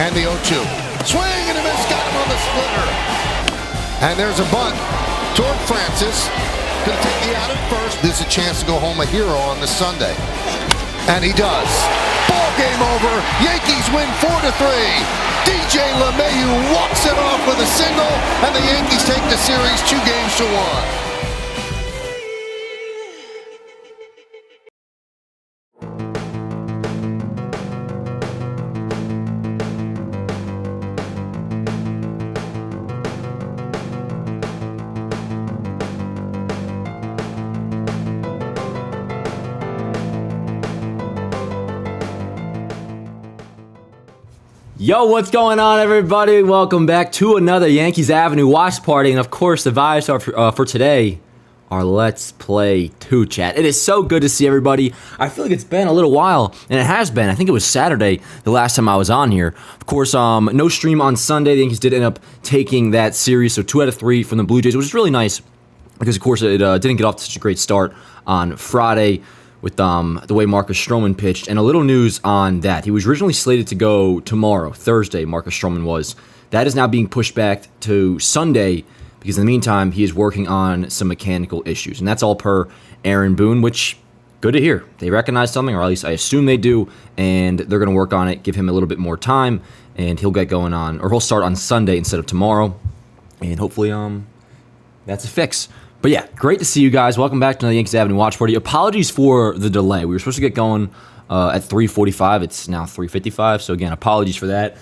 And the 0-2. Swing and a miss, got him on the splitter. And there's a bunt toward Francis. Gonna take the out at first. This is a chance to go home a hero on this Sunday. And he does. Ball game over. Yankees win 4-3. DJ LeMahieu walks it off with a single, and the Yankees take the series 2-1. Yo, what's going on, everybody? Welcome back to another Yankees Avenue watch party. And of course, the vibes are for today are Let's Play 2 chat. It is so good to see everybody. I feel like it's been a little while, and it has been. I think it was Saturday the last time I was on here. Of course, no stream on Sunday. The Yankees did end up taking that series, so 2 out of 3 from the Blue Jays, which is really nice because, of course, it didn't get off to such a great start on Friday with the way Marcus Stroman pitched. And a little news on that. He was originally slated to go tomorrow, Thursday, Marcus Stroman was. That is now being pushed back to Sunday because in the meantime, he is working on some mechanical issues. And that's all per Aaron Boone, which, good to hear. They recognize something, or at least I assume they do, and they're going to work on it, give him a little bit more time, and he'll get going on, or he'll start on Sunday instead of tomorrow. And hopefully that's a fix. But yeah, great to see you guys. Welcome back to another Yankees Avenue watch party. Apologies for the delay. We were supposed to get going at 3:45. It's now 3:55. So again, apologies for that.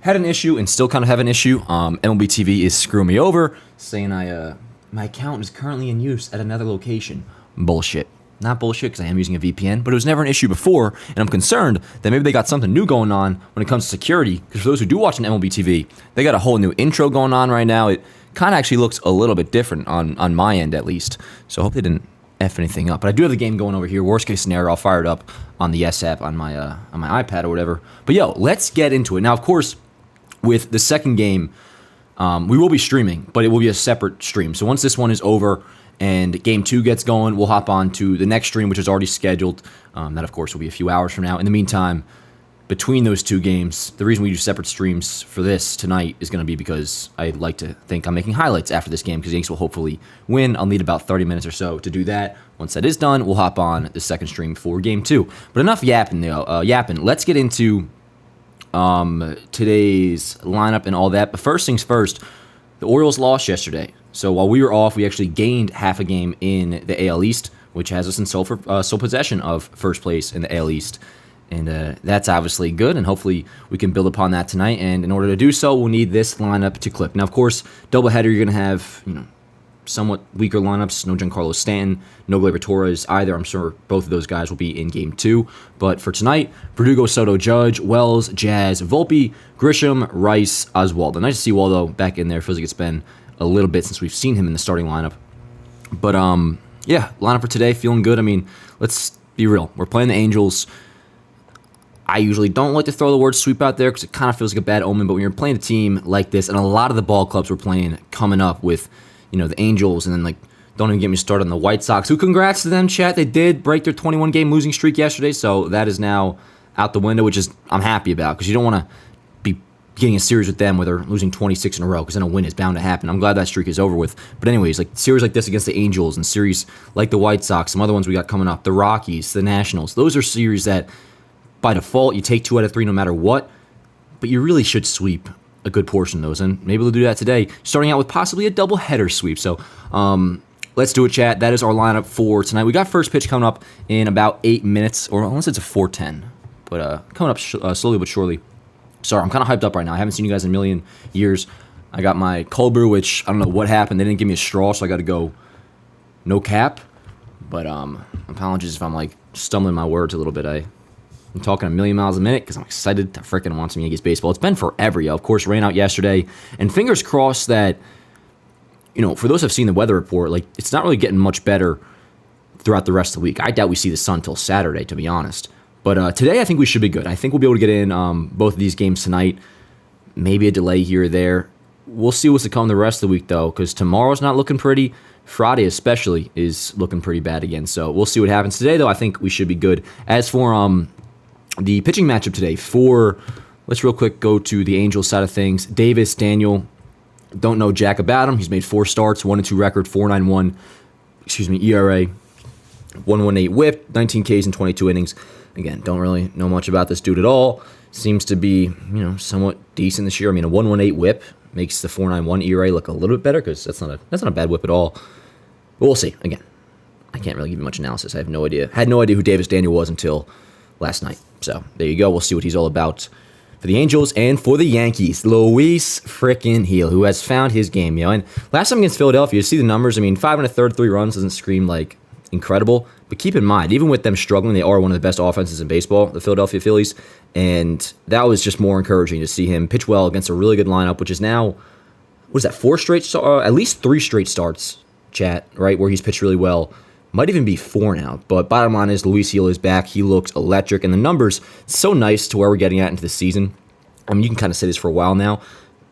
Had an issue and still kind of have an issue. MLB TV is screwing me over, saying my account is currently in use at another location. Bullshit. Not bullshit because I am using a VPN, but it was never an issue before, and I'm concerned that maybe they got something new going on when it comes to security. Because for those who do watch an MLB TV, they got a whole new intro going on right now. It kind of actually looks a little bit different on my end, at least. So I hope they didn't F anything up. But I do have the game going over here. Worst case scenario, I'll fire it up on the S app on my iPad or whatever. But yo, let's get into it. Now, of course, with the second game, we will be streaming, but it will be a separate stream. So once this one is over and Game 2 gets going, we'll hop on to the next stream, which is already scheduled. That, of course, will be a few hours from now. In the meantime, between those two games, the reason we do separate streams for this tonight is going to be because I'd like to think I'm making highlights after this game because the Yankees will hopefully win. I'll need about 30 minutes or so to do that. Once that is done, we'll hop on the second stream for Game 2. But enough yapping, yapping. Let's get into today's lineup and all that. But first things first, the Orioles lost yesterday. So while we were off, we actually gained half a game in the AL East, which has us in sole possession of first place in the AL East. And that's obviously good, and hopefully we can build upon that tonight. And in order to do so, we'll need this lineup to click. Now, of course, doubleheader, you're going to have somewhat weaker lineups. No Giancarlo Stanton, no Gleyber Torres either. I'm sure both of those guys will be in Game 2. But for tonight, Verdugo, Soto, Judge, Wells, Jazz, Volpe, Grisham, Rice, Oswaldo. Nice to see Waldo back in there. Feels like it's been a little bit since we've seen him in the starting lineup. But, yeah, lineup for today, feeling good. I mean, let's be real. We're playing the Angels. I usually don't like to throw the word sweep out there because it kind of feels like a bad omen, but when you're playing a team like this, and a lot of the ball clubs we're playing coming up with, the Angels, and then, don't even get me started on the White Sox, who, congrats to them, chat. They did break their 21-game losing streak yesterday, so that is now out the window, which is I'm happy about because you don't want to be getting a series with them where they're losing 26 in a row because then a win is bound to happen. I'm glad that streak is over with. But anyways, series like this against the Angels and series like the White Sox, some other ones we got coming up, the Rockies, the Nationals, those are series that by default, you take 2 out of 3 no matter what, but you really should sweep a good portion of those, and maybe we'll do that today, starting out with possibly a double-header sweep. So let's do it, chat. That is our lineup for tonight. We got first pitch coming up in about 8 minutes, or unless it's a 4:10, but coming up slowly but surely. Sorry, I'm kind of hyped up right now. I haven't seen you guys in a million years. I got my cold brew, which I don't know what happened. They didn't give me a straw, so I got to go no cap, but apologies if I'm stumbling my words a little bit. I'm talking a million miles a minute because I'm excited to freaking want some Yankees baseball. It's been forever, yo. Of course, rain out yesterday. And fingers crossed that, for those who have seen the weather report, it's not really getting much better throughout the rest of the week. I doubt we see the sun till Saturday, to be honest. But today, I think we should be good. I think we'll be able to get in both of these games tonight. Maybe a delay here or there. We'll see what's to come the rest of the week, though, because tomorrow's not looking pretty. Friday especially is looking pretty bad again. So we'll see what happens. Today, though, I think we should be good. As for the pitching matchup today for Let's real quick go to the Angels side of things. Davis, Daniel, don't know jack about him. He's made 4 starts, 1-2 record, 4.91, ERA, 1.18 whip, 19 Ks in 22 innings. Again, don't really know much about this dude at all. Seems to be, somewhat decent this year. I mean, a 1.18 whip makes the 4.91 ERA look a little bit better because that's not a bad whip at all. But we'll see. Again, I can't really give you much analysis. I have no idea. Had no idea who Davis Daniel was until last night. So there you go. We'll see what he's all about for the Angels and for the Yankees. Luis frickin' Heel, who has found his game, And last time against Philadelphia, you see the numbers. I mean, 5 1/3, 3 runs doesn't scream like incredible. But keep in mind, even with them struggling, they are one of the best offenses in baseball, the Philadelphia Phillies. And that was just more encouraging to see him pitch well against a really good lineup, which is now, what is that, 4 straight, at least 3 straight starts, chat, right, where he's pitched really well. Might even be 4 now. But bottom line is, Luis Heel is back. He looked electric. And the numbers, so nice to where we're getting at into the season. I mean, you can kind of say this for a while now,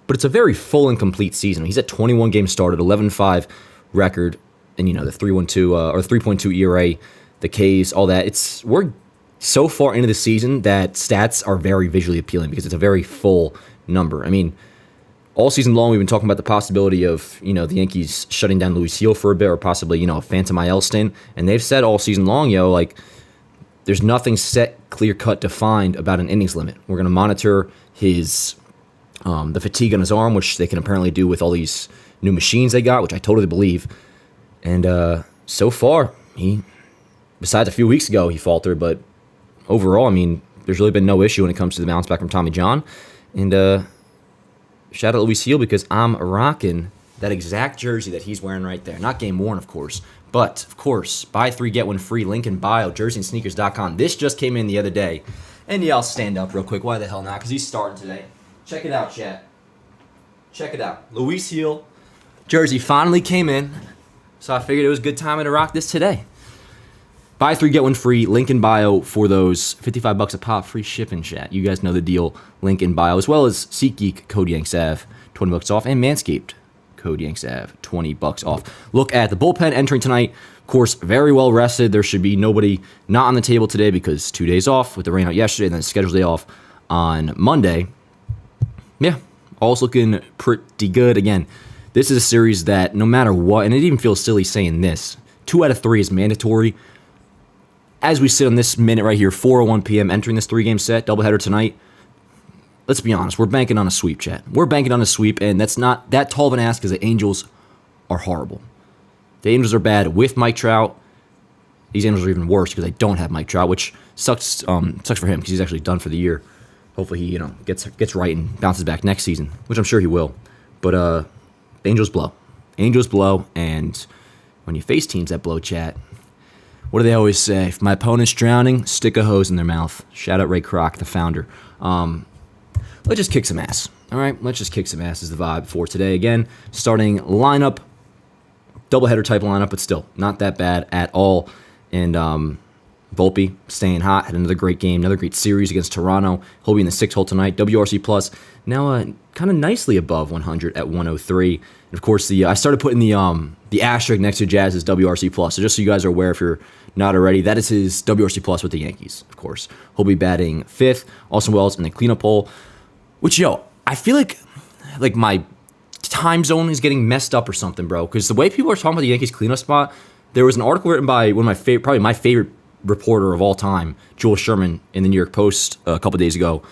but it's a very full and complete season. He's at 21 games started, 11-5 record, and the 3.12 or 3.2 ERA, the Ks, all that. We're so far into the season that stats are very visually appealing because it's a very full number. I mean, all season long we've been talking about the possibility of the Yankees shutting down Luis Heel for a bit, or possibly a Phantom IL stint, and they've said all season long, like, there's nothing set, clear cut, defined about an innings limit. We're going to monitor his the fatigue on his arm, which they can apparently do with all these new machines they got, which I totally believe. And so far, besides a few weeks ago, he faltered, but overall, I mean, there's really been no issue when it comes to the bounce back from Tommy John. And shout out Luis Heel because I'm rocking that exact jersey that he's wearing right there. Not game worn, of course, but, of course, buy 3, get 1 free, link in bio, jerseyandsneakers.com. This just came in the other day. And yeah, I'll stand up real quick. Why the hell not? Because he's starting today. Check it out, chat. Check it out. Luis Heel jersey finally came in. So I figured it was a good time to rock this today. Buy 3, get 1 free. Link in bio for those $55 a pop, free shipping, chat. You guys know the deal. Link in bio, as well as SeatGeek, code YanksAv, $20 off, and Manscaped, code YanksAv, $20 off. Look at the bullpen entering tonight. Of course, very well rested. There should be nobody not on the table today because 2 days off with the rain out yesterday, and then scheduled day off on Monday. Yeah, all's looking pretty good. Again, this is a series that no matter what, and it even feels silly saying this, 2 out of 3 is mandatory. As we sit on this minute right here, 4:01 p.m., entering this 3-game set, doubleheader tonight, let's be honest, we're banking on a sweep, chat. We're banking on a sweep, and that's not that tall of an ask because the Angels are horrible. The Angels are bad with Mike Trout. These Angels are even worse because they don't have Mike Trout, which sucks for him because he's actually done for the year. Hopefully he gets right and bounces back next season, which I'm sure he will. But the Angels blow. Angels blow, and when you face teams that blow, chat, what do they always say? If my opponent's drowning, stick a hose in their mouth. Shout out Ray Kroc, the founder. Let's just kick some ass. All right, let's just kick some ass is the vibe for today. Again, starting lineup, doubleheader type lineup, but still not that bad at all. And Volpe staying hot, had another great game, another great series against Toronto. He'll be in the 6th hole tonight. WRC plus now kind of nicely above 100 at 103. And of course, I started putting the asterisk next to Jazz's WRC plus. So just so you guys are aware, if you're not already, that is his WRC plus with the Yankees. Of course, he'll be batting 5th. Austin Wells in the cleanup hole. Which I feel like my time zone is getting messed up or something, bro. Because the way people are talking about the Yankees cleanup spot, there was an article written by one of probably my favorite reporter of all time, Joel Sherman, in the New York Post a couple days ago,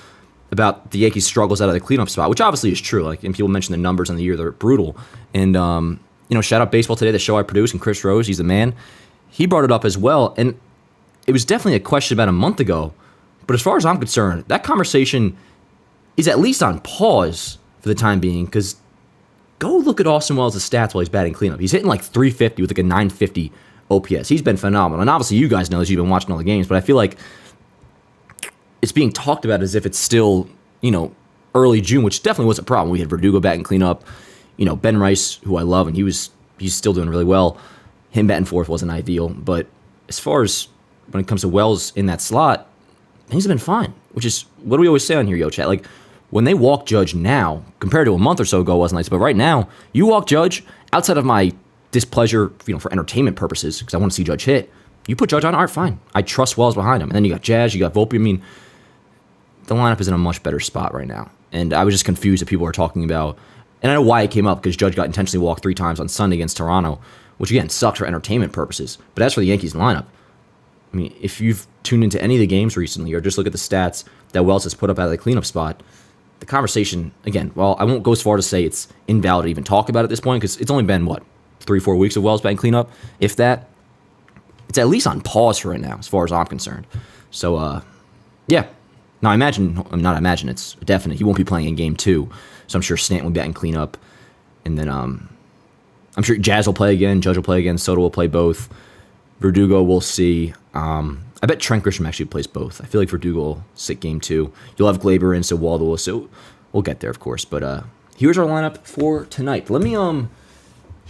about the Yankees' struggles out of the cleanup spot, which obviously is true. And people mention the numbers on the year; they're brutal. And shout out Baseball Today, the show I produce, and Chris Rose, he's the man. He brought it up as well, and it was definitely a question about a month ago. But as far as I'm concerned, that conversation is at least on pause for the time being, because go look at Austin Wells' stats while he's batting cleanup. He's hitting like 350 with like a 950 OPS. He's been phenomenal. And obviously you guys know this, you've been watching all the games, but I feel like it's being talked about as if it's still, early June, which definitely was a problem. We had Verdugo batting cleanup, Ben Rice, who I love, and he's still doing really well. Him batting 4th wasn't ideal, but as far as when it comes to Wells in that slot, things have been fine, which is what do we always say on here, yo, chat? Like, when they walk Judge now, compared to a month or so ago, wasn't nice, but right now, you walk Judge, outside of my displeasure, for entertainment purposes, because I want to see Judge hit, you put Judge on, all right, fine. I trust Wells behind him. And then you got Jazz, you got Volpe. I mean, the lineup is in a much better spot right now. And I was just confused that people are talking about, and I know why it came up, because Judge got intentionally walked 3 times on Sunday against Toronto, which again sucks for entertainment purposes. But as for the Yankees lineup, I mean, if you've tuned into any of the games recently or just look at the stats that Wells has put up out of the cleanup spot, the conversation, again, well, I won't go as far to say it's invalid to even talk about at this point, because it's only been, 3-4 weeks of Wells batting cleanup, if that. It's at least on pause for right now, as far as I'm concerned. So, yeah. Now, it's definite. He won't be playing in Game 2, so I'm sure Stanton will be batting cleanup. And then I'm sure Jazz will play again, Judge will play again, Soto will play both. Verdugo, we'll see. I bet Trent Grisham actually plays both. I feel like Verdugo will sit Game 2. You'll have Glaber in, so Waldo will. So we'll get there, of course. But here's our lineup for tonight. Let me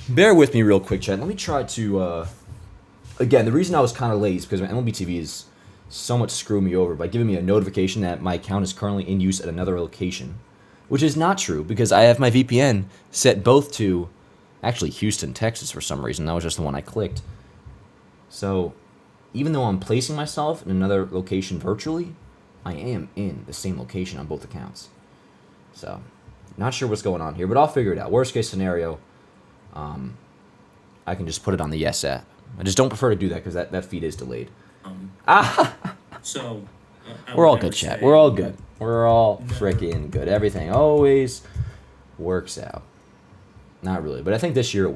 bear with me real quick, Chad. Let me try to again. The reason I was kind of late is because my MLB TV is so much screwing me over by giving me a notification that my account is currently in use at another location, which is not true because I have my VPN set both to actually Houston, Texas for some reason. That was just the one I clicked. So even though I'm placing myself in another location virtually, I am in the same location on both accounts. So not sure what's going on here, but I'll figure it out. Worst case scenario, I can just put it on the Yes app. I just don't prefer to do that because that feed is delayed. So we're all good, chat. We're all good. We're all freaking good. Everything always works out. Not really, but I think this year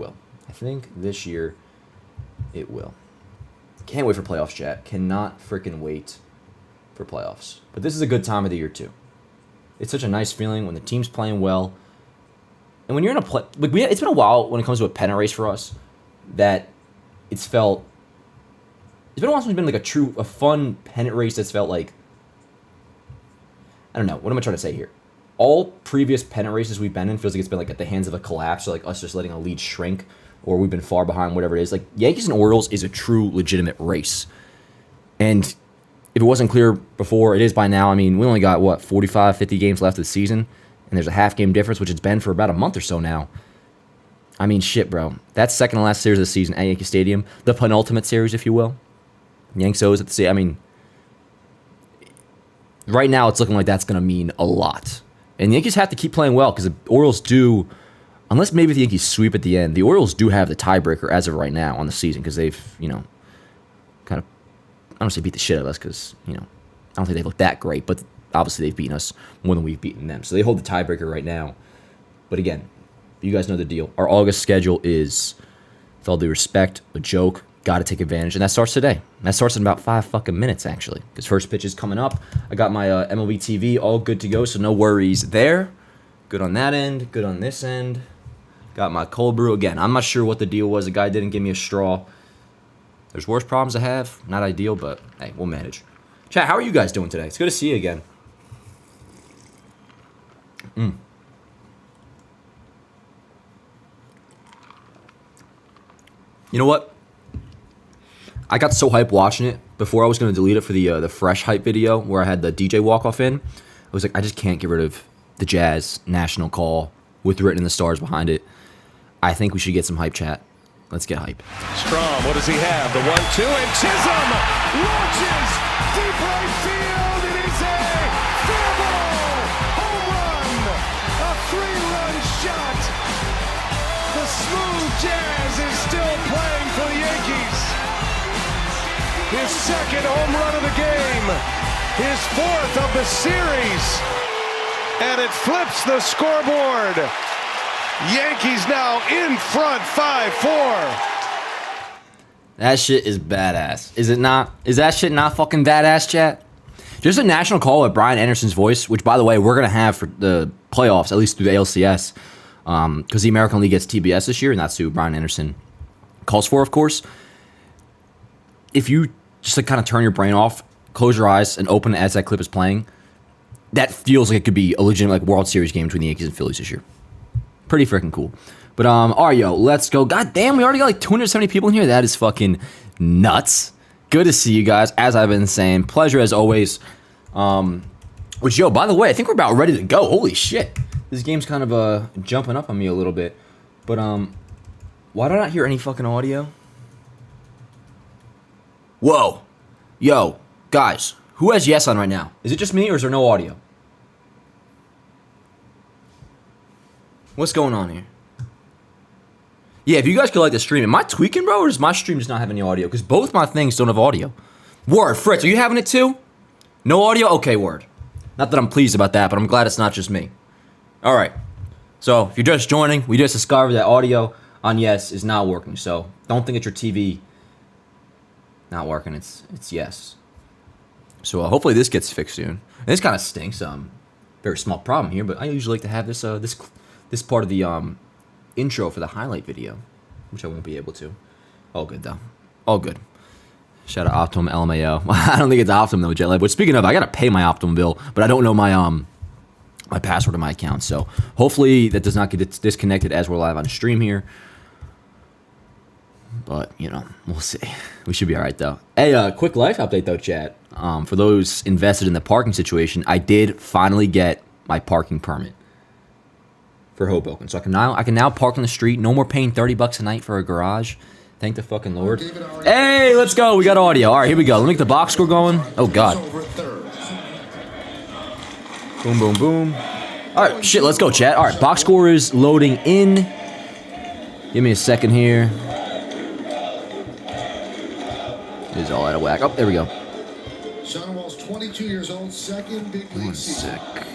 it will. Can't wait for playoffs, chat. Cannot freaking wait for playoffs. But this is a good time of the year too. It's such a nice feeling when the team's playing well, and when you're in a play. It's been a while when it comes to a pennant race for us that it's felt. It's been a while since we've been like a fun pennant race that's felt like, I don't know, what am I trying to say here? All previous pennant races we've been in feels like it's been like at the hands of a collapse, or like us just letting a lead shrink, or we've been far behind, whatever it is. Like Yankees and Orioles is a true legitimate race. And if it wasn't clear before, it is by now. I mean, we only got, 45, 50 games left of the season, and there's a half game difference, which it's been for about a month or so now. I mean, shit, bro. That's second to last series of the season at Yankee Stadium, the penultimate series, if you will. Yanks-O's at the sea. I mean, right now it's looking like that's going to mean a lot. And the Yankees have to keep playing well because the Orioles do, unless maybe the Yankees sweep at the end, the Orioles do have the tiebreaker as of right now on the season because they've, kind of, I don't say beat the shit out of us because, I don't think they look that great, but obviously they've beaten us more than we've beaten them. So they hold the tiebreaker right now. But again, you guys know the deal. Our August schedule is, with all due respect, a joke. Got to take advantage, and that starts today. That starts in about 5 fucking minutes, actually, because first pitch is coming up. I got my MLB TV all good to go, so no worries there. Good on that end, good on this end. Got my cold brew. Again, I'm not sure what the deal was. The guy didn't give me a straw. There's worse problems to have. Not ideal, but hey, we'll manage. Chat, how are you guys doing today? It's good to see you again. You know what? I got so hyped watching it before I was going to delete it for the fresh hype video where I had the DJ walk-off in. I was like, I just can't get rid of the Jazz national call with written in the stars behind it. I think we should get some hype, chat. Let's get hype. Strom, what does he have? The 1-2, and Chisholm launches deep right field. It is a fair ball, home run, a 3-run shot. The smooth Jazz is still playing for the Yankees. His second home run of the game, his 4th of the series, and it flips the scoreboard. Yankees now in front 5-4. That shit is badass. Is it not? Is that shit not fucking badass, chat? Just a national call at Brian Anderson's voice, which, by the way, we're going to have for the playoffs, at least through the ALCS, because the American League gets TBS this year, and that's who Brian Anderson calls for, of course. If you just kind of turn your brain off, close your eyes, and open it as that clip is playing, that feels like it could be a legitimate World Series game between the Yankees and Phillies this year. Pretty freaking cool. But, all right, yo, let's go. God damn, we already got like 270 people in here. That is fucking nuts. Good to see you guys, as I've been saying. Pleasure as always. Which, yo, by the way, I think we're about ready to go. Holy shit. This game's kind of jumping up on me a little bit. But, why do I not hear any fucking audio? Whoa. Yo, guys, Who has yes on right now? Is it just me or is there no audio? What's going on here? Yeah, if you guys could like the stream, am I tweaking, bro, or does my stream just not have any audio? Because both my things don't have audio. Word, Fritz, are you having it too? No audio? Okay, word. Not that I'm pleased about that, but I'm glad it's not just me. All right. So if you're just joining, we just discovered that audio on yes is not working. So don't think it's your TV not working. It's yes. So hopefully this gets fixed soon. And this kind of stinks. Very small problem here, but I usually like to have this this part of the intro for the highlight video, which I won't be able to. All good though. All good. Shout out Optimum LMAO. I don't think it's Optimum though, Jet Lag. But speaking of, I gotta pay my Optimum bill, but I don't know my my password to my account. So hopefully that does not get disconnected as we're live on stream here. But you know, we'll see. We should be all right though. Hey, quick life update though, chat. For those invested in the parking situation, I did finally get my parking permit for Hoboken, so I can now park on the street. No more paying $30 a night for a garage. Thank the fucking Lord. Hey, let's go. We got audio. All right, here we go. Let me get the box score going. Oh God. Boom, boom, boom. All right, shit. Let's go, chat. All right, box score is loading in. Give me a second here. It is all out of whack. Oh, there we go. Sean Wall's 22 years old, second big league season. 1 sec.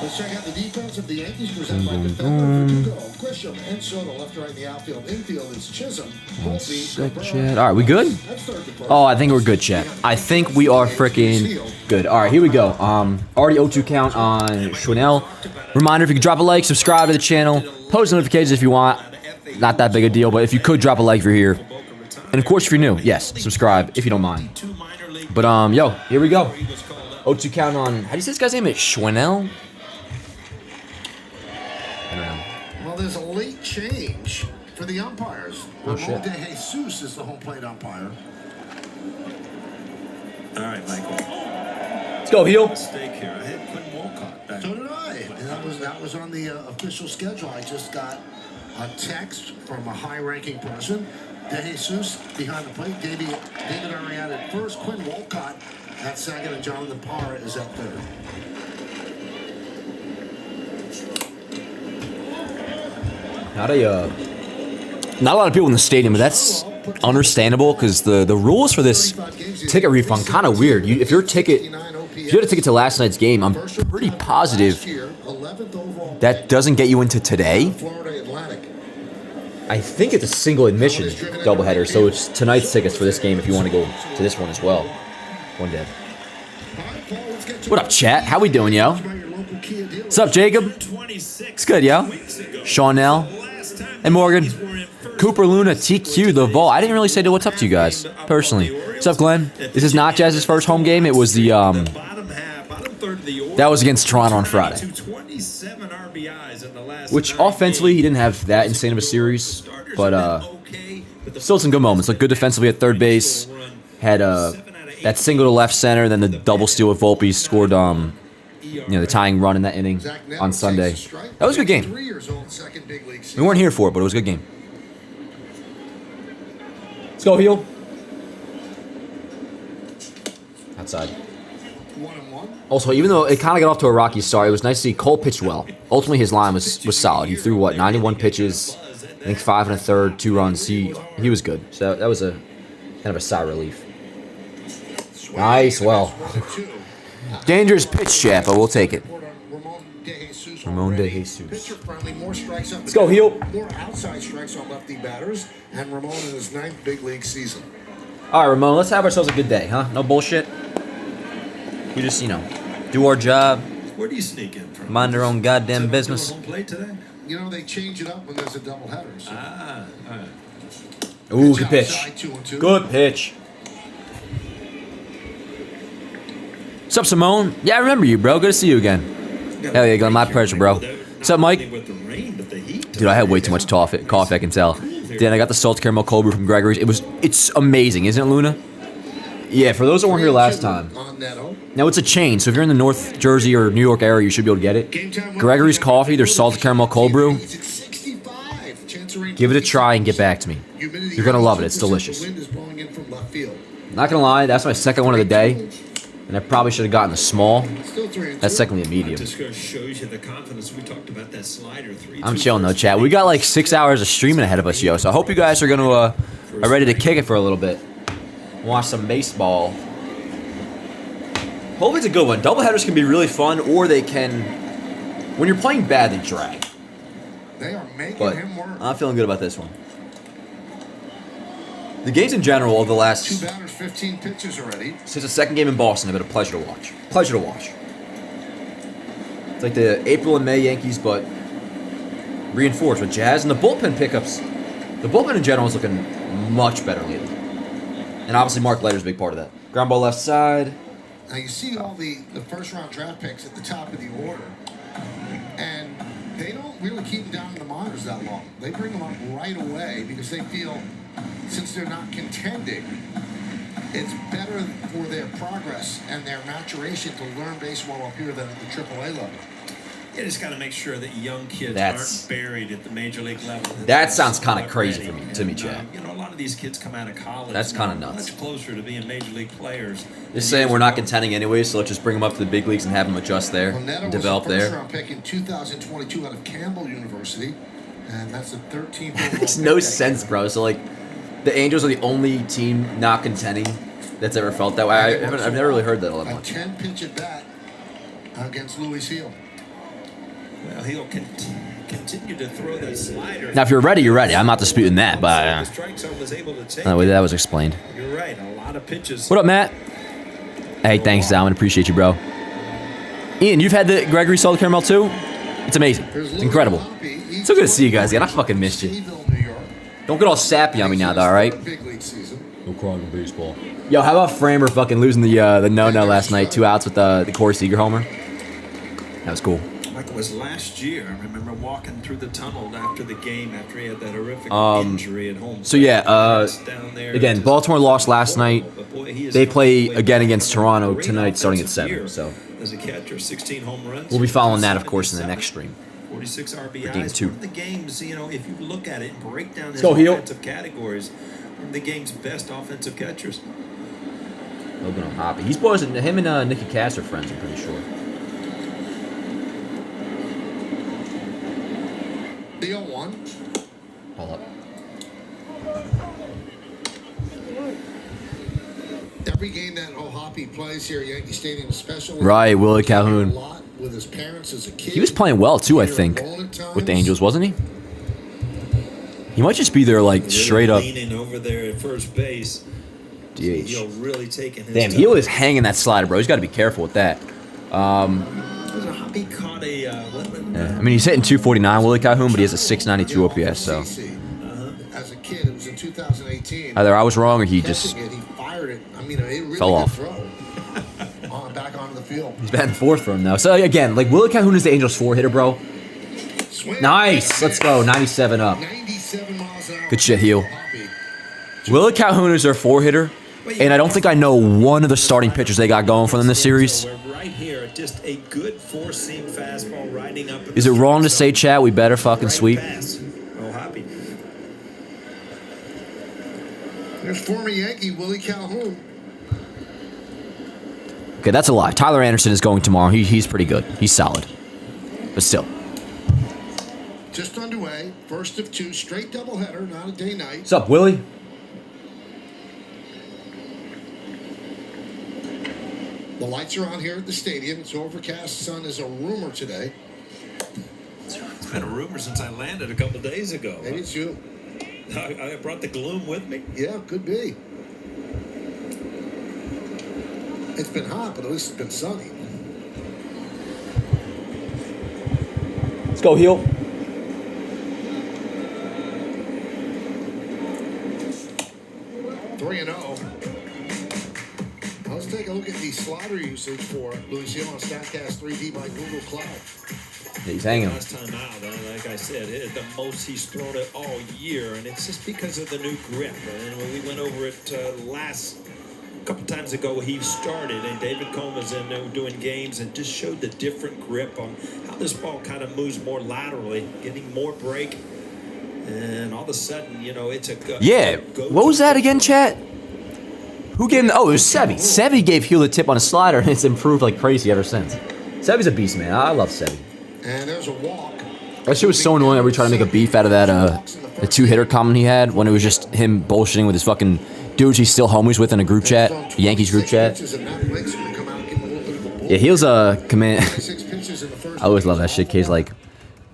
Let's check out the defense of the Yankees, presented by defender Grisham and Soto, left, right in the outfield. Infield is Chisholm. One sec, chat. All right, we good? Oh, I think we're good, chat. I think we are freaking good. All right, here we go. Already 0-2 count on Schwanel. Reminder, if you could drop a like, subscribe to the channel, post notifications if you want. Not that big a deal, but if you could drop a like if you're here. And of course, if you're new, yes, subscribe if you don't mind. But, yo, here we go. 0-2 count on, how do you say this guy's name? It's Schwanel? I don't know. Well, there's a late change for the umpires. Oh, shit. Ramon De Jesus is the home plate umpire. All right, Michael. Let's go, heel. Mistake here. I had Quinn Walcott back. So did I. And that was on the official schedule. I just got a text from a high-ranking person. De Jesus behind the plate. David Arrieta at first. Quinn Walcott at second, and Jonathan Parra is at third. Not a lot of people in the stadium, but that's understandable because the rules for this ticket refund kind of weird. If you had a ticket to last night's game, I'm pretty positive that doesn't get you into today. I think it's a single admission doubleheader, so it's tonight's tickets for this game if you want to go to this one as well. One dead. What up, chat? How we doing, yo? What's up, Jacob? It's good, yo. Shawnell and Morgan. Cooper Luna, TQ, The Vol. I didn't really say what's up to you guys, personally. What's up, Glenn? This is not Jazz's first home game. It was the, that was against Toronto on Friday. Which, offensively, he didn't have that insane of a series. But, still some good moments. Looked good defensively at third base. Had, that single to left center, then the double steal with Volpe. Scored, the tying run in that inning on Sunday. That was a good game. We weren't here for it, but it was a good game. Let's go, heel. Outside. Also, even though it kind of got off to a rocky start, it was nice to see Cole pitched well. Ultimately, his line was solid. He threw, 91 pitches, I think 5 1/3, 2 runs. He was good. So that was a kind of a sigh of relief. Nice, well. Dangerous pitch, chat, but we'll take it. Ramon De Jesus. Let's go, heel. More outside strikes on lefty batters, and Ramon in his 9th big league season. All right, Ramon, let's have ourselves a good day, huh? No bullshit. We just, do our job. Where do you sneak in from? Mind our own goddamn business. Home plate today? They change it up when there's a doubleheader. So. All right. Ooh, good pitch. Good pitch. What's up, Simone? Yeah, I remember you, bro. Good to see you again. Hell yeah, Glenn. My pleasure, bro. What's up, Mike? Dude, I had way too much coffee, I can tell. Then I got the salted caramel cold brew from Gregory's. It's amazing, isn't it, Luna? Yeah, for those that weren't here last time. Now, it's a chain, so if you're in the North Jersey or New York area, you should be able to get it. Gregory's Coffee, their salted caramel cold brew. Give it a try and get back to me. You're going to love it. It's delicious. Not going to lie, that's my second one of the day. And I probably should have gotten the small. That's secondly a medium. I'm chilling though, chat. We got like 6 hours of streaming ahead of us, yo. So I hope you guys are are ready to kick it for a little bit. Watch some baseball. Hopefully it's a good one. Doubleheaders can be really fun, or they can, when you're playing bad, they drag. But I'm feeling good about this one. The games in general of the last 2 batters, 15 pitches already. Since the second game in Boston have been a pleasure to watch. Pleasure to watch. It's like the April and May Yankees, but reinforced with Jazz and the bullpen pickups. The bullpen in general is looking much better lately. And obviously Mark Leiter's a big part of that. Ground ball left side. Now you see all the first-round draft picks at the top of the order, and they don't really keep them down in the minors that long. They bring them up right away because they feel, since they're not contending, it's better for their progress and their maturation to learn baseball up here than at the AAA level. You just got to make sure that young kids aren't buried at the major league level. That sounds kind of crazy to me, Chad. You know, a lot of these kids come out of college. That's kind of nuts. Much closer to being major league players. Just saying we're not contending anyway, so let's just bring them up to the big leagues and have them adjust there and develop there. First-round pick in 2022 out of Campbell University, and that's the 13th. Makes no sense, bro. So like, the Angels are the only team not contending that's ever felt that way. I've never really heard that all that much. A 10-pitch at bat against Louis Seal. Well, he'll continue to throw that slider. Now, if you're ready, you're ready. I'm not disputing that, but the way that was explained. You're right. A lot of pitches. What up, Matt? Hey, thanks, Zalman. Appreciate you, bro. Ian, you've had the Gregory Salted Caramel too? It's amazing. It's incredible. So good to see you guys again. I fucking missed you. Don't get all sappy on me now, though, all right? No crying in baseball. Yo, how about Framer fucking losing the no-no last night? 2 outs with the Corey Seager homer. That was cool. Like it was last year. I remember walking through the tunnel after the game after he had that horrific injury at home. So yeah, again, Baltimore lost last night. They play again against Toronto tonight, starting at 7. So as a catcher, 16 home runs. We'll be following that, of course, in the next stream. 46 RBIs. Game 2. One of the games, you know, if you look at it and break down his offensive categories, one of the game's best offensive catchers. Logan O'Hoppe. He's boys. Him and Nicky Cass are friends, I'm pretty sure. The 0-1. Hold up. Every game that O'Hoppe plays here at Yankee Stadium is special. Right, Willie Calhoun. A lot with his parents as a kid. He was playing well too, I think, with the Angels, wasn't he? He might just be there, like, straight up. Leaning over there at first base. DH. You know, really taking his Damn, he was hanging that slider, bro. He's got to be careful with that. He caught a. Yeah. I mean, he's hitting 249, Willie Calhoun, but he has a 692 OPS, so. As a kid, it was in 2018. Either I was wrong or he just he fired it. I mean, it really fell off. Back onto the field. He's batting fourth for him now. So again, like Willie Calhoun is the Angels' 4-hitter, bro. Nice. Let's go. 97 up. 97 miles an hour. Good shit, heel. Willie Calhoun is their 4-hitter, and I don't think I know one of the starting pitchers they got going for them this series. Right here, just a good four-seam fastball riding up. Is it wrong to say, chat, we better fucking sweep? There's former Yankee Willie Calhoun. Okay, that's a lie. Tyler Anderson is going tomorrow. He's pretty good. He's solid. But still. Just underway. First of 2. Straight doubleheader, not a day-night. What's up, Willie? The lights are on here at the stadium. It's overcast. Sun is a rumor today. It's been a rumor since I landed a couple days ago. Maybe it's you. I brought the gloom with me. Yeah, could be. It's been hot, but at least it's been sunny. Let's go, heel. 3-0. Let's take a look at the slider usage for Louis Seal on StatCast 3D by Google Cloud. He's hanging. Last time out, like I said, hit the most he's thrown it all year, and it's just because of the new grip. And when we went over it a couple times ago, he started, and David Cohn was in there doing games and just showed the different grip on how this ball kind of moves more laterally, getting more break. And all of a sudden, you know, it's a Yeah. What was that again, chat? Who gave him? Oh, it was Sevi. Sevi gave Heel the tip on a slider, and it's improved like crazy ever since. Sevi's a beast, man. I love Sevi. And there's a walk. That shit was so annoying that we tried to make a beef out of that the two-hitter comment he had when it was just him bullshitting with his fucking dudes he's still homies with in a group chat, the Yankees group chat. Yeah, Heel's a command. I always love that shit. K's like,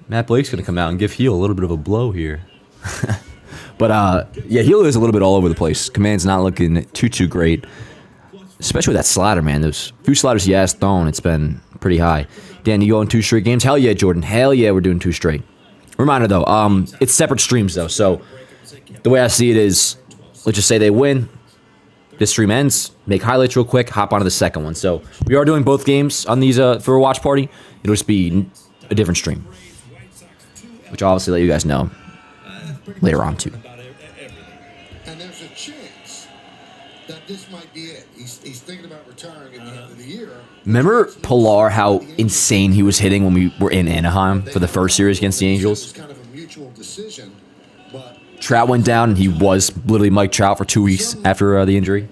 Matt Blake's gonna come out and give Heel a little bit of a blow here. But yeah, Heel is a little bit all over the place. Command's not looking too great, especially with that slider, man. Those few sliders he has thrown, it's been pretty high. Dan, you going 2 straight games? Hell yeah, Jordan. Hell yeah, we're doing 2 straight. Reminder though, it's separate streams though. So the way I see it is, let's just say they win. This stream ends. Make highlights real quick. Hop onto the second one. So we are doing both games on these for a watch party. It'll just be a different stream, which I'll obviously let you guys know later on too. And there's a chance that this might be it. He's thinking about retiring at the end of the year. Remember Pilar, how insane he was hitting when we were in Anaheim for the first series against the Angels? It was kind of a mutual decision, but Trout went down, and he was literally Mike Trout for 2 weeks after the injury.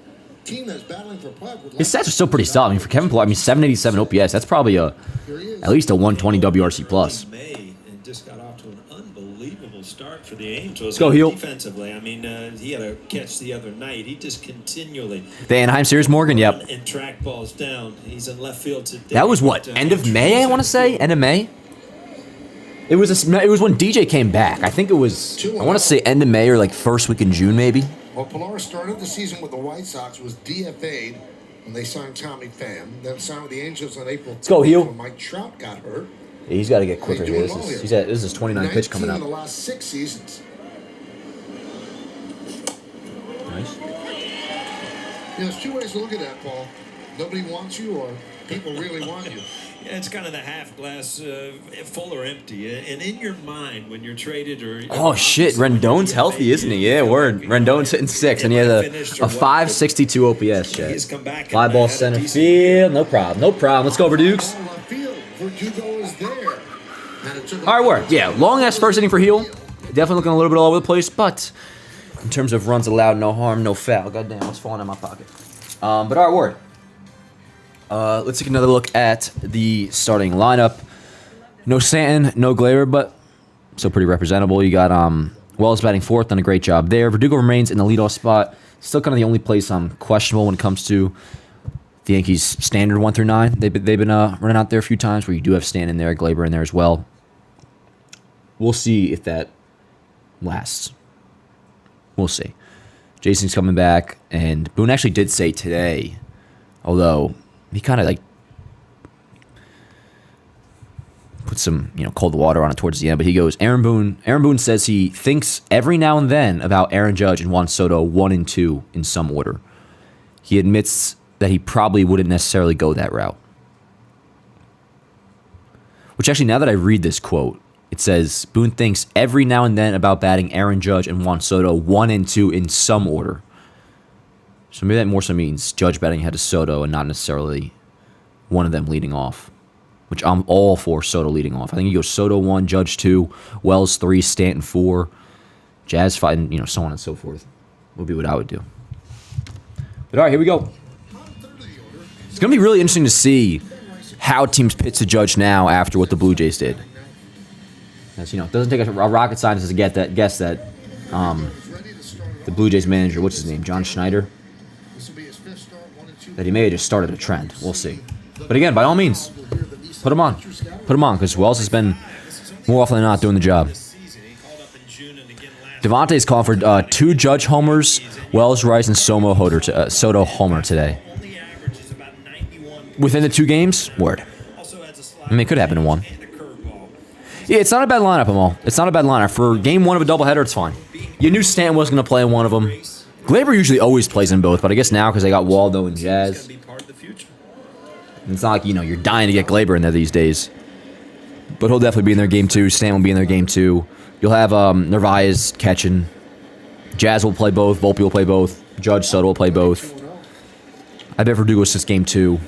team that's battling for puck would His stats are still pretty solid. I mean, for Kevin Pilar, 787 OPS. That's probably at least a 120 WRC plus. May and just got off to an unbelievable start for the Angels. Let's go, Heel. Defensively, I mean, he had a catch the other night. He just continually The Anaheim series, Morgan. Yep. and track balls down. He's in left field today. That was what, end of May? I want to say end of May. It was when DJ came back. I think it was. I want to say end of May or like first week in June, maybe. Well, Pilar started the season with the White Sox, was DFA'd when they signed Tommy Pham, then signed with the Angels on April 12th. Go, Heel. When Mike Trout got hurt. Yeah, he's got to get quicker He's here. doing well here. This is his 29 pitch coming 19 up. in the last 6 seasons. Nice. There's 2 ways to look at that, Paul. Nobody wants you, or people really want you. Yeah, it's kind of the half glass full or empty. And in your mind, when you're traded or... Oh, shit. Rendon's healthy, isn't he? Yeah, word. Rendon's hitting 6, and he has a 562 OPS, shit. Fly ball center field. No problem. No problem. Let's go over Dukes. All left field. Verdugo is there. And it took All right, word. Yeah, long-ass first inning for Heel. Definitely looking a little bit all over the place, but in terms of runs allowed, no harm, no foul. Goddamn, what's falling in my pocket? But all right, word. Let's take another look at the starting lineup. No Stanton, no Gleyber, but still pretty representable. You got Wells batting fourth, done a great job there. Verdugo remains in the leadoff spot. Still kind of the only place I'm questionable when it comes to the Yankees' standard 1 through 9. They've been running out there a few times where you do have Stanton in there, Gleyber in there as well. We'll see if that lasts. We'll see. Jason's coming back, and Boone actually did say today, although he kind of like put some cold water on it towards the end, but he goes, Aaron Boone says he thinks every now and then about Aaron Judge and Juan Soto 1 and 2 in some order. He admits that he probably wouldn't necessarily go that route. Which actually, now that I read this quote, it says Boone thinks every now and then about batting Aaron Judge and Juan Soto 1 and 2 in some order. So maybe that more so means Judge batting ahead of Soto and not necessarily one of them leading off. Which I'm all for Soto leading off. I think he goes Soto 1, Judge 2, Wells 3, Stanton 4, Jazz 5, and so on and so forth. Would be what I would do. But all right, here we go. It's going to be really interesting to see how teams pitch to Judge now after what the Blue Jays did. As it doesn't take a rocket scientist to guess that the Blue Jays manager, what's his name, John Schneider, that he may have just started a trend. We'll see. But again, by all means, put him on. Put him on, because Wells has been more often than not doing the job. Devontae's calling for 2 Judge homers, Wells, Rice, and Soto homer today. Within the 2 games? Word. I mean, it could happen in 1. Yeah, it's not a bad lineup, Amal. It's not a bad lineup. For game 1 of a doubleheader, it's fine. You knew Stanton was going to play in one of them. Gleyber usually always plays in both, but I guess now because they got Waldo and Jazz. It's not like, you're dying to get Gleyber in there these days. But he'll definitely be in their game 2. Stanton will be in their game 2. You'll have Narvaez catching. Jazz will play both. Volpe will play both. Judge, Soto will play both. I bet Verdugo's just game 2.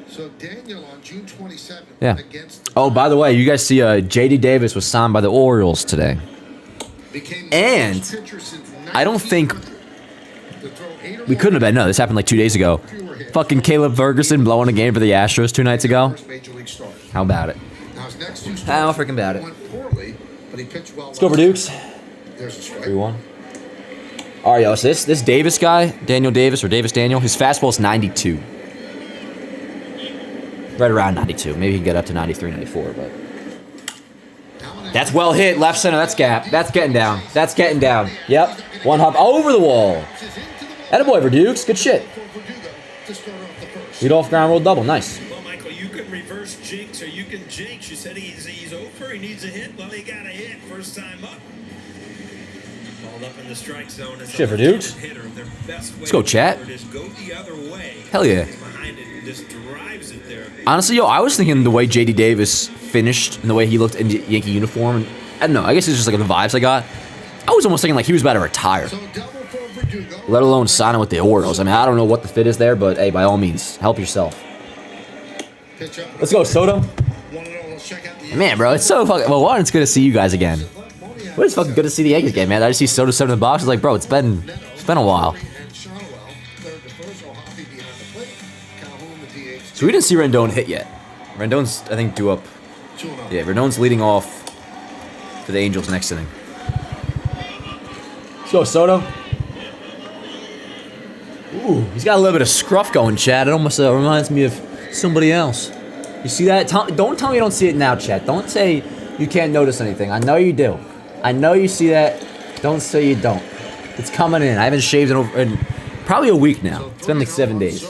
So Daniel on June 27th Yeah. against Oh, by the way, you guys see J.D. Davis was signed by the Orioles today. And I don't think we couldn't have been. No, this happened like 2 days ago. Fucking Caleb Ferguson blowing a game for the Astros 2 nights ago. How about it? How freaking about it? Let's go for Dukes. 3-1. All right, yo. So this Davis guy, Daniel Davis or Davis Daniel, his fastball is 92. Right around 92. Maybe he can get up to 93, 94, but that's well hit. Left center. That's gap. That's getting down. That's getting down. Yep. One hop over the wall. Attaboy for Dukes. Good shit. Lead off ground roll double. Nice. Well, Michael, you can reverse jinx or you can jinx. You said he's over. He needs a hit. Well, he got a hit. First time up. Balled up in the strike zone. Shit for Dukes. Let's go, chat. Hell yeah. Honestly, yo, I was thinking the way JD Davis finished and the way he looked in the Yankee uniform. I don't know. I guess it's just like the vibes I got. I was almost thinking like he was about to retire. Let alone signing with the Orioles. I mean, I don't know what the fit is there, but hey, by all means, help yourself. Let's go, Soto. Man, bro, it's so fucking. Well, one, it's good to see you guys again. Well, it's fucking good to see the Yankees again, man. I just see Soto 7 in the box. It's like, bro, it's been a while. So we didn't see Rendon hit yet. Rendon's, I think, due up. Yeah, Rendon's leading off for the Angels next inning. Let's go, Soto. Ooh, he's got a little bit of scruff going, Chad. It almost reminds me of somebody else. You see that? Don't tell me you don't see it now, Chad. Don't say you can't notice anything. I know you do. I know you see that. Don't say you don't. It's coming in. I haven't shaved in probably a week now. It's been like 7 days.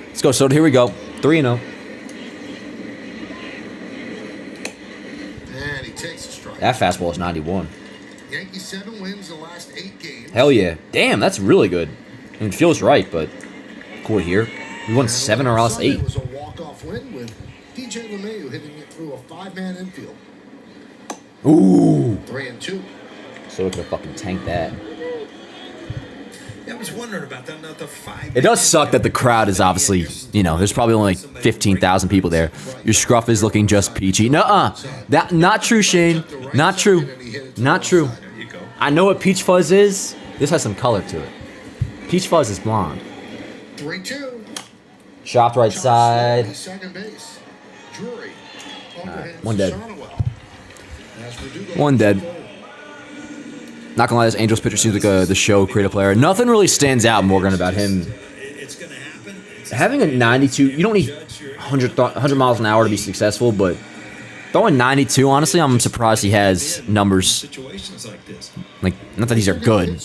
Let's go, Soto. Here we go. 3-0. And he takes a strike. That fastball is 91. Yankees 7 wins the last 8 games. Hell yeah. Damn, that's really good. I mean, it feels right, but cool to hear. We won 7 or else 8. It was a walk-off win with DJ LeMahieu hitting it through a 5-man infield. Ooh. 3-2. Soto could have fucking tanked that. I was wondering about that. Not the 5. It does suck that the crowd is obviously, you know, there's probably only like 15,000 people there. Your scruff is looking just peachy. Nuh-uh. That not true, Shane. Not true. Not true. I know what peach fuzz is. This has some color to it. Peach fuzz is blonde. 3-2. Chopped right side. Second base. Drury. Alright, one dead. One dead. Not gonna lie, this Angels pitcher seems like the show creative player. Nothing really stands out, Morgan, about him. Having a 92, you don't need 100 miles an hour to be successful, but throwing 92, honestly, I'm surprised he has numbers. Like, not that these are good,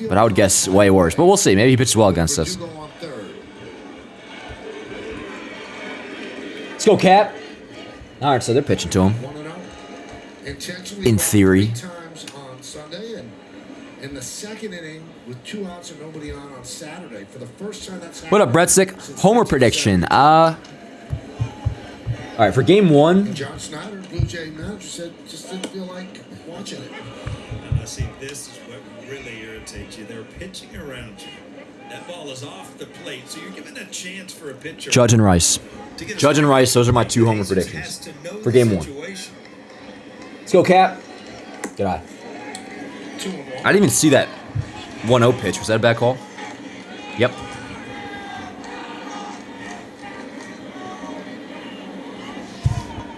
but I would guess way worse. But we'll see. Maybe he pitches well against us. Let's go, Cap. All right, so they're pitching to him. In theory. In the second inning, with 2 outs and nobody on Saturday, for the first time that's happened. What up, Breadstick? Homer prediction. All right, for game 1. John Snyder, Blue Jay manager, said just didn't feel like watching it. See, this is what really irritates you. They're pitching around you. That ball is off the plate, so you're given a chance for a pitcher. Judge and Rice. Judge and Rice, those are my 2 homer predictions for game 1. Let's go, Cap. Good eye. I didn't even see that 1-0 pitch. Was that a bad call? Yep.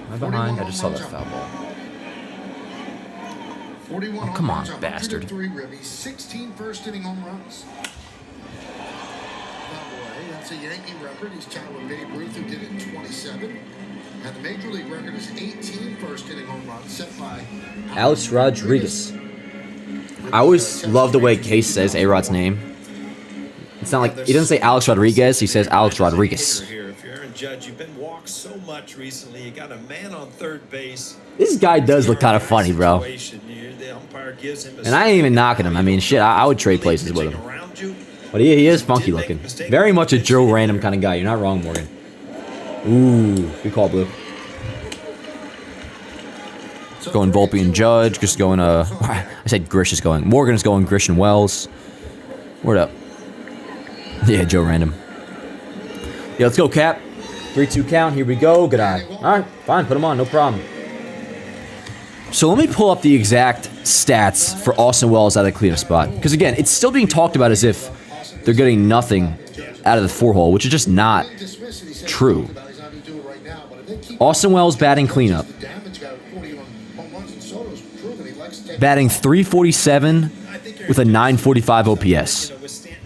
Am I behind? I just saw that foul ball. Oh, come on, bastard. 16 first inning home runs. That's a Yankee record. He's tied with Babe Ruth, who did it in 27. And the Major League record is 18 first inning home runs set by Alex Rodriguez. I always love the way Case says A-Rod's name. It's not like, he doesn't say Alex Rodriguez, he says Alex Rodriguez. If you're Aaron Judge, you've been walked so much recently. You got a man on third base. This guy does look kind of funny, bro. And I ain't even knocking him. I mean, shit, I would trade places with him. But he is funky looking. Very much a Joe Random kind of guy. You're not wrong, Morgan. Ooh, good call, Blue. Going Volpe and Judge. Just going, I said Grish is going. Morgan is going Grish and Wells. Word up. Yeah, Joe Random. Yeah, let's go, Cap. 3-2 count. Here we go. Good eye. All right, fine. Put him on. No problem. So let me pull up the exact stats for Austin Wells out of the cleanup spot. Because again, it's still being talked about as if they're getting nothing out of the 4-hole, which is just not true. Austin Wells batting cleanup. Batting .347 with a .945 OPS.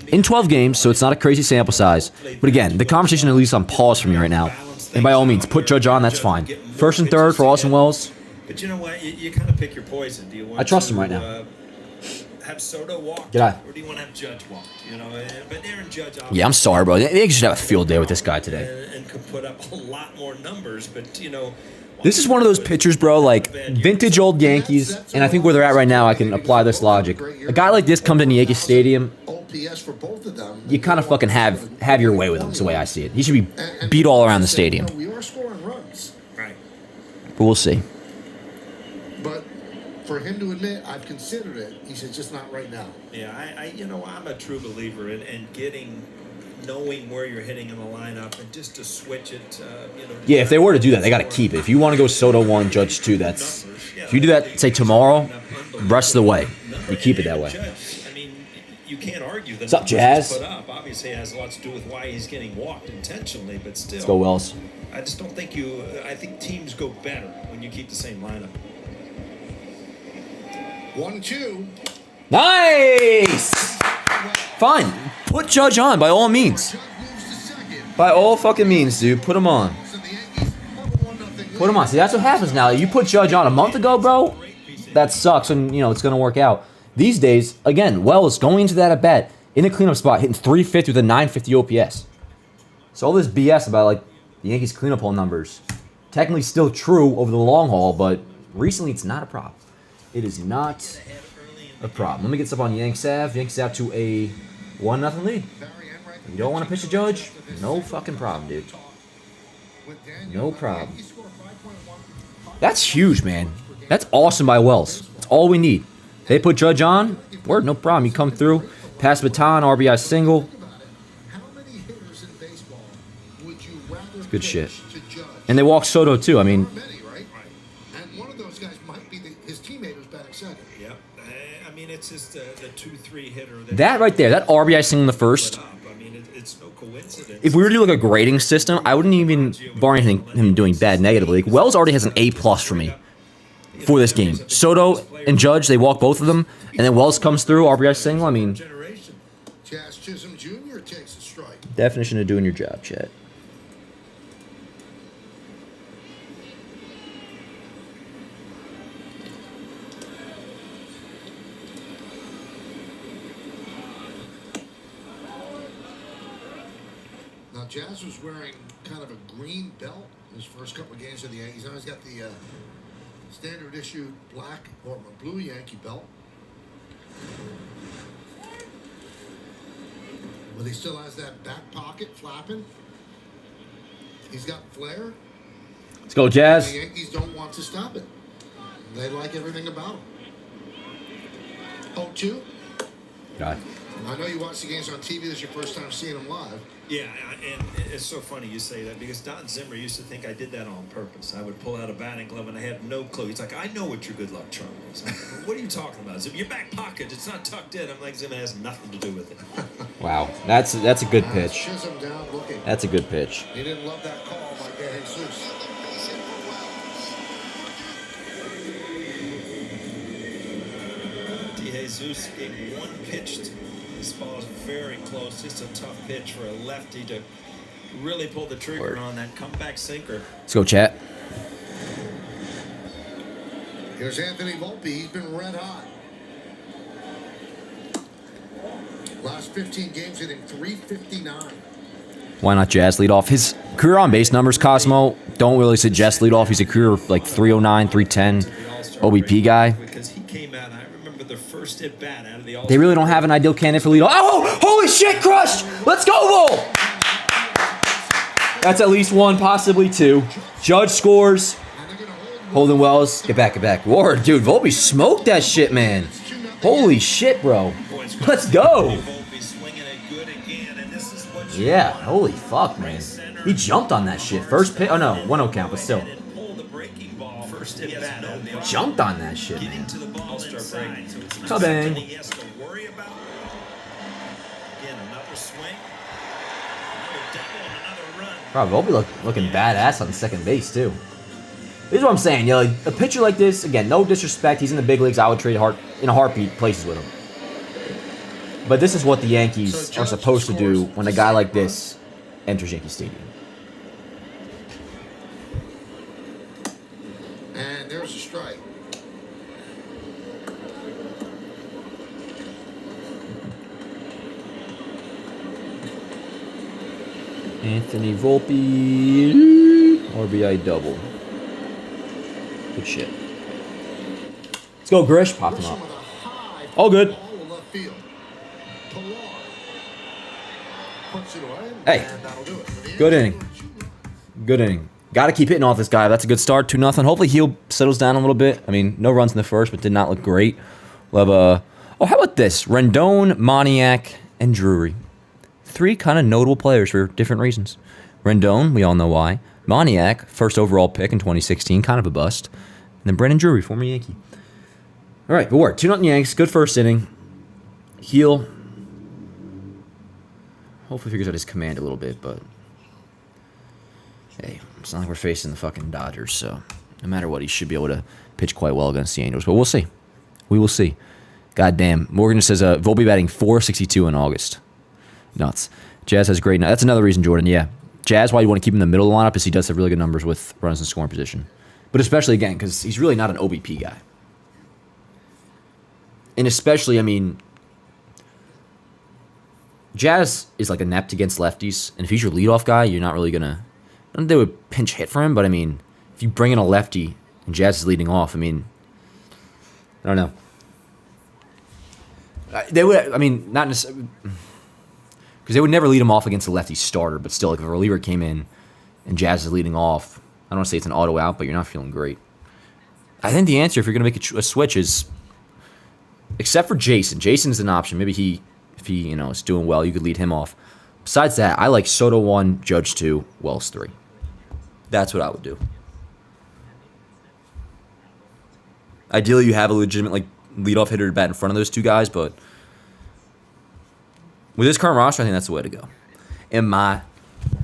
In 12 games, so it's not a crazy sample size. But again, the conversation at least on pause for me right now. And by all means, put Judge on, that's fine. First and third for Austin Wells. But you know what? You kind of pick your poison. Do you want I trust him right now. Have Soto walk, G'day. or do you want to have Judge walk? You know, but Aaron Judge. Yeah, I'm sorry, bro. They should have a field day with this guy today. And could put up a lot more numbers, but you know. This is one of those pitchers, bro, like vintage old Yankees, and I think where they're at right now, I can apply this logic. A guy like this comes into Yankee Stadium, you kind of fucking have your way with him, is the way I see it. He should be beat all around the stadium. We are scoring runs. Right. But we'll see. But for him to admit, I've considered it, he said, just not right now. Yeah, I'm a true believer in knowing where you're hitting in the lineup and just to switch it. Yeah, if they were to do that, they got to keep it. If you want to go Soto 1, Judge 2, that's... If you do that, say, tomorrow, rest of the way. You keep it that way. I mean, you can't argue that. What's up, Jazz? Put up. Obviously, it has a lot to do with why he's getting walked intentionally, but still. Let's go, Wells. I just don't think I think teams go better when you keep the same lineup. 1-2. Nice! Fine. Put Judge on, by all means. By all fucking means, dude. Put him on. Put him on. See, that's what happens now. You put Judge on a month ago, bro, that sucks, and, it's going to work out. These days, again, Wells going into that at-bat in a cleanup spot, hitting .350 with a .950 OPS. So all this BS about, like, the Yankees cleanup hole numbers, technically still true over the long haul, but recently it's not a problem. It is not a problem. Let me get stuff on Yanks Ave. Yanks Ave to a 1-0 lead. You don't want to pitch a Judge? No fucking problem, dude. No problem. That's huge, man. That's awesome by Wells. That's all we need. They put Judge on. Word, no problem. You come through, pass baton, RBI single. It's good shit. And they walk Soto too. I mean, it's just the 2-3 hitter. That right there, that RBI single in the first. It's no coincidence. If we were to do like a grading system, I wouldn't even bar anything him doing bad negatively. Like, Wells already has an A+ for me for this game. Soto and Judge, they walk both of them, and then Wells comes through, RBI single. I mean, definition of doing your job, chat. Jazz was wearing kind of a green belt in his first couple of games of the Yankees. Now he's got the standard issue black or blue Yankee belt. But he still has that back pocket flapping. He's got flair. Let's go, Jazz. The Yankees don't want to stop it. They like everything about him. 0-2. God. I know you watch the games on TV. This is your first time seeing them live. Yeah, and it's so funny you say that because Don Zimmer used to think I did that on purpose. I would pull out a batting glove and I had no clue. He's like, I know what your good luck charm is. What are you talking about? Zimmer, your back pocket, it's not tucked in. I'm like, Zimmer has nothing to do with it. Wow, that's a good pitch. Chisholm down looking. That's a good pitch. He didn't love that call by Jesus. DeJesus gave one pitch. This ball is very close. Just a tough pitch for a lefty to really pull the trigger on that comeback sinker. Let's go, chat. Here's Anthony Volpe. He's been red hot. Last 15 games hitting .359. Why not Jazz lead off? His career on base numbers, Cosmo, don't really suggest lead off. He's a career like 309, 310 OBP guy. Because he came out, I remember the first at bat out of the All-Star. They really don't have an ideal candidate for lead off. Oh, holy shit, crushed! Let's go, Bull! That's at least one, possibly two. Judge scores. Holden Wells, get back, get back. Ward, dude, Volpe smoked that shit, man. Holy shit, bro. Let's go. Yeah, holy fuck, man. He jumped on that shit. First pitch. Oh, no, 1-0 count, but still. Just hit bad. Jumped on that shit, Getting man. to the ball inside, so it's not Ta-bang. something he has to worry about. Again, another swing. Another double and another run. Bro, Volpe looking badass on second base, too. This is what I'm saying, yo. Like, a pitcher like this, again, no disrespect. He's in the big leagues. I would trade in a heartbeat places with him. But this is what the Yankees are supposed to do when a guy like this enters Yankee Stadium. And there's a strike. Anthony Volpe, RBI double. Good shit. Let's go, Grish. Popped him up. All good. Hey, good inning. Good inning. Got to keep hitting off this guy. That's a good start. 2-0. Hopefully he settles down a little bit. I mean, no runs in the first, but did not look great. We'll have oh, how about this? Rendon, Moniak, and Drury. 3 kind of notable players for different reasons. Rendon, we all know why. Moniak, first overall pick in 2016, kind of a bust. And then Brandon Drury, former Yankee. All right, good work. 2-0 Yanks. Good first inning. Heel. Hopefully figures out his command a little bit, but hey, it's not like we're facing the fucking Dodgers, so no matter what, he should be able to pitch quite well against the Angels. But we'll see. We will see. Goddamn. Morgan says Volpe batting .462 in August. Nuts. Jazz has great. That's another reason, Jordan. Yeah, Jazz. Why you want to keep him in the middle of the lineup is he does have really good numbers with runners in scoring position, but especially again because he's really not an OBP guy, and especially I mean, Jazz is like inept against lefties, and if he's your leadoff guy, you're not really gonna. I don't think they would pinch hit for him, but I mean, if you bring in a lefty and Jazz is leading off, I mean, I don't know. They would. I mean, not necessarily. Because they would never lead him off against a lefty starter, but still, like if a reliever came in and Jazz is leading off, I don't want to say it's an auto out, but you're not feeling great. I think the answer, if you're going to make a switch, is except for Jason. Jason's an option. Maybe if he is doing well, you could lead him off. Besides that, I like Soto 1, Judge 2, Wells 3. That's what I would do. Ideally, you have a legitimate leadoff hitter to bat in front of those two guys, but with this current roster, I think that's the way to go, in my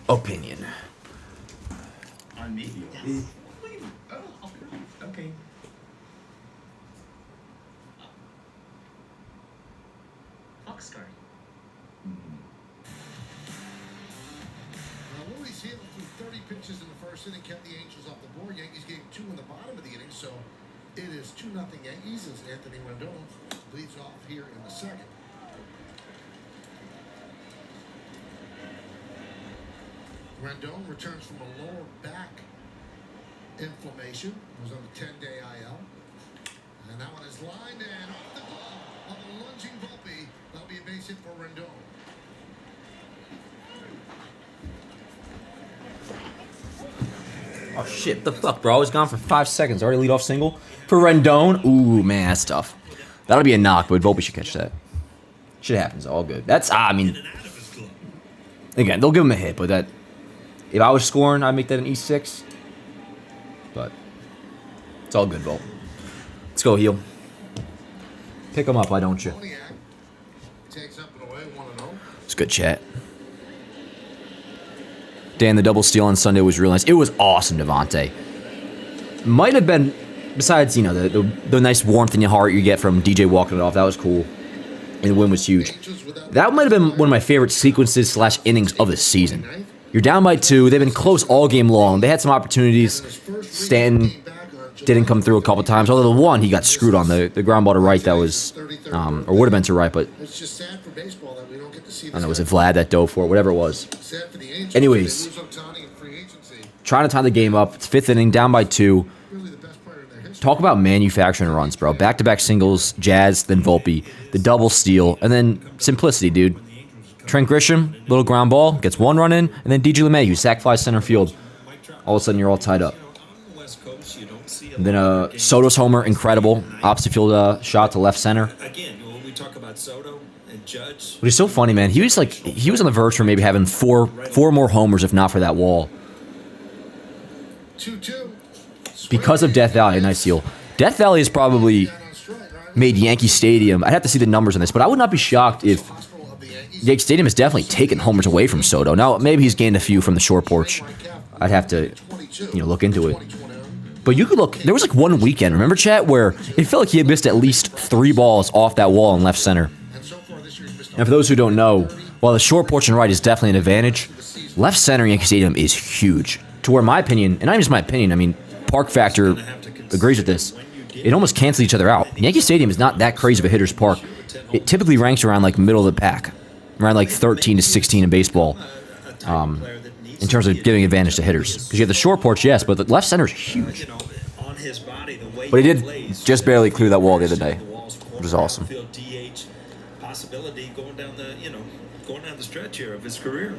opinion. On me? Yes. Oh, okay. Foxcar. Louis Hill threw 30 pitches in the first inning, kept the Angels off the board. Yankees gave 2 in the bottom of the inning, so it is 2-0 Yankees as Anthony Rendon leads off here in the second. Rendon returns from a lower back inflammation. He was on the 10-day IL. And that one is lined and off the glove of a lunging Volpe. That'll be a base hit for Rendon. Oh shit, the fuck, bro? I was gone for 5 seconds. Already lead off single for Rendon. Ooh, man, that's tough. That'll be a knock, but Volpe should catch that. Shit happens, all good. That's, I mean, again, they'll give him a hit, but that, if I was scoring, I'd make that an E6. But it's all good, Volpe. Let's go, heel. Pick him up, why don't you? Takes up and away, 1-0. It's good chat. Dan, the double steal on Sunday was real nice. It was awesome, Devontae. Might have been, besides, the nice warmth in your heart you get from DJ walking it off. That was cool. And the win was huge. That might have been one of my favorite sequences / innings of the season. You're down by 2. They've been close all game long. They had some opportunities. Stanton didn't come through a couple times. Although the one, he got screwed on. The ground ball to right that was, or would have been to right, but It's just sad for baseball that we don't get to see this. I don't know, was it Vlad that dove for it? Whatever it was. Sad for the Angels. Anyways, They lose Ohtani in free agency. trying to tie the game up. It's 5th inning, down by 2. Really the best player in their history. Talk about manufacturing runs, bro. Back-to-back singles, Jazz, then Volpe, the double steal, and then simplicity, dude. Trent Grisham, little ground ball, gets 1 run in, and then DJ LeMahieu, sack fly center field. All of a sudden, you're all tied up. And then Soto's homer, incredible. Opposite field shot to left center. Again, when we talk about Soto and Judge, But he's so funny, man. He was on the verge for maybe having four more homers if not for that wall. 2-2. because of Death Valley. Nice deal. Death Valley has probably made Yankee Stadium. I'd have to see the numbers on this, but I would not be shocked if Yankee Stadium has definitely taken homers away from Soto. Now, maybe he's gained a few from the short porch. I'd have to, look into it. But you could look. There was like one weekend, remember, chat, where it felt like he had missed at least 3 balls off that wall in left center. And for those who don't know, while the short porch and right is definitely an advantage, left center Yankee Stadium is huge. To where my opinion, and not even just my opinion, I mean, Park Factor agrees with this. It almost cancels each other out. Yankee Stadium is not that crazy of a hitter's park. It typically ranks around like middle of the pack, around like 13 to 16 in baseball, in terms of giving advantage to hitters. Because you have the short porch, yes, but the left center is huge. But he did just barely clear that wall the other day, which was awesome. Possibility going down the stretch here of his career.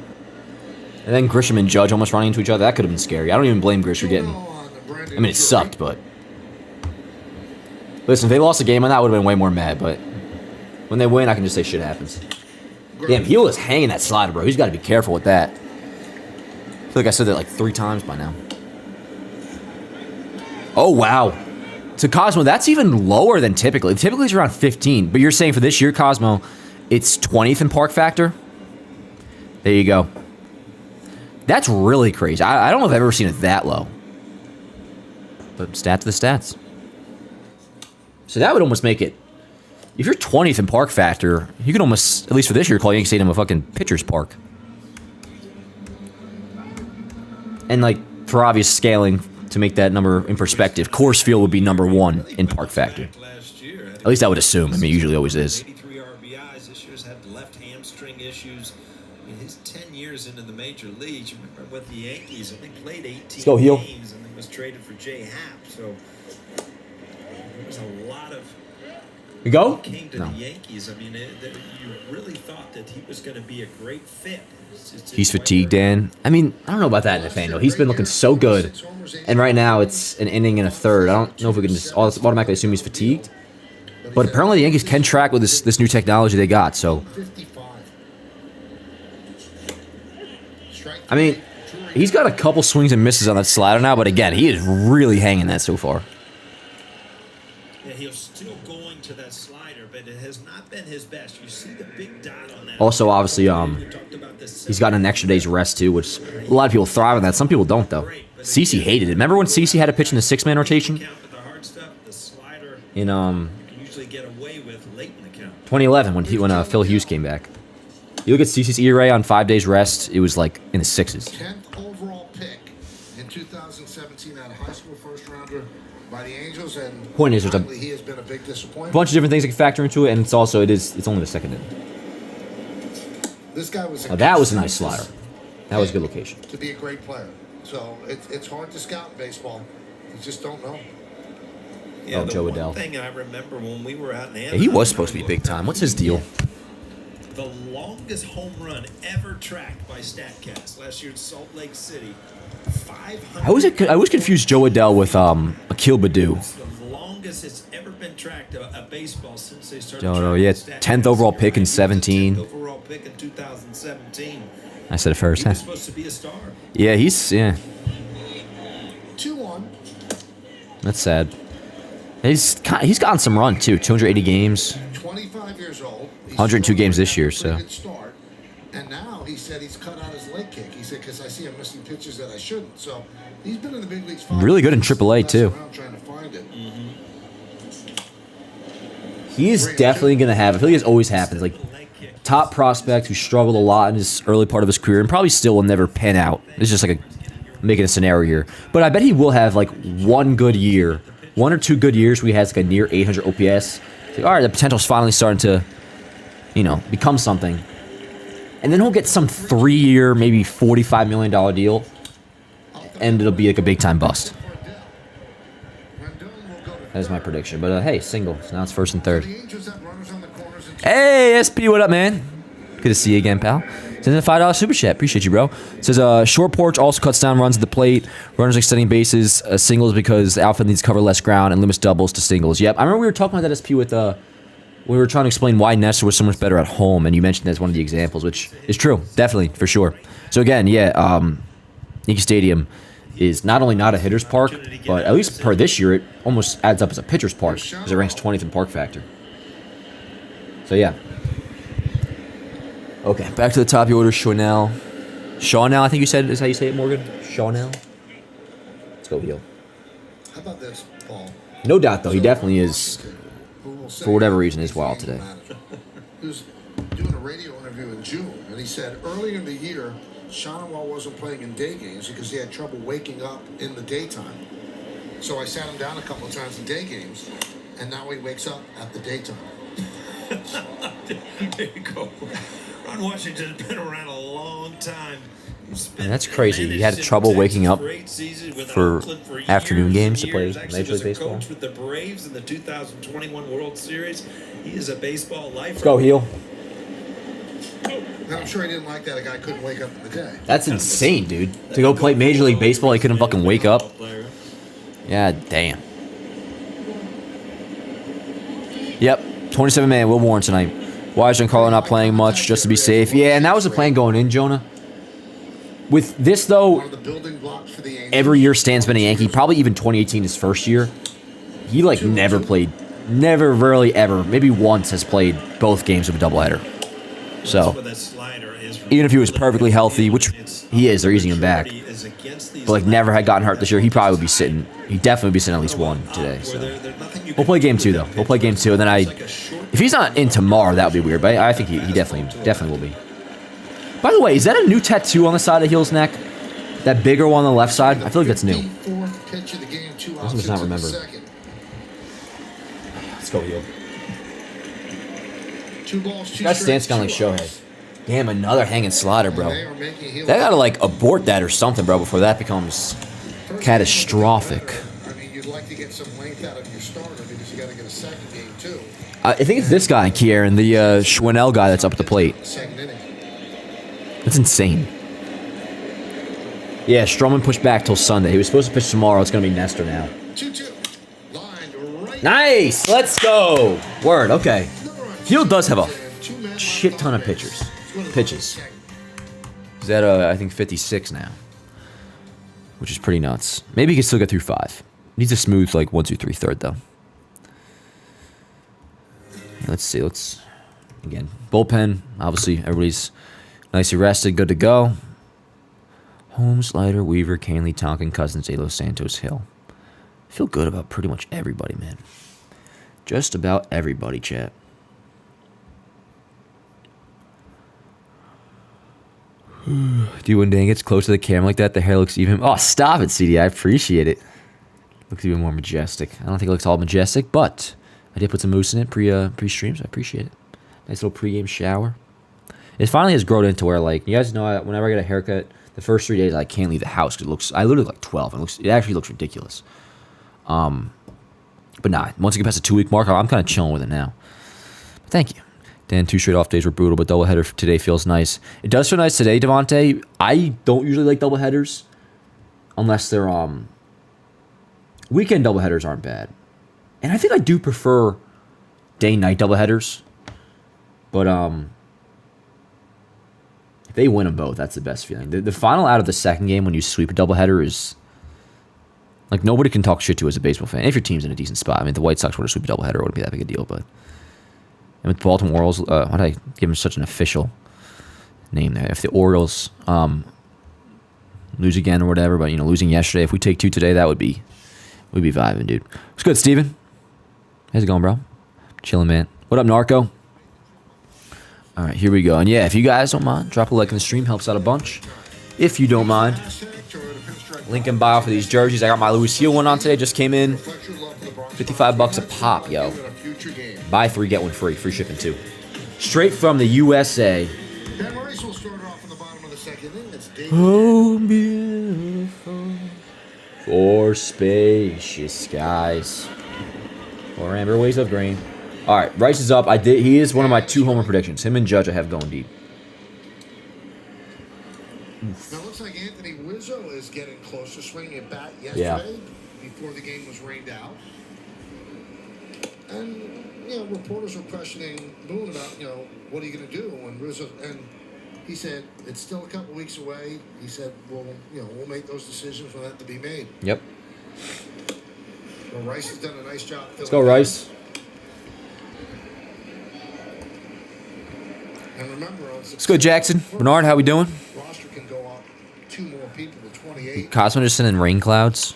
And then Grisham and Judge almost running into each other. That could have been scary. I don't even blame Grish for getting. I mean, it sucked, but listen, if they lost the game on that, I would have been way more mad. But when they win, I can just say shit happens. Damn, Heel is hanging that slider, bro. He's got to be careful with that. I feel like I said that like 3 times by now. Oh, wow. So, Cosmo, that's even lower than typically. Typically, it's around 15. But you're saying for this year, Cosmo, it's 20th in Park Factor? There you go. That's really crazy. I don't know if I've ever seen it that low. But stats the stats. So that would almost make it... If you're 20th in Park Factor, you could almost, at least for this year, call Yankee Stadium a fucking pitcher's park. And, like, for obvious scaling, to make that number in perspective, Coors Field would be number 1 in Park Factor. At least I would assume. I mean, it usually always is. 83 RBIs. This year's had left hamstring issues. In his 10 years into the major leagues, you remember with the Yankees, I think played 18 go, Heel. games and then was traded for J. Happ. So there was a lot of... You go? Came to No. the Yankees. I mean, you really thought that he was going to be a great fit. He's fatigued, Dan. I mean, I don't know about that in the fan, though. He's been looking so good. And right now, it's an inning and a third. I don't know if we can just automatically assume he's fatigued. But apparently, the Yankees can track with this new technology they got. So, I mean, he's got a couple swings and misses on that slider now. But again, he is really hanging that so far. Yeah, he's still going to that slider, but it has not been his best. You see the big dot on that. Also, obviously, he's gotten an extra day's rest, too, which a lot of people thrive on that. Some people don't, though. CeCe hated it. Remember when CeCe had to pitch in the 6-man rotation? In 2011, when Phil Hughes came back. You look at CeCe's ERA on 5 days rest, it was like in the 6s. 10th overall pick in 2017 out of high school first rounder by the Angels, and Point is, there's he has been a big disappointment. bunch of different things that can factor into it, and it's only the second inning. This guy was. That was a nice slider. That was a good location. To be a great player, so it's hard to scout in baseball. You just don't know. Yeah, Joe one Adele. thing I remember when we were out in Yeah, he was supposed to be big time. What's his deal? The longest home run ever tracked by StatCast last year in Salt Lake City. 500. I always confused Joe Adele with Akil Baddoo. It's the longest it's ever been tracked a baseball since they started. No, yeah, 10th overall pick in 17. 10th overall pick in 2017. I said it first, He huh? was supposed to be a star. Yeah, he's 2-1. That's sad. He's gotten some run too. 280 games. 25 years old. 102 games this year, so. Good start. And now he said he's cut out his leg kick. He said, because I see him missing pitches that I shouldn't. So he's been in the big leagues. Really good in AAA too. Trying to find it. He is definitely going to have, I feel like this always happens, like top prospect who struggled a lot in his early part of his career and probably still will never pan out. It's just like making a scenario here. But I bet he will have like one good year, 1 or 2 good years where he has like a near 800 OPS. It's like, all right, the potential's finally starting to, become something. And then he'll get some 3-year, maybe $45 million deal, and it'll be like a big-time bust. That is my prediction. But hey, single. So now it's first and third. Hey, SP, what up, man? Good to see you again, pal. Sends in a $5 super chat. Appreciate you, bro. Says short porch also cuts down runs at the plate. Runners extending bases. Singles because the outfield needs to cover less ground and limits doubles to singles. Yep, I remember we were talking about that SP with we were trying to explain why Nestor was so much better at home, and you mentioned that as one of the examples, which is true, definitely, for sure. So again, yeah, Yankee Stadium is not only not a hitter's park, but at least per this year, it almost adds up as a pitcher's park because it ranks 20th in park factor. So, yeah. Okay, back to the top of the order. Shawnell, I think you said is how you say it, Morgan? Shawnell? Let's go, Heel. How about this, Paul? No doubt, though, he definitely is, for whatever reason, is wild today. He was doing a radio interview in June, and he said earlier in the year, Shonwell wasn't playing in day games because he had trouble waking up in the daytime. So I sat him down a couple of times in day games, and now he wakes up at the daytime. There you go. Ron Washington's been around a long time. And that's crazy. He had trouble waking up for afternoon games to play Major League Baseball. Coach with the Braves in the 2021 World Series. He is a baseball lifer. Let's go, Heel. And I'm sure he didn't like that a guy couldn't wake up in the day. That's insane, dude. To go play Major League Baseball, he couldn't fucking wake up. Yeah, damn. Yep, 27-man, Will Warren tonight. Why is Giancarlo not playing much just to be safe? Yeah, and that was the plan going in, Jonah. With this, though, every year Stan's been a Yankee. Probably even 2018, his first year. He, like, never played. Never, rarely, ever. Maybe once has played both games of a doubleheader. So, even if he was perfectly healthy, which he is, they're easing him back. But, like, never had gotten hurt this year. He probably would be sitting. He'd definitely be sitting at least one today. So, we'll play game 2, though. We'll play game 2, and then if he's not in tomorrow, that would be weird. But I think he definitely will be. By the way, is that a new tattoo on the side of Heel's neck? That bigger one on the left side? I feel like that's new. I must not remember. Let's go, Heel. That stance kind of like Shohei. Damn, another hanging slider, bro. They gotta, like, abort that or something, bro, before that becomes catastrophic. I mean, you'd like to get some length out of your starter because you got to get a second game, too. I think it's this guy, Kieran, the Schwannell guy that's up at the plate. That's insane. Yeah, Stroman pushed back till Sunday. He was supposed to pitch tomorrow. It's going to be Nestor now. 2-2. Nice! Let's go! Word, okay. Heel does have a shit ton of pitches. He's at, I think, 56 now. Which is pretty nuts. Maybe he can still get through 5. Needs a smooth, like, 1, 2, 3, third, though. Let's see, again, bullpen, obviously, everybody's nicely rested, good to go. Holmes, Leiter, Weaver, Canley, Tonkin, Cousins, Alo, Santos, Hill. I feel good about pretty much everybody, man. Just about everybody, chat. Do when Dan gets close to the camera like that, the hair looks even... Oh, stop it, CD. I appreciate it. Looks even more majestic. I don't think it looks all majestic, but I did put some mousse in it pre-stream, so I appreciate it. Nice little pre-game shower. It finally has grown into where, like, you guys know, whenever I get a haircut, the first 3 days I can't leave the house because I literally look like 12. It actually looks ridiculous. But nah, once you get past the 2-week mark, I'm kind of chilling with it now. But thank you. Dan, 2 straight off days were brutal, but doubleheader today feels nice. It does feel nice today, Devontae. I don't usually like doubleheaders unless they're weekend doubleheaders aren't bad. And I think I do prefer day-night doubleheaders. But if they win them both, that's the best feeling. The final out of the second game when you sweep a doubleheader is... Like, nobody can talk shit to as a baseball fan. If your team's in a decent spot. I mean, the White Sox were to sweep a doubleheader, it wouldn't be that big a deal, but... And with the Baltimore Orioles, why did I give them such an official name there? If the Orioles lose again or whatever, but, you know, losing yesterday, if we take 2 today, that would be... We'd be vibing, dude. What's good, Steven? How's it going, bro? Chilling, man. What up, Narco? All right, here we go. And yeah, if you guys don't mind, drop a like in the stream. Helps out a bunch. If you don't mind. Link in bio for these jerseys. I got my Louis Seal one on today. Just came in. $55 a pop, yo. Buy 3, get 1 free. Free shipping, too. Straight from the USA. Oh, beautiful. For spacious skies. Or amber waves of green. All right, Rice is up. He is one of my 2 homer predictions. Him and Judge I have going deep. Now it looks like Anthony Rizzo is getting close to swinging a bat yesterday before the game was rained out. And, you know, reporters were questioning Boone about, you know, what are you going to do when Rizzo... And He said it's still a couple weeks away. He said, "Well, we'll make those decisions when that to be made." Yep. Well, Rice has done a nice job. Let's go, Rice. And remember, Let's go, Jackson. Bernard, how we doing? Roster can go up 2 more people to 28. Cosmo just sending rain clouds.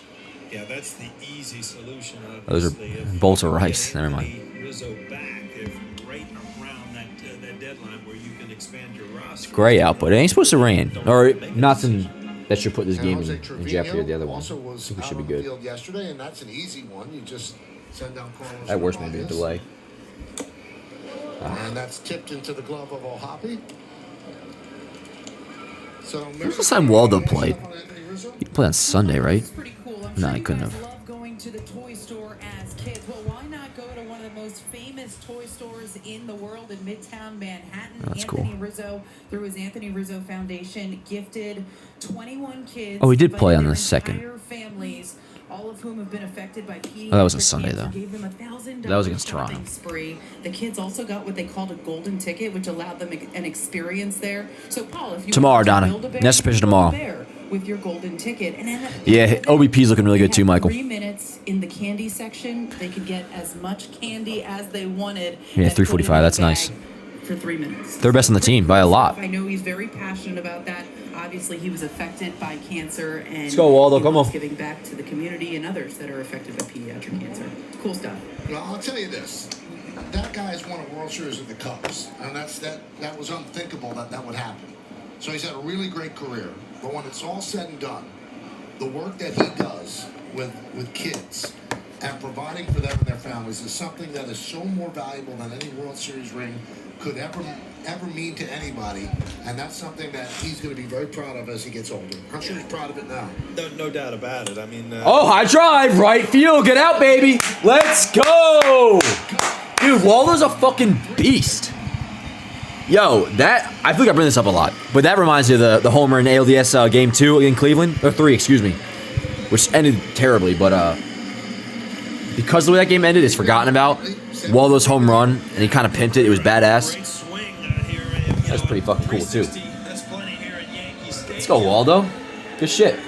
Yeah, that's the easy solution. Those are obviously, bolts of rice. Never mind. Rizzo back if right around that deadline where you can expand your roster. It's gray out, but it ain't supposed to rain. Or nothing that should put this game in jeopardy of the other one. I think we should be good. Yesterday, and that's an easy one. You just send down Carlos. At worst, maybe a delay. And that's tipped into the glove of O'Hoppe. So When's the time Waldo played? He played on Sunday, right? Pretty cool. I'm No, sure I you couldn't guys have. love going to the toy store as kids. Well, why not go to one of the most famous toy stores in the world in Midtown Manhattan? That's Anthony cool. Rizzo, through his Anthony Rizzo Foundation, gifted 21 kids. Oh, he did play on their the second. entire families, all of whom have been affected by pediatric Oh, that was on Sunday, cancer, though. gave them $1,000 That was against shopping Toronto. spree. The kids also got what they called a golden ticket, which allowed them an experience there. So, Paul, if you Tomorrow, want to Donna. build a bear, Next picture build a tomorrow. bear with your golden ticket. And then Yeah, OBP's looking really good too, Michael. 3 minutes in the candy section. They could get as much candy as they wanted. Yeah, and put it in 345, a that's bag nice. For 3 minutes. Third best on the team by a lot. I know he's very passionate about that. Obviously, he was affected by cancer, and Let's go, Waldo, he come loves on. giving back to the community and others that are affected by pediatric cancer. Cool stuff. Well, I'll tell you this. That guy's won a World Series with the Cubs, and that was unthinkable that would happen. So he's had a really great career. But when it's all said and done, the work that he does with kids and providing for them and their families is something that is so more valuable than any World Series ring could ever mean to anybody, and that's something that he's going to be very proud of as he gets older. I'm sure he's proud of it now. No doubt about it. I mean, Oh, high drive, right field, get out, baby. Let's go. Dude, Waldo's a fucking beast. Yo, I feel like I bring this up a lot, but that reminds me of the homer in ALDS game 2 in Cleveland, or 3, excuse me, which ended terribly, but because the way that game ended, it's forgotten about. Waldo's home run, and he kind of pimped it. It was badass. great swing here. That's pretty fucking cool, too. 360, that's plenty here at Yankee Stadium. Let's go, Waldo. Good shit.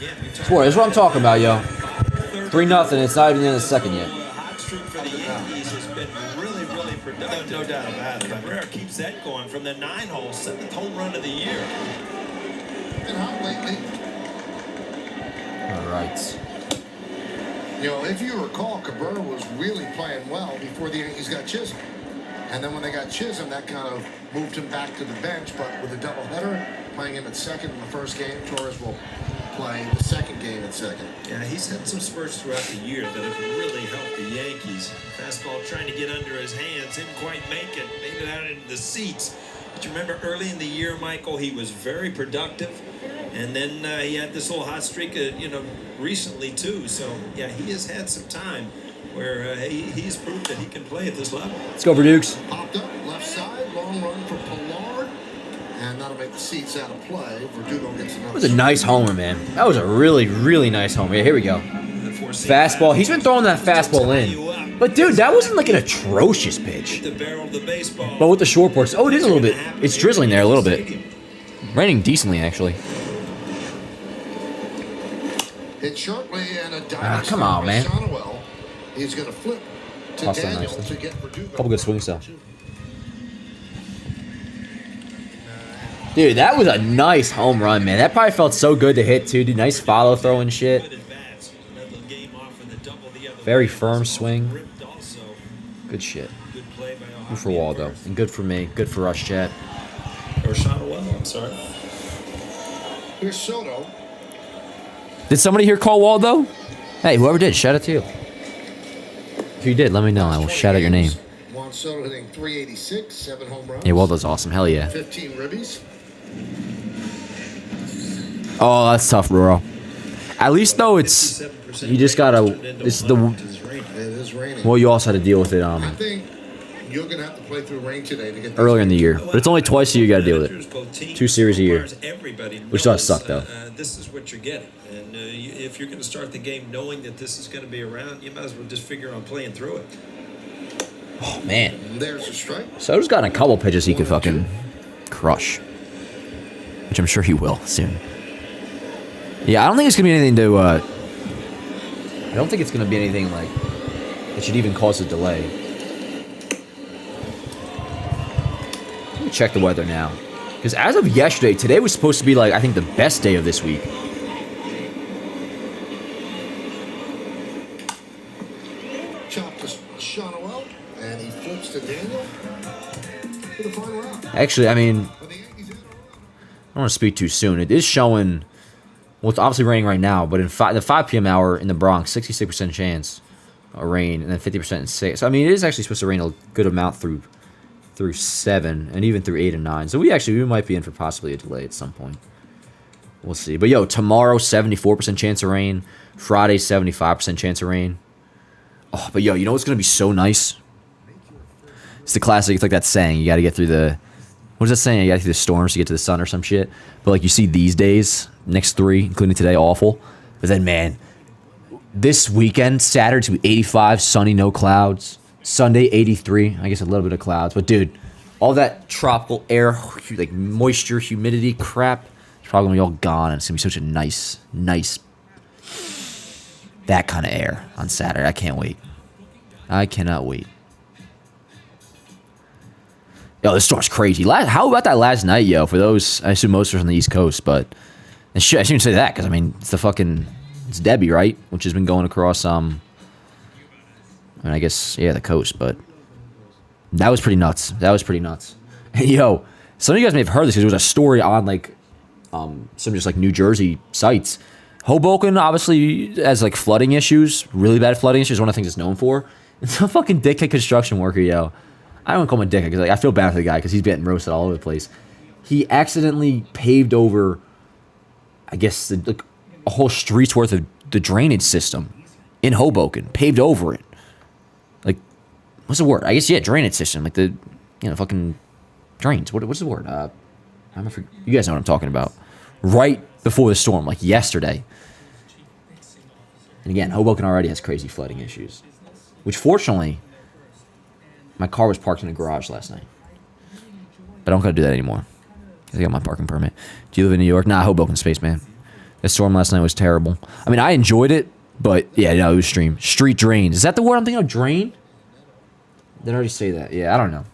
Yeah, we talked Boy, that's what I'm talking about, yo. third 3-0. It's not even in the second yet. hot streak for the Yankees has been really, really productive. No doubt about it. Cabrera keeps that going from the 9-hole, 7th home run of the year. Been hot lately. All right. If you recall, Cabrera was really playing well before the Yankees got Chisholm. And then when they got Chisholm, that kind of moved him back to the bench. But with a doubleheader, playing him at second in the first game, Torres will play the second game at second. Yeah, he's had some spurts throughout the year that have really helped the Yankees. Fastball trying to get under his hands, didn't quite make it, made it out into the seats. But you remember early in the year, Michael, he was very productive. And then he had this little hot streak, recently too. So, yeah, he has had some time where he's proved that he can play at this level. Let's go, Verdukes. Popped up, left side, long run for Pilar. And that'll make the seats out of play. Verdugo gets another. That was a nice homer, man. That was a really, really nice homer. Yeah, here we go. Fastball. He's been throwing that fastball in. But, dude, that wasn't like an atrocious pitch. The barrel of the baseball. But with the short porch. Oh, it is a little bit. It's drizzling there a little bit. Raining decently, actually. Hit shortly and a diving Come on, man. Shonwell. He's going to flip to Tossed that Daniel nicely. to get Verdugo. Couple good swings, though. Dude, that was a nice home run, man. That probably felt so good to hit, too. Dude, nice follow throw and shit. Good at bats. Another game off in the double the other Very way. firm swing. Ripped also. Good shit. Good play by O'Hoppe Good for Waldo. at first. And good for me. Good for us, chat. Or Shonwell, I'm sorry. Here's Soto. Did somebody here call Waldo? Hey, whoever did, shout out to you. If you did, let me know. I will shout out your name. Juan Soto hitting 386, 7 home runs. Yeah, Waldo's awesome. Hell yeah. 15 ribbies. Oh, that's tough, bro. At least though, it's you just gotta. It's the It is raining. well, you also had to deal with it I think you're going to have to play through rain today to get this earlier in the game. year, but it's only twice a year you gotta deal with it. 2 series a year, which does suck though. This is what you're getting, and if you're going to start the game knowing that this is going to be around, you might as well just figure on playing through it. Oh man, There's a strike. Soto's got a couple pitches he could fucking crush. Which I'm sure he will soon. Yeah, I don't think it's going to be anything to... I don't think it's going to be anything like... It should even cause a delay. Let me check the weather now. Because as of yesterday, today was supposed to be like, I think, the best day of this week. Chop to Shonowell, and he flips to Daniel for the final out. Actually, I mean... I don't want to speak too soon. It is showing... Well, it's obviously raining right now, but in the 5 p.m. hour in the Bronx, 66% chance of rain, and then 50% in 6. So, I mean, it is actually supposed to rain a good amount through 7, and even through 8 and 9. So we might be in for possibly a delay at some point. We'll see. But, yo, tomorrow, 74% chance of rain. Friday, 75% chance of rain. Oh, but, yo, you know what's going to be so nice? It's the classic, it's like that saying, you got to get through the... What is that saying? You got to get through the storms to get to the sun or some shit. But, like, you see these days, next 3, including today, awful. But then, man, this weekend, Saturday, to 85, sunny, no clouds. Sunday, 83. I guess a little bit of clouds. But, dude, all that tropical air, like, moisture, humidity crap, it's probably going to be all gone. And it's going to be such a nice, that kind of air on Saturday. I can't wait. I cannot wait. Yo, this storm's crazy. How about that last night, yo? For those, I assume most are on the East Coast, but and shit, I shouldn't say that because I mean it's Debbie, right? Which has been going across I mean, I guess the coast, but that was pretty nuts. And yo, some of you guys may have heard this because there was a story on like some just like New Jersey sites. Hoboken obviously has like flooding issues, really bad flooding issues. One of the things it's known for. And some fucking dickhead construction worker, yo. I don't call him a dickhead because like, I feel bad for the guy because he's getting roasted all over the place. He accidentally paved over, I guess, a whole street's worth of the drainage system in Hoboken. Paved over it. Like, what's the word? I guess, drainage system. Like the, fucking drains. What's the word? You guys know what I'm talking about. Right before the storm, like yesterday. And again, Hoboken already has crazy flooding issues. Which, fortunately... My car was parked in a garage last night. But I don't gotta do that anymore. I got my parking permit. Do you live in New York? Nah, Hoboken space, man. The storm last night was terrible. I mean, I enjoyed it, but it was street drains. Is that the word I'm thinking of? Drain? Did I already say that? Yeah, I don't know.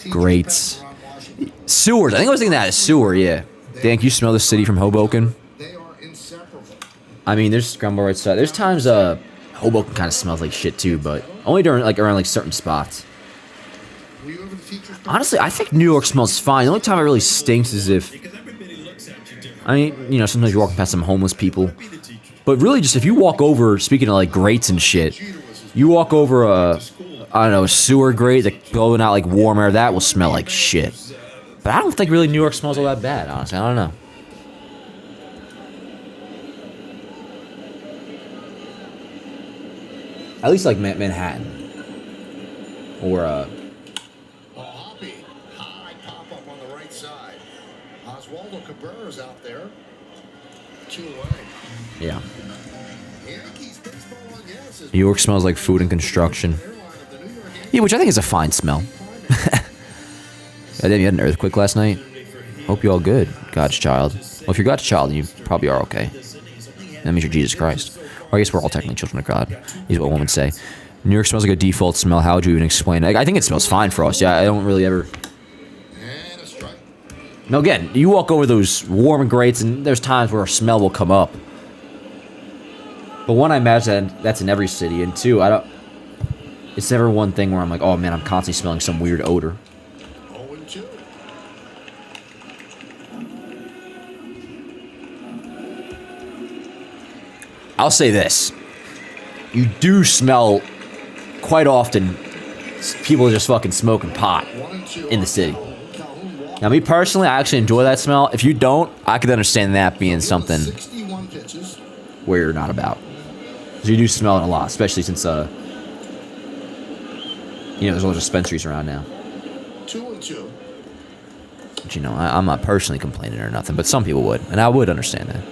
Grates. Sewers. I think I was thinking that as sewer, yeah. Dan, can you smell the city from Hoboken? I mean, there's Grumble right side. There's times Hoboken kind of smells like shit too, but only during around certain spots. Honestly, I think New York smells fine. The only time it really stinks is if, I mean, sometimes you're walking past some homeless people. But really, just if you walk over, speaking of like grates and shit, you walk over a sewer grate that's blowing out like warm air, that will smell like shit. But I don't think really New York smells all that bad, honestly. I don't know. At least like Manhattan. Or Hoppy, high pop up on the right side. Oswaldo Cabrera's out there. 2 away. Yeah. Yankees baseball on yes. New York smells like food and construction. Yeah, which I think is a fine smell. Damn, you had an earthquake last night? Hope you're all good, God's child. Well, if you're God's child, you probably are okay. That means you're Jesus Christ. Or I guess we're all technically children of God, is what one would say. New York smells like a default smell. How would you even explain it? I think it smells fine for us. Yeah, I don't really ever... Now again, you walk over those warm grates and there's times where a smell will come up. But one, I imagine that's in every city. And two, it's never one thing where I'm like, oh man, I'm constantly smelling some weird odor. 0-2. I'll say this. You do smell quite often people just fucking smoking pot in the city. Now, me personally, I actually enjoy that smell. If you don't, I could understand that being something where you're not about. Because you do smell it a lot, especially since, there's all the dispensaries around now. 2-2. But, I'm not personally complaining or nothing, but some people would, and I would understand that.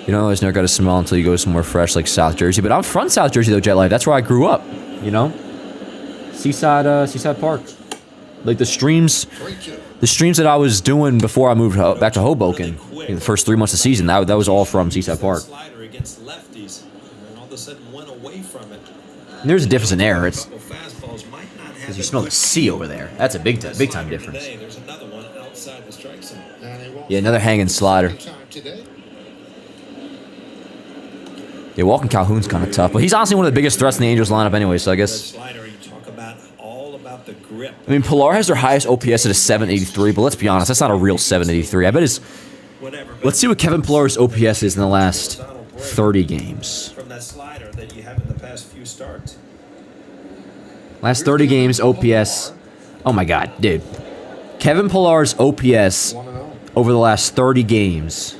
You don't always never got a smell until you go somewhere fresh like South Jersey. But I'm from South Jersey, though, Jet Life. That's where I grew up, Seaside Park. like the streams that I was doing before I moved back to Hoboken in the first 3 months of the season, that was all from Seaside Park. Slider against lefties, and all of a sudden went away from it. And there's a difference in air. It's Fastballs might not have because you smell the sea over there. That's a big time difference. today. There's another one outside the strike zone. Yeah, another hanging slider. Yeah, Walking Calhoun's kind of tough, but he's honestly one of the biggest threats in the Angels lineup anyway, so I That guess. slider, you talk about all about the grip. I mean, Pilar has their highest OPS at a 783, but let's be honest, that's not a real 783. I bet it's. Whatever. Let's see what Kevin Pillar's OPS is in the last 30 games. From that slider that you have in the past few starts. Last 30 games, OPS. Oh my God, dude. Kevin Pillar's OPS over the last 30 games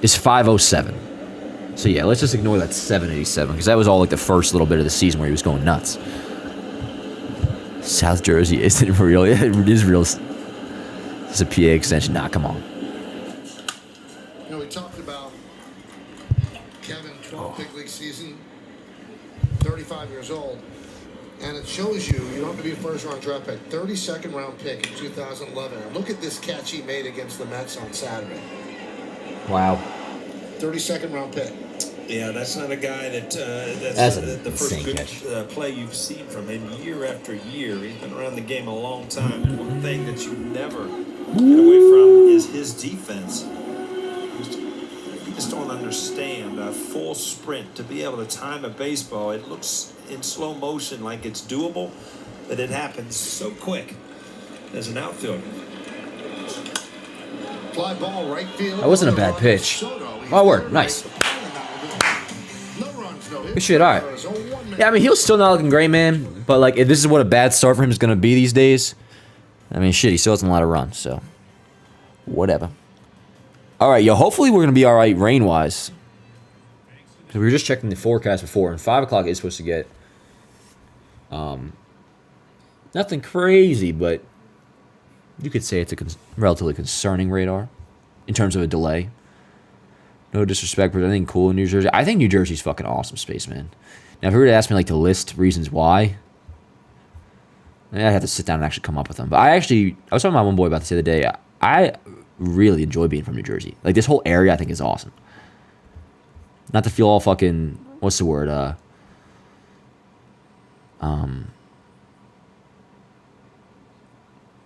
is 507. So yeah, let's just ignore that 787 because that was all like the first little bit of the season where he was going nuts. South Jersey isn't real. It is real. It's a PA extension. Nah, come on. You know, we talked about Kevin, 12 big league season, 35 years old, and it shows you don't have to be a first-round draft pick. 32nd round pick in 2011. And look at this catch he made against the Mets on Saturday. Wow. 32nd round pick. Yeah, that's not a guy that's the first insane good catch. play you've seen from him year after year. He's been around the game a long time. One thing that you never get away from is his defense. You just don't understand a full sprint to be able to time a baseball. It looks in slow motion like it's doable, but it happens so quick as an outfielder. Fly ball right field. That wasn't a bad pitch. Oh, word. Nice. Good shit, all right. Yeah, I mean, he was still not looking great, man. But, like, if this is what a bad start for him is going to be these days, I mean, shit, he still hasn't a lot of runs, so whatever. All right, yo, hopefully we're going to be all right rain-wise. So we were just checking the forecast before, and 5 o'clock is supposed to get nothing crazy, but you could say it's a relatively concerning radar in terms of a delay. No disrespect, but anything cool in New Jersey. I think New Jersey's fucking awesome space, man. Now, if you were to ask me like to list reasons why, I'd have to sit down and actually come up with them. But I was talking to my one boy about this the other day. I really enjoy being from New Jersey. Like, this whole area I think is awesome. Not to feel all fucking, what's the word? I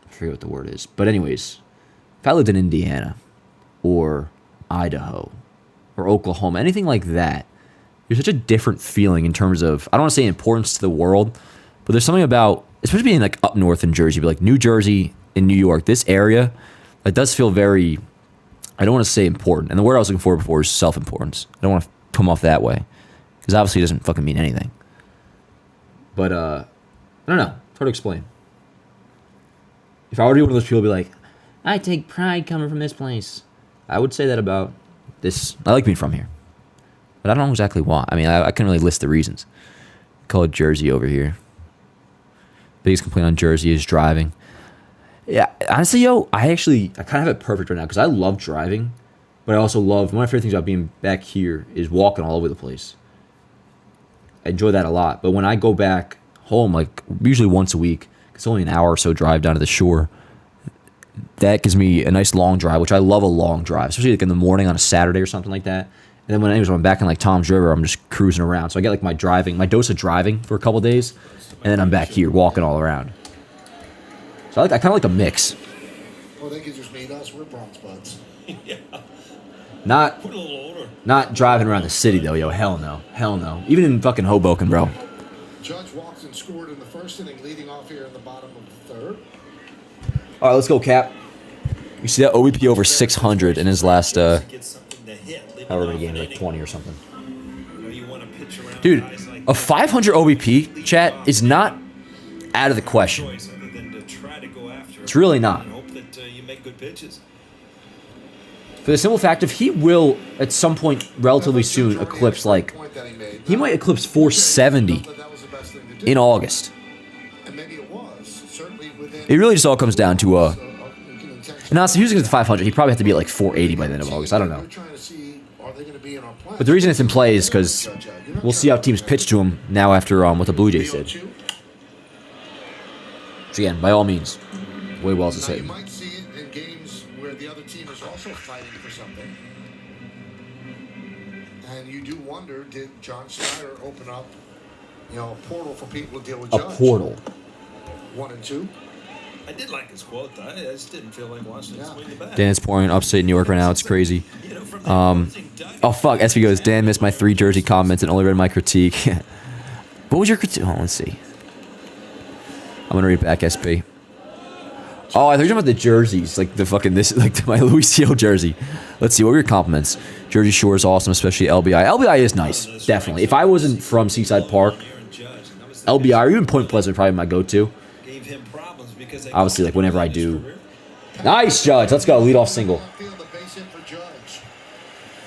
forget what the word is. But anyways, if I lived in Indiana or Idaho or Oklahoma, anything like that, there's such a different feeling in terms of, I don't want to say importance to the world, but there's something about, especially being like up north in Jersey, but like New Jersey and New York, this area, it does feel very, I don't want to say important. And the word I was looking for before is self-importance. I don't want to come off that way because obviously it doesn't fucking mean anything. But, I don't know. It's hard to explain. If I were to be one of those people, I'd be like, I take pride coming from this place. I would say that about this. I like being from here. But I don't know exactly why. I mean, I couldn't really list the reasons. Call it Jersey over here. Biggest complaint on Jersey is driving. Yeah, honestly, yo, I kind of have it perfect right now because I love driving, but I also love, one of my favorite things about being back here is walking all over the place. I enjoy that a lot. But when I go back home, like usually once a week, it's only an hour or so drive down to the shore. That gives me a nice long drive, which I love a long drive, especially like in the morning on a Saturday or something like that. And then when I'm back in like Tom's River, I'm just cruising around. So I get like my dose of driving for a couple days, and then I'm back here walking all around. So I kind of like a mix. Well, they could just meet us. We're bronze buds. Yeah. Not Put a little older. not driving around the city though, yo. Hell no. Hell no. Even in fucking Hoboken, bro. Judge walked and scored in the first inning, leading off here in the bottom of the third. All right, let's go, Cap. You see that OBP over 600 in his last, Get something to hit. however many games, like 20 or something. You know, you want to pitch around Dude, guys like a 500 OBP, chat, is not out of the question. choice other than to try to go after It's really not. and hope that you make good pitches. For the simple fact of he will, at some point relatively soon, eclipse, like, he might eclipse 470 in August. And maybe it was. Certainly within. It really just all comes down to, and honestly, he was going to get to 500. He'd probably have to be at like 480 by the end of August. I don't know. But the reason it's in play is because we'll see how teams pitch to him now after what the Blue Jays did. Which again, by all means, way Wells is Now, you hitting. might see it in games where the other team is also fighting for something. And you do wonder, did John Schneider open up, a portal for people to deal with A Judge? portal. 1 and 2. I did like his quote, though. I just didn't feel like Washington swing the bat. Dan's pouring in upstate New York right now. It's crazy. You know, from the closing dugout, Oh, fuck. SP goes, Dan missed my 3 jersey comments and only read my critique. What was your critique? Oh, let's see. I'm going to read back, SP. Oh, I thought you were talking about the jerseys. Like the fucking, my Louis Seal jersey. Let's see. What were your compliments? Jersey Shore is awesome, especially LBI. LBI is nice. Definitely. If I wasn't from Seaside Park, LBI or even Point Pleasant would probably be my go-to. gave him problems because they Obviously, like, whenever I do. career. Nice, Judge. Let's go. Lead off single. Field the base hit for Judge.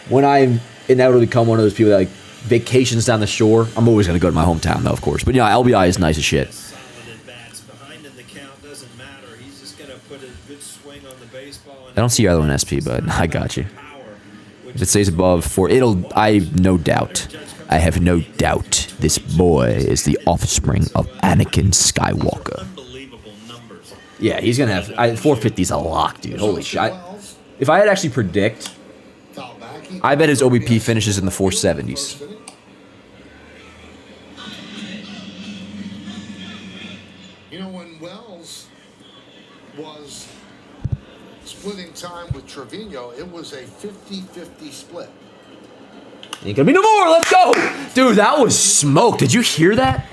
When I inevitably become one of those people that like vacations down the shore, I'm always going to go to my hometown, though, of course. But, LBI is nice as shit. Solid at bats. Behind in the count doesn't matter. He's just going to put a good swing on the baseball. I don't see your other one, SP, but I got you. If it stays above 4, I have no doubt. I have no doubt this boy is the offspring of Anakin Skywalker. Unbelievable numbers. Yeah, he's going to have, 450 is a lock, dude. Holy shit. If I had actually predict, Foul back. I bet his OBP finishes in the 470s. When Wells was splitting time with Trevino, it was a 50-50 split. Ain't gonna be no more. Let's go, dude. That was smoke. Did you hear that?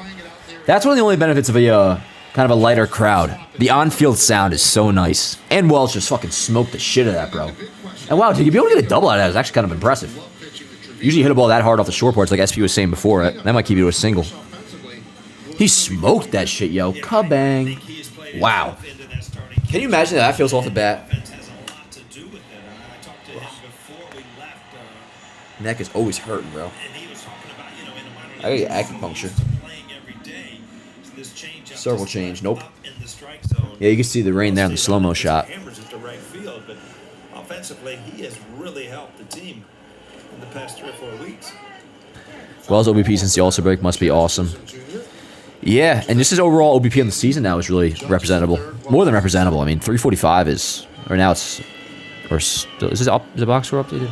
That's one of the only benefits of a kind of a lighter crowd. The on-field sound is so nice. And Wells just fucking smoked the shit out of that, bro. And wow, to be able to get a double out of that is actually kind of impressive. Usually you hit a ball that hard off the short parts, like SP was saying before. That might keep you to a single. He smoked that shit, yo. Kabang. Wow. Can you imagine that feels off the bat? Neck is always hurting, bro. I gotta get acupuncture. Circle change. Nope. Yeah, you can see the rain there in the slow-mo shot. Offensively, he has really helped the team in the past 3 or 4 weeks. Wells' OBP since the All-Star break must be awesome. Yeah, and just his overall OBP on the season now is really representable. More than representable. I mean, 345 is, or now it's, or still, is the box score updated?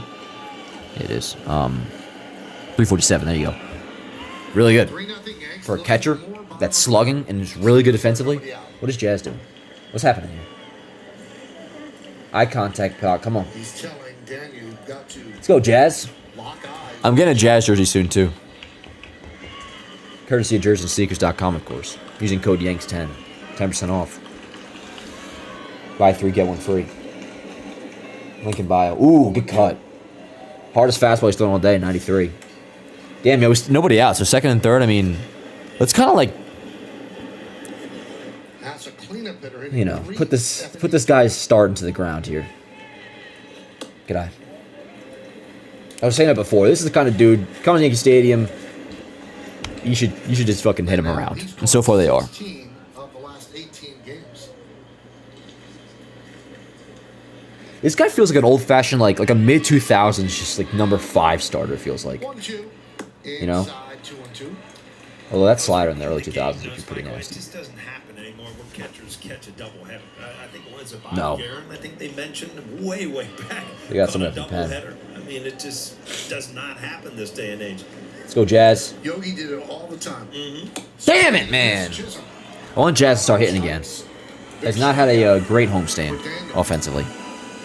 It is. 347. There you go. Really good for a catcher that's slugging and is really good defensively. What is Jazz doing? What's happening here? Eye contact, pal. Come on. He's telling Daniel, you've got to Let's go, Jazz. lock eyes. I'm getting a Jazz jersey soon too. Courtesy of jerseysneakers.com, of course. Using code Yanks10. 10% off. Buy 3, get 1 free. Link in bio. Ooh, good cut. Hardest fastball he's thrown all day, 93. Damn, yo, nobody out. So second and third, I mean, let's kind of like, That's a cleanup hitter hitting put this guy's start into the ground here. Good eye. I was saying that before. This is the kind of dude, come to Yankee Stadium, you should just fucking hit him around. And so far they are. 16 of the last 18 games. This guy feels like an old-fashioned, like a mid-2000s, just like number 5 starter, feels like. 1-2. You know? Inside 2-1-2. Although that slider in the early 2000s would be pretty It nasty. just doesn't happen anymore where catchers catch a doubleheader. I think it was a No. Garen. I think they mentioned way back. They got some a of that from Penn. doubleheader. I mean, it just does not happen this day and age. Let's go, Jazz. Yogi did it all the time. Damn it, man. I want Jazz to start hitting again. Has not had a great homestand offensively.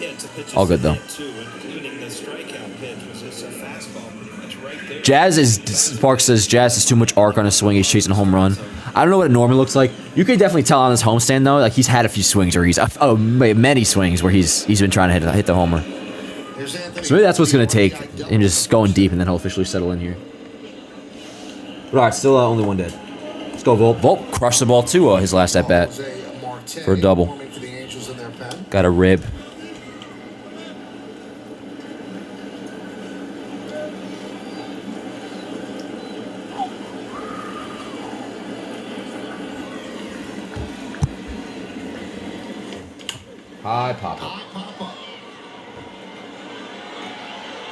Yeah, it's a pitch All good, though. too, including the strikeout pitch was just a fastball pretty much right there. Jazz is, Park says, Jazz has too much arc on his swing. He's chasing a home run. I don't know what it normally looks like. You can definitely tell on this homestand, though, like he's had a few swings where many swings where he's been trying to hit the homer. So maybe that's what's going to take him just going deep, and then he'll officially settle in here. But all right, still only one dead. Let's go, Volt. Volt crushed the ball, too, his last at-bat for a double. Got a rib. Hi, Papa.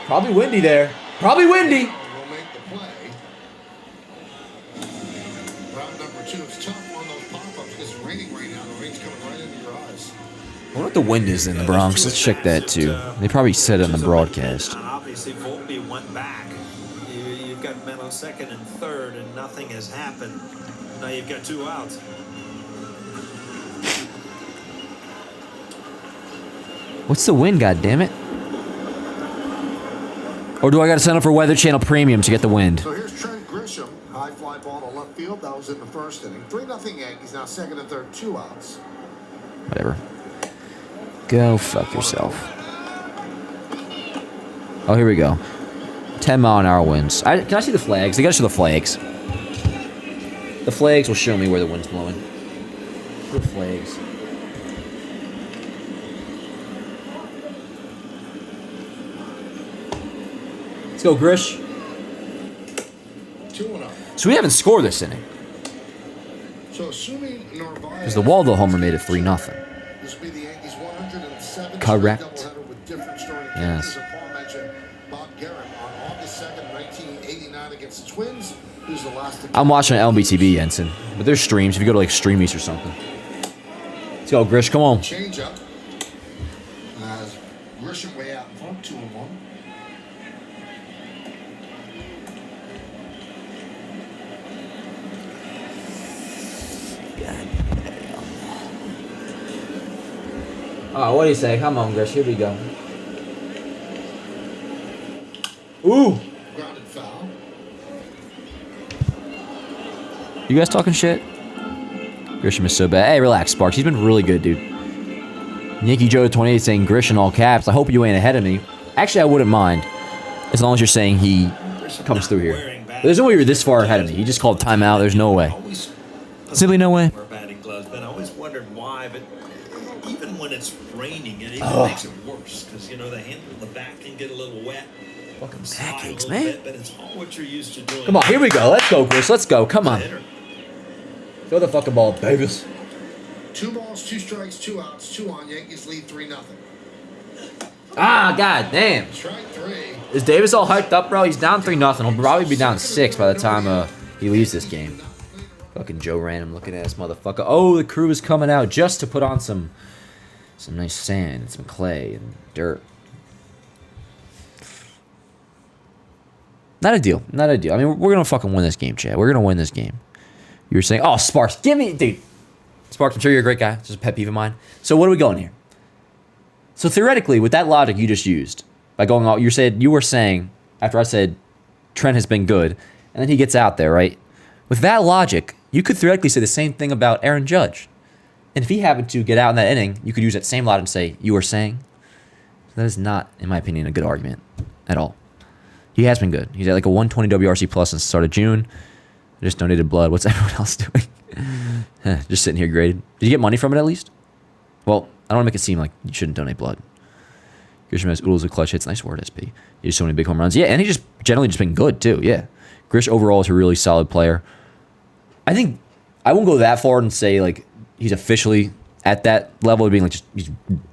Probably windy there. Probably windy. Will make the play. Round number 2. It's tough on those pop-ups because it's raining raining right now. The rain's coming right into your eyes. I wonder what the wind is in the Bronx. Let's check that too. They probably said it on the broadcast. Obviously, Volpe went back. You've got men on second and third, and nothing has happened. Now you've got 2 outs. What's the wind, goddammit? Or do I gotta sign up for Weather Channel Premium to get the wind? So here's Trent Grisham. High fly ball to left field. That was in the first inning. 3-0 Yankees. Now second and third, 2 outs. Whatever. Go fuck yourself. Oh, here we go. 10-mile-an-hour winds. Can I see the flags? They gotta show the flags. The flags will show me where the wind's blowing. The flags. Let's go, Grish. 2-0. So we haven't scored this inning. So assuming Because the Waldo homer made it 3-0. This will be the Yankees' 107th Correct. doubleheader with different starting Yes. pitchers. And Paul mentioned Bob Garrett on August 2nd, 1989 against the Twins. Who's the last? I'm watching LBTV, Jensen. But there's streams. If you go to like Streamies or something. Let's go, Grish. Come on. Change up. Grisham way out in front, 2-1. Oh, what do you say? Come on, Grish. Here we go. Ooh. Grounded foul. You guys talking shit? Grisham is so bad. Hey, relax, Sparks. He's been really good, dude. Yankee Joe 28 saying Grish in all caps. I hope you ain't ahead of me. Actually, I wouldn't mind. As long as you're saying he comes through here. There's no way you're this far ahead of me. You just called timeout. There's no way. Simply no way. Wear batting gloves, but I always wondered why. But even when it's raining, it even makes it worse because you know the handle of the bat can get a little wet. Fucking Slide backaches, a little man. bit, but it's all what you're used to doing. Come on, here we go. Let's go, Grish. Let's go. Come on. Hitter. Throw the fucking ball, Davis. 2 balls, 2 strikes, 2 outs, 2 on. Yankees lead 3-0. Ah, god damn. Strike 3. Is Davis all hyped up, bro? He's down 3-0. He'll probably be down 6 by the time he leaves this game. Fucking Joe Random looking ass motherfucker. Oh, the crew is coming out just to put on some nice sand, and some clay and dirt. Not a deal. Not a deal. I mean, we're gonna fucking win this game, Chad. We're gonna win this game. You were saying, oh, Sparks, give me, dude. Sparks, I'm sure you're a great guy. It's just a pet peeve of mine. So what are we going here? So theoretically, with that logic you just used, by going out, you were saying, after I said Trent has been good, and then he gets out there, right? With that logic, you could theoretically say the same thing about Aaron Judge. And if he happened to get out in that inning, you could use that same logic and say, you were saying. That is not, in my opinion, a good argument at all. He has been good. He's at like a 120 WRC plus since the start of June. I just donated blood. What's everyone else doing? Just sitting here graded. Did you get money from it at least? Well, I don't want to make it seem like you shouldn't donate blood. Grisham has oodles of clutch hits. Nice word, SP. He has so many big home runs. Yeah, and he's just generally just been good too. Yeah. Grish overall is a really solid player. I think I won't go that far and say like he's officially at that level of being like just he's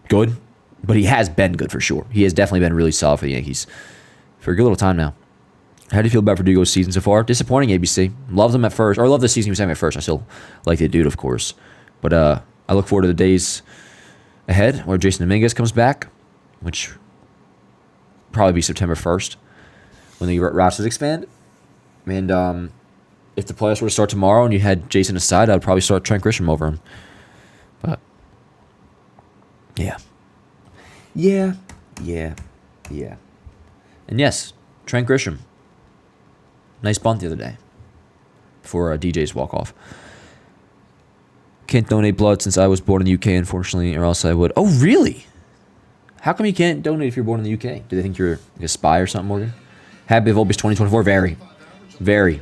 good, but he has been good for sure. He has definitely been really solid for the Yankees for a good little time now. How do you feel about Verdugo's season so far? Disappointing, ABC. Loved him at first, or loved the season he was having at first. I still like the dude, of course. But I look forward to the days ahead where Jason Dominguez comes back, which probably be September 1st when the rosters expand. And if the playoffs were to start tomorrow and you had Jason aside, I'd probably start Trent Grisham over him. But, yeah. Yeah. And yes, Trent Grisham. Nice bunt the other day for DJ's walk-off. Can't donate blood since I was born in the UK, unfortunately, or else I would. Oh, really? How come you can't donate if you're born in the UK? Do they think you're like a spy or something, Morgan? Happy Volpe's 2024? Very.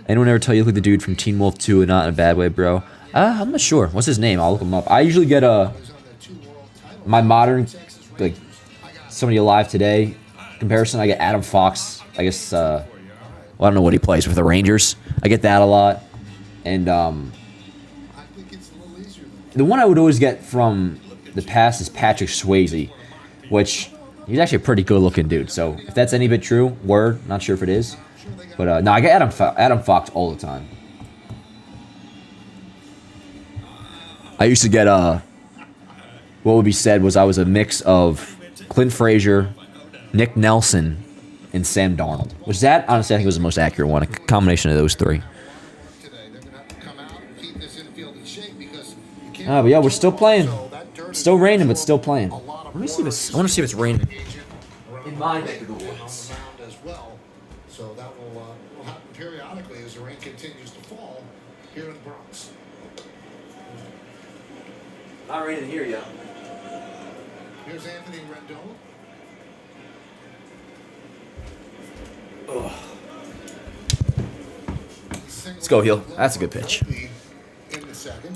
Anyone ever tell you look like the dude from Teen Wolf 2 and not in a bad way, bro? I'm not sure. What's his name? I'll look him up. I usually get my modern, like, somebody alive today comparison. I get Adam Fox. I guess, I don't know what he plays with the Rangers. I get that a lot. And the one I would always get from the past is Patrick Swayze, which he's actually a pretty good-looking dude. So if that's any bit true, word, not sure if it is. But no, I get Adam Fox all the time. I used to get what would be said was I was a mix of Clint Frazier, Nick Nelson, and Sam Darnold. Which that honestly I think was the most accurate one. A combination of those three. Ah, but yeah, we're still playing. Still raining, but still playing. Let me see this. I want to see if it's raining in my neck of the woods. So that will happen periodically as the rain continues to fall here in the Bronx. Not raining here yet. Here's Anthony Rendon. Let's go, Heel. That's a good pitch.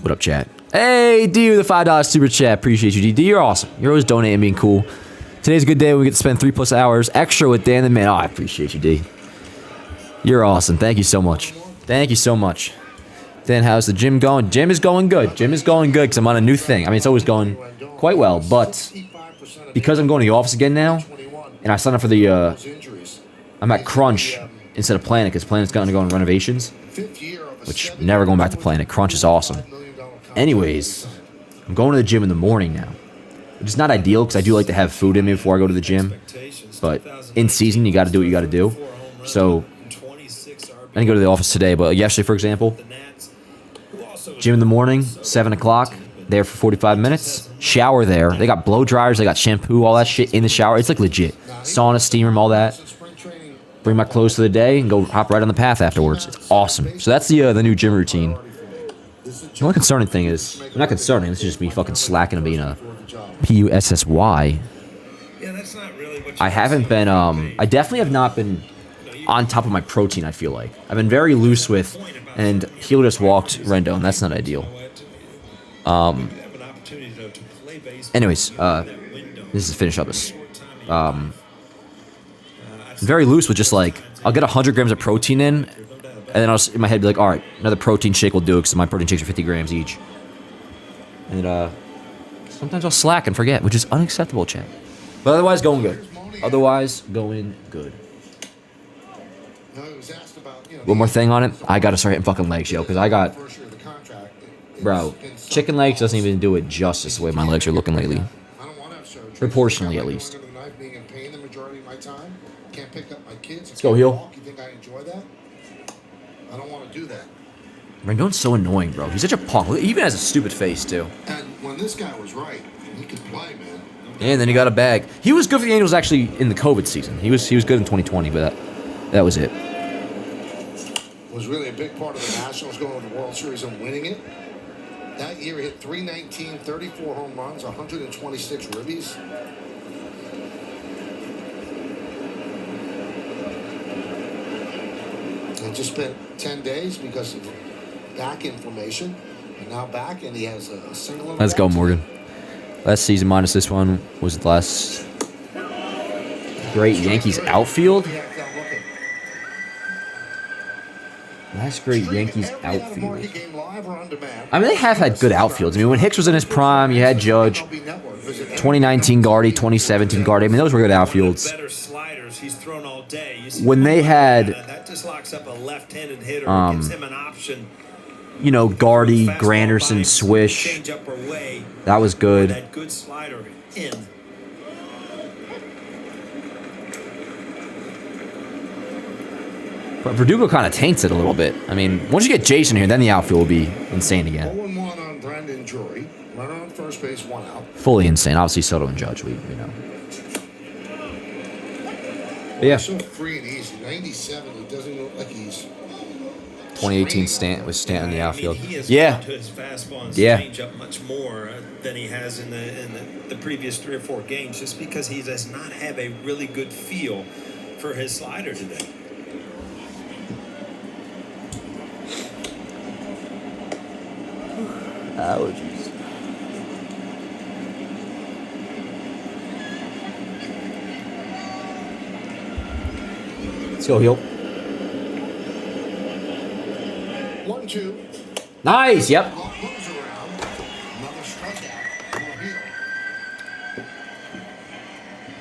What up, chat? Hey, D with the $5 super chat. Appreciate you, D. You're awesome. You're always donating and being cool. Today's a good day when we get to spend 3+ hours extra with Dan the Man. Oh, I appreciate you, D. You're awesome. Thank you so much. Thank you so much. Dan, how's the gym going? Gym is going good. Gym is going good because I'm on a new thing. I mean, it's always going quite well, but because I'm going to the office again now, and I signed up for the, I'm at Crunch instead of Planet because Planet's going to go on renovations, which never going back to Planet. Crunch is awesome. Anyways, I'm going to the gym in the morning now, which is not ideal because I do like to have food in me before I go to the gym, but in season, you got to do what you got to do. So I didn't go to the office today, but yesterday, for example, gym in the morning, 7 o'clock, there for 45 minutes, shower there. They got blow dryers, they got shampoo, all that shit in the shower. It's like legit. Sauna, steam room, all that. Bring my clothes for the day and go hop right on the path afterwards. It's awesome. So that's the new gym routine. The only concerning thing is, not concerning, this is just me fucking slacking and being a PUSSY. I haven't been, I definitely have not been on top of my protein, I feel like. I've been very loose with, and Heel just walked Rendon. That's not ideal. Anyways, this is to finish up this. Very loose with just like, I'll get 100 grams of protein in, and then I'll just, in my head be like, all right, another protein shake will do because my protein shakes are 50 grams each. And sometimes I'll slack and forget, which is unacceptable, chat. But otherwise, going good. Otherwise, going good. One more thing on it, I gotta start hitting fucking legs, yo, because I got, bro, chicken legs doesn't even do it justice the way my legs are looking lately. Proportionally, at least. Let's go, Heel. I don't want to do that. Rendon's so annoying, bro. He's such a punk. He even has a stupid face, too. And when this guy was right, he could play, man. And then he got a bag. He was good for the Angels, actually, in the COVID season. He was good in 2020, but that was it. Was really a big part of the Nationals going to the World Series and winning it. That year he hit 319, 34 home runs, 126 ribbies. And just spent 10 days because of back inflammation. And now back, and he has a single. Let's go, Morgan. Last season minus this one was the last great Yankees outfield. Last great Yankees outfield. I mean, they have had good outfields. I mean, when Hicks was in his prime, you had Judge. 2019 Gardy, 2017 Gardy. I mean, those were good outfields. When they had, you know, Gardy, Granderson, Swish, that was good. But Verdugo kind of taints it a little bit. I mean, once you get Jason here, then the outfield will be insane again. 0-1 on Brandon Drury. Runner on first base, 1 out. Fully insane. Obviously, Soto and Judge, we know. But yeah. So free and easy. 97, he doesn't look like he's... 2018 with Stanton in the outfield. I mean, he has yeah. gone to his fastball and Yeah. change up much more than he has in the previous 3 or 4 games, just because he does not have a really good feel for his slider today. Allergies. Let's go, Heel. 1-2. Nice, yep. Goes around. Another strikeout for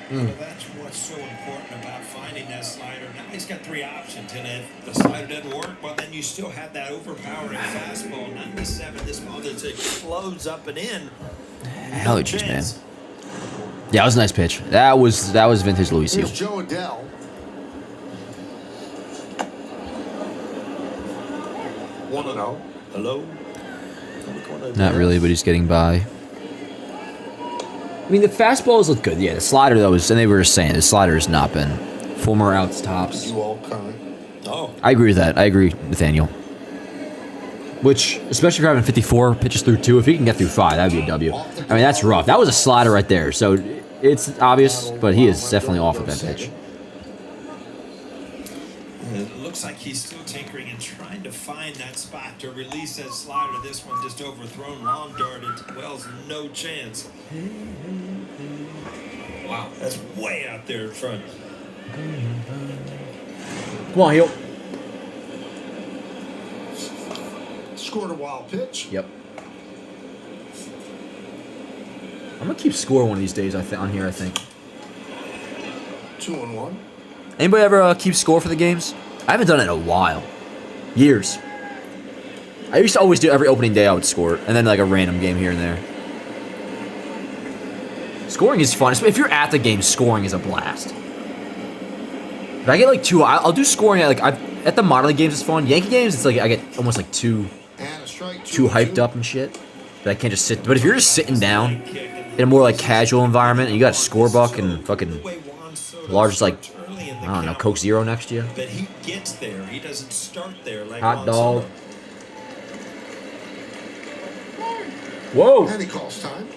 Hill. That's what's so important about finding that slider. Now he's got 3 options, and if the slider doesn't work, well, then you still have that overpowering fastball. 97, this ball as it flows up and in. Allergies, man. Yeah, that was a nice pitch. That was vintage Luis Seal. Here's Joe Adele. 1-0. Hello? Not really, but he's getting by. I mean, the fastballs look good. Yeah, the slider, though, and they were just saying, the slider has not been. Former outs, tops. You all current. Oh. I agree with that. I agree, Nathaniel. Which, especially if you're having 54 pitches through 2, if he can get through 5, that would be a W. I mean, that's rough. That was a slider right there, so it's obvious, but he is definitely off with that pitch. It looks like he's still tinkering and trying to find that spot to release that slider. This one just overthrown, long darted. Wells, no chance. Wow, that's way out there in front. Come on, Heel. Scored a wild pitch. Yep. I'm gonna keep score one of these days. On here, I think. 2-1. Anybody ever keep score for the games? I haven't done it in a while. Years. I used to always do every opening day. I would score it, and then like a random game here and there. Scoring is fun. If you're at the game, scoring is a blast. If I get like 2, I'll do scoring at the modeling games. It's fun. Yankee games, it's like I get almost like too hyped up and shit. But I can't just sit. But if you're just sitting down in a more like casual environment, and you got a score buck and fucking large like I don't know Coke Zero next to you. But he gets there. He doesn't start there like Hot Juan dog. Soto. Whoa. And he calls time.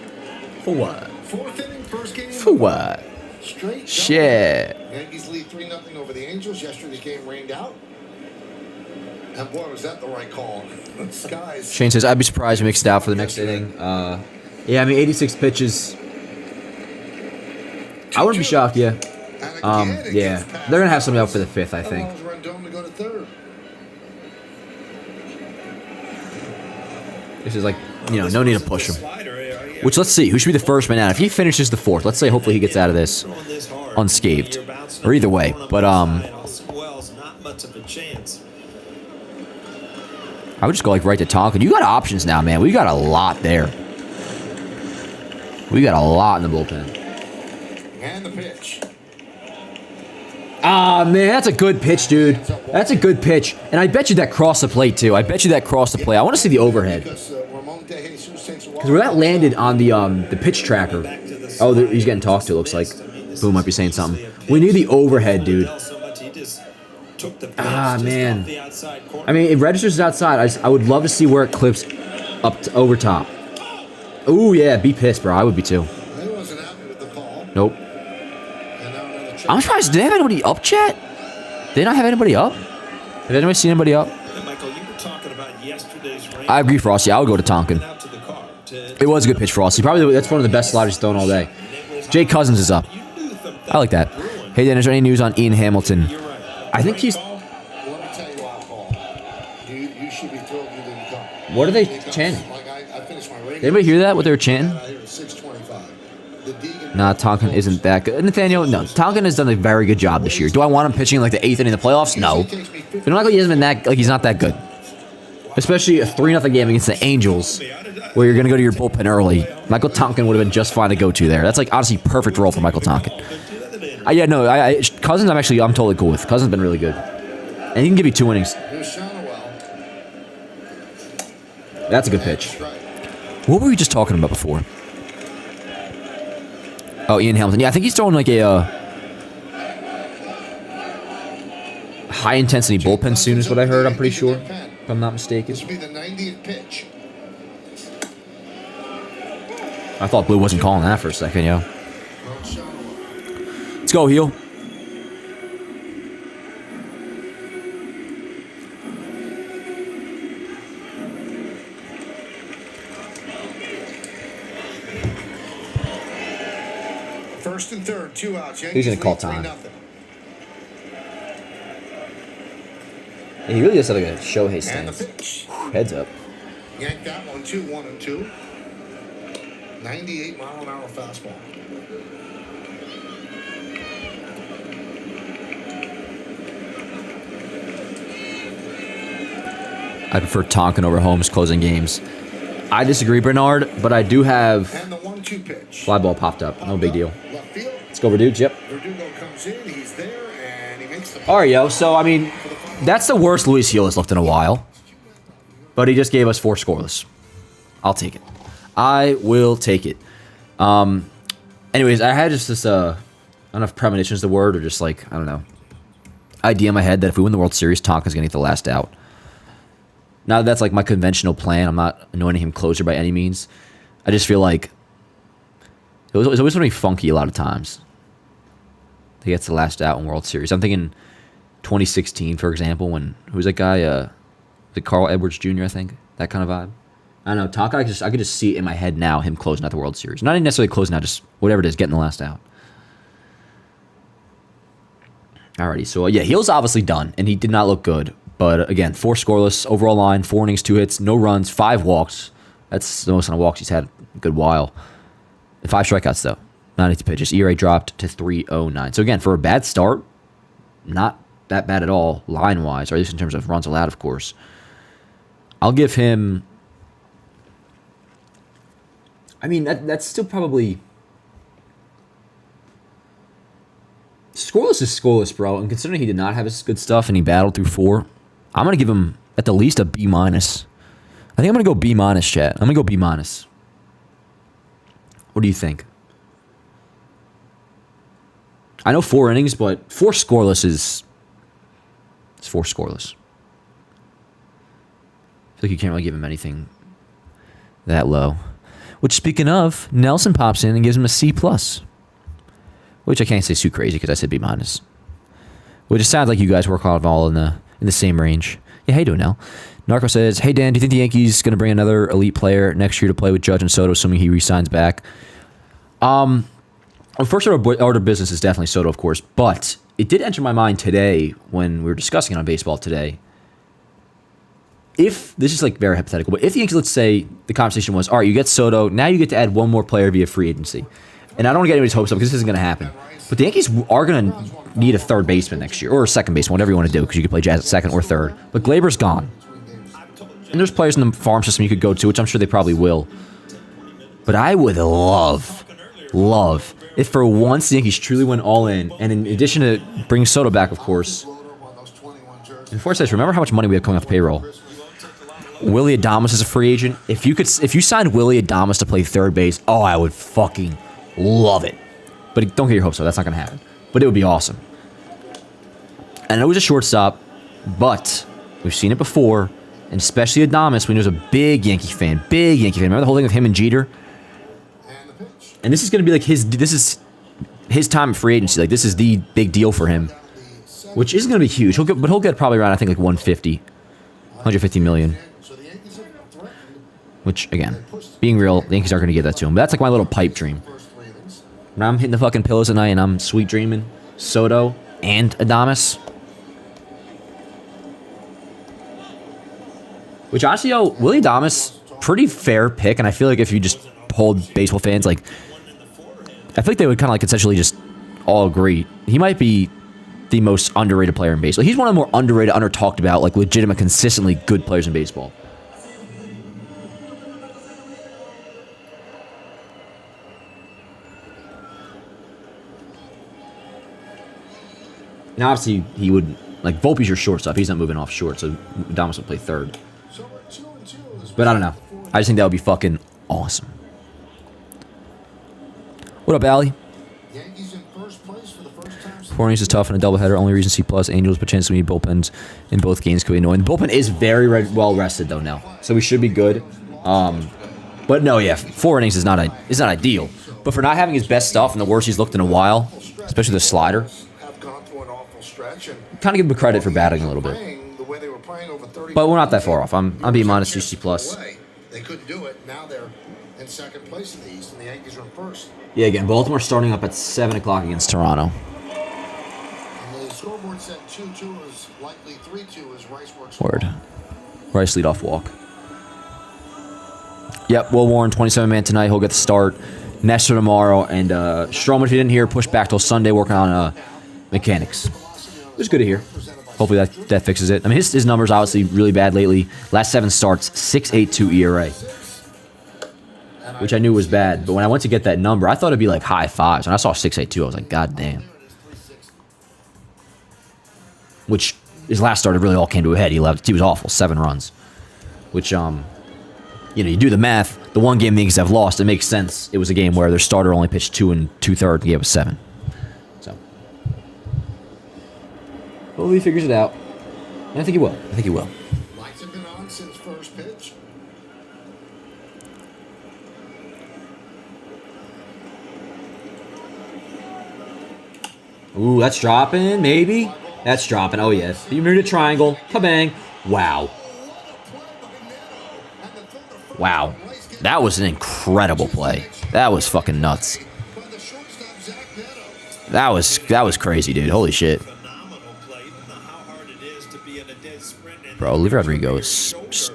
For what? 4th inning, first game. For what? Straight. Shit. Yankees lead 3-0 over the Angels. Yesterday's game rained out. And boy, was that the right call. Skies. Shane says, I'd be surprised if he makes it out for the next inning. Yeah, I mean, 86 pitches. I wouldn't be shocked, yeah. Yeah. They're going to have somebody out for the 5th, I think. To go to third. This is like, no need to push him. Which, let's see, who should be the first man out? If he finishes the 4th, let's say hopefully he gets out of this unscathed. Or either way. But, Wells, not much of a chance. I would just go like right to Tonkin. You got options now, man. We got a lot there. We got a lot in the bullpen. And the pitch. Ah, man, that's a good pitch, dude. That's a good pitch. And I bet you that crossed the plate, too. I bet you that crossed the plate. I want to see the overhead. Because where that landed on the pitch tracker. Oh, he's getting talked to, looks like. Boom might be saying something. We need the overhead, dude. Ah, man. I mean, it registers outside. I would love to see where it clips up to over top. Ooh, yeah, be pissed, bro. I would be, too. Nope. I'm surprised. Did they have anybody up, chat? Did they not have anybody up? Have anybody seen anybody up? Michael, you were talking about yesterday's rain. I agree, Frosty. I would go to Tonkin. It was a good pitch, Frosty. Probably that's one of the best sliders thrown all day. Jay Cousins is up. I like that. Hey, Dan, is there any news on Ian Hamilton? I think he's... What are they chanting? Did anybody hear that, what they were chanting? Nah, Tonkin isn't that good. Nathaniel, no. Tonkin has done a very good job this year. Do I want him pitching like the 8th inning in the playoffs? No. But not like he hasn't been that, like he's not that good. Especially a 3-0 game against the Angels, where you're going to go to your bullpen early. Michael Tonkin would have been just fine to go to there. That's like honestly perfect role for Michael Tonkin. Cousins I'm totally cool with. Cousins been really good. And he can give you 2 innings. That's a good pitch. What were we just talking about before? Oh, Ian Hamilton. Yeah, I think he's throwing like a high-intensity bullpen soon is what I heard, I'm pretty sure. If I'm not mistaken. This will be the 90th pitch. I thought Blue wasn't calling that for a second, yo. Let's go, Heel. First and third, 2 outs. He's going to call time. Yeah, he really does have like a Shohei stance. Heads up. Yank that one, 1-2. 98-mile-an-hour fastball. I prefer Tonkin over Holmes closing games. I disagree, Bernard, but I do have And the 1-2 pitch. fly ball popped up. No big deal. Left field. Let's go, Verdugo. Yep. Verdugo comes in. He's there, and he makes the. All right, yo. So, I mean, that's the worst Luis Gil has looked in a while. But he just gave us 4 scoreless. I'll take it. I will take it. Anyways, I had just this, I don't know if premonition is the word, or just like, I don't know, idea in my head that if we win the World Series, Tonka's going to get the last out. Now, that's like my conventional plan. I'm not anointing him closer by any means. I just feel like it's always going to be funky a lot of times. He gets the last out in World Series. I'm thinking 2016, for example, when, who's that guy? The Carl Edwards Jr., I think. That kind of vibe. I don't know. Tonka, I could just see it in my head now, him closing out the World Series. Not even necessarily closing out, just whatever it is, getting the last out. Alrighty, so yeah, Gil's obviously done, and he did not look good. But again, 4 scoreless, overall line, 4 innings, 2 hits, no runs, 5 walks. That's the most amount of walks he's had in a good while. And 5 strikeouts, though. 92 pitches. ERA dropped to 3.09. So again, for a bad start, not that bad at all, line-wise, or at least in terms of runs allowed, of course. I'll give him... I mean, that's still probably... Scoreless is scoreless, bro. And considering he did not have his good stuff and he battled through 4, I'm going to give him at the least a B-. I think I'm going to go B-, chat. I'm going to go B-. What do you think? I know 4 innings, but 4 scoreless is... It's 4 scoreless. I feel like you can't really give him anything that low. Which, speaking of, Nelson pops in and gives him a C+. Which I can't say too crazy because I said B-. Which it sounds like you guys work on all in the same range. Yeah, how you doing, Nell? Narco says, hey, Dan, do you think the Yankees going to bring another elite player next year to play with Judge and Soto, assuming he re-signs back? Well, first order of business is definitely Soto, of course. But it did enter my mind today when we were discussing it on baseball today. If, this is like very hypothetical, but if the Yankees, let's say the conversation was, all right, you get Soto, now you get to add one more player via free agency. And I don't want to get anybody's hopes up because this isn't going to happen. But the Yankees are going to need a third baseman next year, or a second baseman, whatever you want to do, because you could play Jazz at second or third. But Glaber's gone. And there's players in the farm system you could go to, which I'm sure they probably will. But I would love, if for once the Yankees truly went all in, and in addition to bringing Soto back, of course. And before I say this, remember how much money we have coming off the payroll. Willy Adames is a free agent. If you signed Willy Adames to play third base, oh, I would fucking love it. But don't get your hopes up. That's not going to happen. But it would be awesome. And it was a shortstop, but we've seen it before, and especially Adames when he was a big Yankee fan. Remember the whole thing of him and Jeter? And this is going to be like his time of free agency. Like, this is the big deal for him, which isn't going to be huge. He'll get probably around, I think, like 150 million. Which, again, being real, the Yankees are going to give that to him. But that's like my little pipe dream. When I'm hitting the fucking pillows at night and I'm sweet dreaming Soto and Adames. Which, honestly, Willy Adames, pretty fair pick. And I feel like if you just polled baseball fans, like, I feel like they would kind of like essentially just all agree. He might be the most underrated player in baseball. He's one of the more underrated, under-talked about, like, legitimate, consistently good players in baseball. Now, obviously, he would... Like, Volpe's your shortstop. He's not moving off short, so Adames would play third. But I don't know. I just think that would be fucking awesome. What up, Allie? 4 innings is tough in a doubleheader. Only reason C+, Angels, but chance we need bullpens in both games could be annoying. The bullpen is very well rested, though, now. So we should be good. But no, yeah, 4 innings is not ideal. But for not having his best stuff and the worst he's looked in a while, especially the slider, kind of give him credit for batting a little bit. But we're not that far off. I'm B-, C+. They couldn't do it. Now they're in second place in the East, and the Yankees are in first. Yeah, again, Baltimore starting up at 7 o'clock against Toronto. And the scoreboard said 2-2 is likely 3-2 as Rice works. Word. Rice leadoff walk. Yep, Will Warren, 27-man tonight. He'll get the start. Nestor tomorrow. And Stroman, if you didn't hear, pushed back till Sunday working on mechanics. It was good to hear. Hopefully that fixes it. I mean, his numbers obviously really bad lately. Last 7 starts, 6.82 ERA. which I knew was bad. But when I went to get that number, I thought it'd be like high fives. And I saw 682. I was like, God damn. Which his last starter really all came to a head. He left. He was awful. 7 runs. Which, you know, you do the math. The one game the Yankees have lost, it makes sense. It was a game where their starter only pitched 2 2/3. He gave us 7. So, hopefully he figures it out. And I think he will. I think he will. Lights have been on since first pitch. Ooh, that's dropping, maybe. That's dropping. Oh, yes. You moved a triangle. Kabang. Wow. Wow. That was an incredible play. That was fucking nuts. That was crazy, dude. Holy shit. Bro, Olivia Rodrigo is just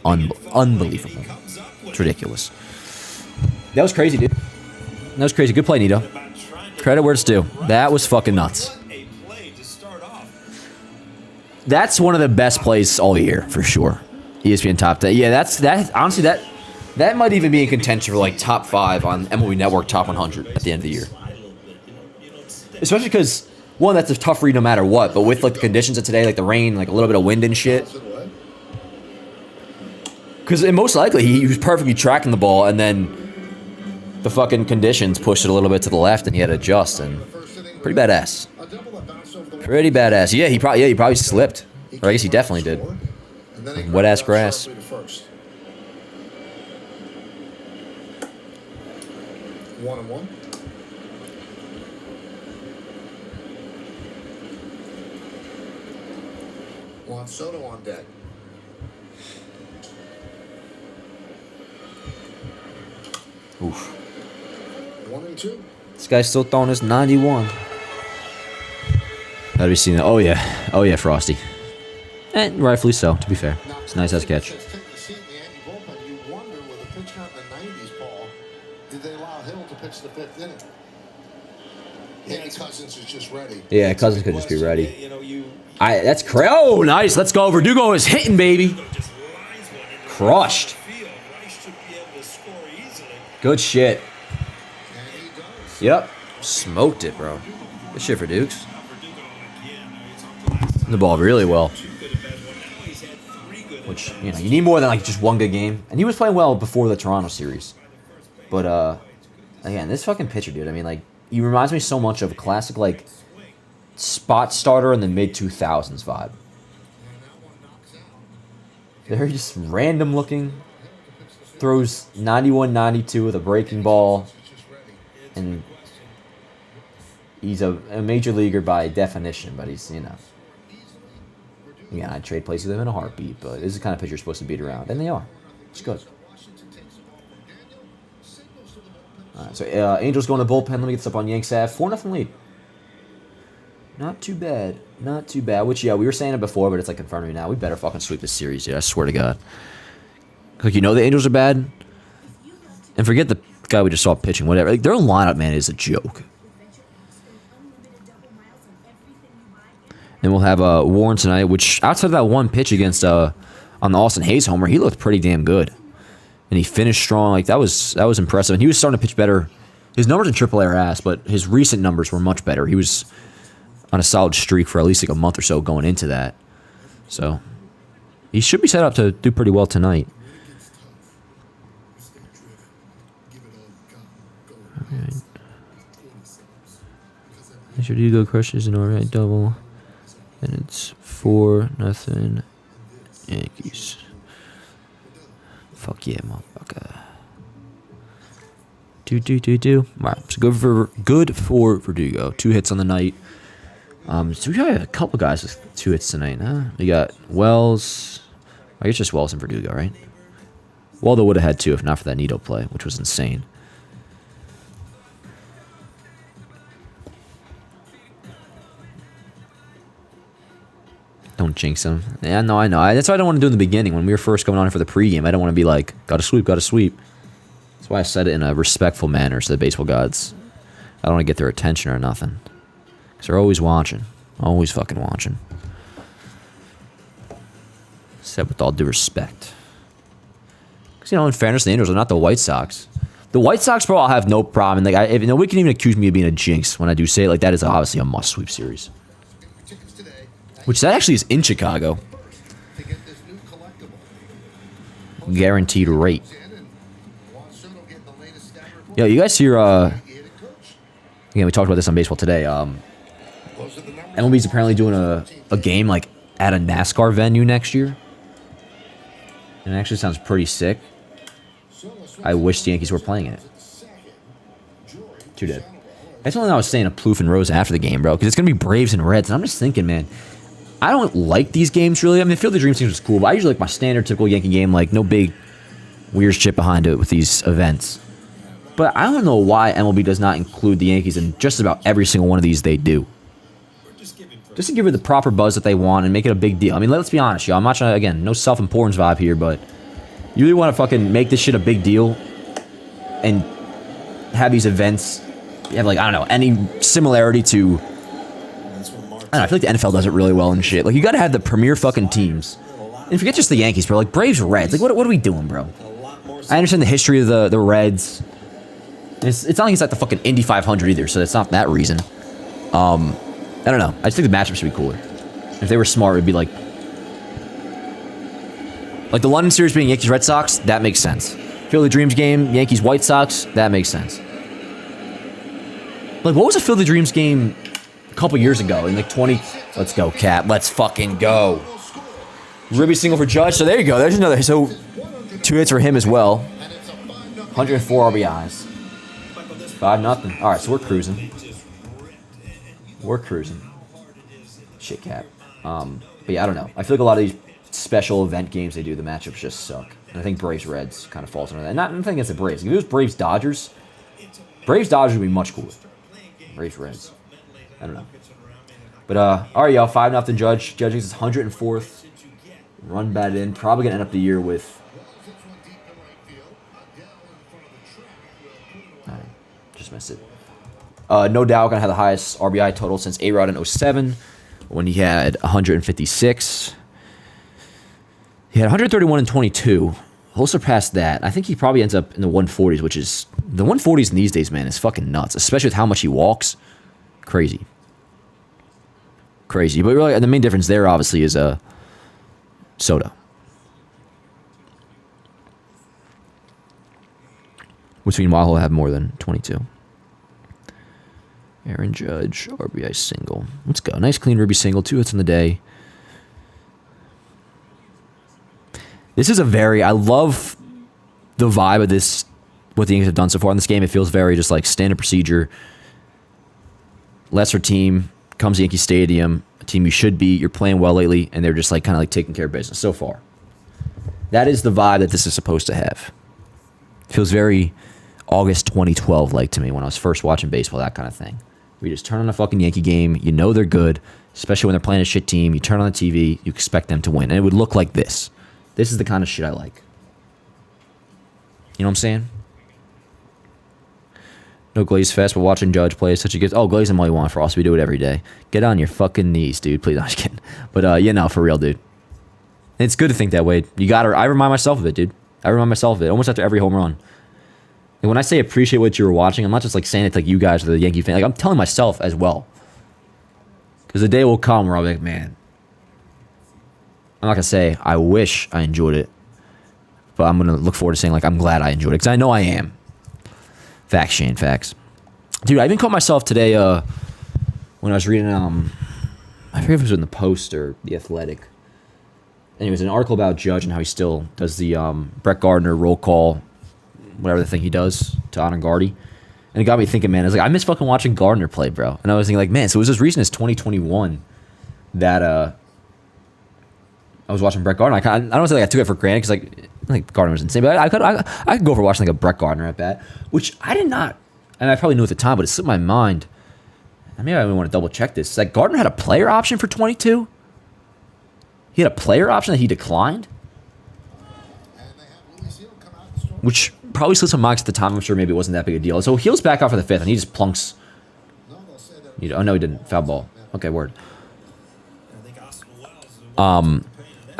unbelievable. It's ridiculous. That was crazy, dude. That was crazy. Good play, Nito. Credit where it's due. That was fucking nuts. That's one of the best plays all year, for sure. ESPN top 10. Yeah, that. Honestly, that might even be in contention for like top 5 on MLB Network top 100 at the end of the year. Especially because, one, that's a tough read no matter what, but with like the conditions of today, like the rain, like a little bit of wind and shit. Because most likely he was perfectly tracking the ball, and then the fucking conditions pushed it a little bit to the left, and he had to adjust. And pretty badass. Pretty badass. Yeah, he probably slipped, or I guess he definitely did. Wet ass grass. 1-1. Juan Soto on deck. Oof. 1-2. This guy's still throwing his 91. Gotta be seen that. Oh yeah, Frosty. And rightfully so, to be fair. It's a nice ass catch. You wonder with a pitch count in the 90s, Paul, did they allow Hill to pitch the 5th inning? Andy Cousins is just ready. Yeah, Cousins could just be ready. That's crazy. Oh, nice. Let's go. Verdugo is hitting, baby. Crushed. Good shit. Yep. Smoked it, bro. Good shit for Dukes. The ball really well. Which, you know, you need more than like just one good game. And he was playing well before the Toronto series. But, again, this fucking pitcher, dude, I mean, like, he reminds me so much of a classic, like, spot starter in the mid-2000s vibe. Very just random looking. Throws 91-92 with a breaking ball. And he's a major leaguer by definition, but he's, you know. Again, I'd trade places with him in a heartbeat, but this is the kind of pitcher you're supposed to beat around. And they are. It's good. Alright, so Angels going to bullpen. Let me get this up on Yanks Ave. 4-0 lead. Not too bad. Not too bad. Which, yeah, we were saying it before, but it's like confirming me now. We better fucking sweep this series, dude. I swear to God. Like, you know the Angels are bad. And forget the guy we just saw pitching, whatever. Like, their lineup, man, is a joke. Then we'll have Warren tonight, which outside of that one pitch against on the Austin Hayes homer, he looked pretty damn good. And he finished strong. Like, that was impressive. And he was starting to pitch better. His numbers in AAA are ass, but his recent numbers were much better. He was on a solid streak for at least like a month or so going into that. So he should be set up to do pretty well tonight. Alright. Rodrigo crushes an alright double. And it's 4-0 Yankees. Fuck yeah, motherfucker. Do. Alright, so good for Verdugo. 2 hits on the night. So we got a couple guys with 2 hits tonight, huh? We got Wells. I guess just Wells and Verdugo, right? Waldo would have had 2 if not for that Nito play, which was insane. Don't jinx him. Yeah, no, I know. That's what I don't want to do in the beginning. When we were first going on for the pregame, I don't want to be like, gotta sweep. That's why I said it in a respectful manner to the baseball gods. I don't want to get their attention or nothing. Because they're always watching. Always fucking watching. Said with all due respect. 'Cause, in fairness, the Angels are not the White Sox. The White Sox, bro, I'll have no problem. Like, if nobody can even accuse me of being a jinx when I do say it. Like, that is obviously a must-sweep series. Which that actually is in Chicago. Guaranteed rate. Yo, you guys hear, again, we talked about this on Baseball Today. MLB's apparently doing a game, like, at a NASCAR venue next year. And it actually sounds pretty sick. I wish the Yankees were playing in it. Too dead. That's only I was saying a Plouffe and Rose after the game, bro, because it's going to be Braves and Reds. And I'm just thinking, man, I don't like these games, really. I mean, Field of Dreams seems cool, but I usually like my standard, typical Yankee game, like, no big weird shit behind it with these events. But I don't know why MLB does not include the Yankees in just about every single one of these they do. Just to give it the proper buzz that they want and make it a big deal. I mean, let's be honest, y'all. I'm not trying to, again, no self-importance vibe here, but you really want to fucking make this shit a big deal and have these events have, like, I don't know, any similarity to, I don't know, I feel like the NFL does it really well and shit. Like, you got to have the premier fucking teams. And forget just the Yankees, bro. Like, Braves, Reds. Like, what are we doing, bro? I understand the history of the Reds. It's not like it's like the fucking Indy 500 either, so it's not that reason. I don't know. I just think the matchups would be cooler. If they were smart, it would be like the London series being Yankees Red Sox. That makes sense. Field of Dreams game, Yankees White Sox. That makes sense. Like, what was a Field of Dreams game a couple years ago in like 20? Let's go, Cat. Let's fucking go. Ribby single for Judge. So there you go. There's another. So 2 hits for him as well. 104 RBIs. 5-0. All right, so we're cruising. We're cruising. Shit, Cap. But yeah, I don't know. I feel like a lot of these special event games they do, the matchups just suck. And I think Braves-Reds kind of falls under that. Not nothing against the Braves. If it was Braves-Dodgers would be much cooler. Braves-Reds. I don't know. But, all right, y'all. 5-0 Judge. Judge gets his 104th run batted in. Probably going to end up the year with... Just missed it. No doubt going to have the highest RBI total since A-Rod in 07 when he had 156. He had 131 in 22. He'll surpass that. I think he probably ends up in the 140s, which is... The 140s in these days, man, is fucking nuts. Especially with how much he walks. Crazy. Crazy. But really, the main difference there, obviously, is Soto. Which meanwhile, he'll have more than 22. Aaron Judge, RBI single. Let's go. Nice clean Ruby single. 2 hits in the day. This is a very... I love the vibe of this, what the Yankees have done so far in this game. It feels very just like standard procedure. Lesser team comes to Yankee Stadium, a team you should beat. You're playing well lately, and they're just like kind of like taking care of business so far. That is the vibe that this is supposed to have. It feels very August 2012 like to me when I was first watching baseball, that kind of thing. We just turn on a fucking Yankee game. You know they're good, especially when they're playing a shit team. You turn on the TV, you expect them to win. And it would look like this. This is the kind of shit I like. You know what I'm saying? No Glaze Fest, but watching Judge play is such a good... Oh, Glaze him all you want for us. We do it every day. Get on your fucking knees, dude. Please, I'm just kidding. But, yeah, no, for real, dude. It's good to think that way. You gotta... I remind myself of it, dude. I remind myself of it almost after every home run. And when I say appreciate what you were watching, I'm not just like saying it to like you guys or the Yankee fan. Like, I'm telling myself as well. Because the day will come where I'll be like, man, I'm not going to say I wish I enjoyed it. But I'm going to look forward to saying, like, I'm glad I enjoyed it. Because I know I am. Facts, Shane, facts. Dude, I even caught myself today when I was reading, I forget if it was in the Post or the Athletic. Anyways, an article about Judge and how he still does the Brett Gardner roll call, whatever the thing he does to honor Gardy. And it got me thinking, man, I was like, I miss fucking watching Gardner play, bro. And I was thinking, like, man, so it was as recent as 2021 that I was watching Brett Gardner. I don't say like I took it for granted because like Gardner was insane, but I could go for watching like a Brett Gardner at bat, which I did not, and I probably knew at the time, but it slipped my mind. I mean, I even want to double check this. Like, Gardner had a player option for 22. He had a player option that he declined, which probably slipped some marks at the time. I'm sure maybe it wasn't that big a deal. So Heel's back out for the 5th, and he just plunks. Oh no, he didn't. Foul ball. Okay, word. I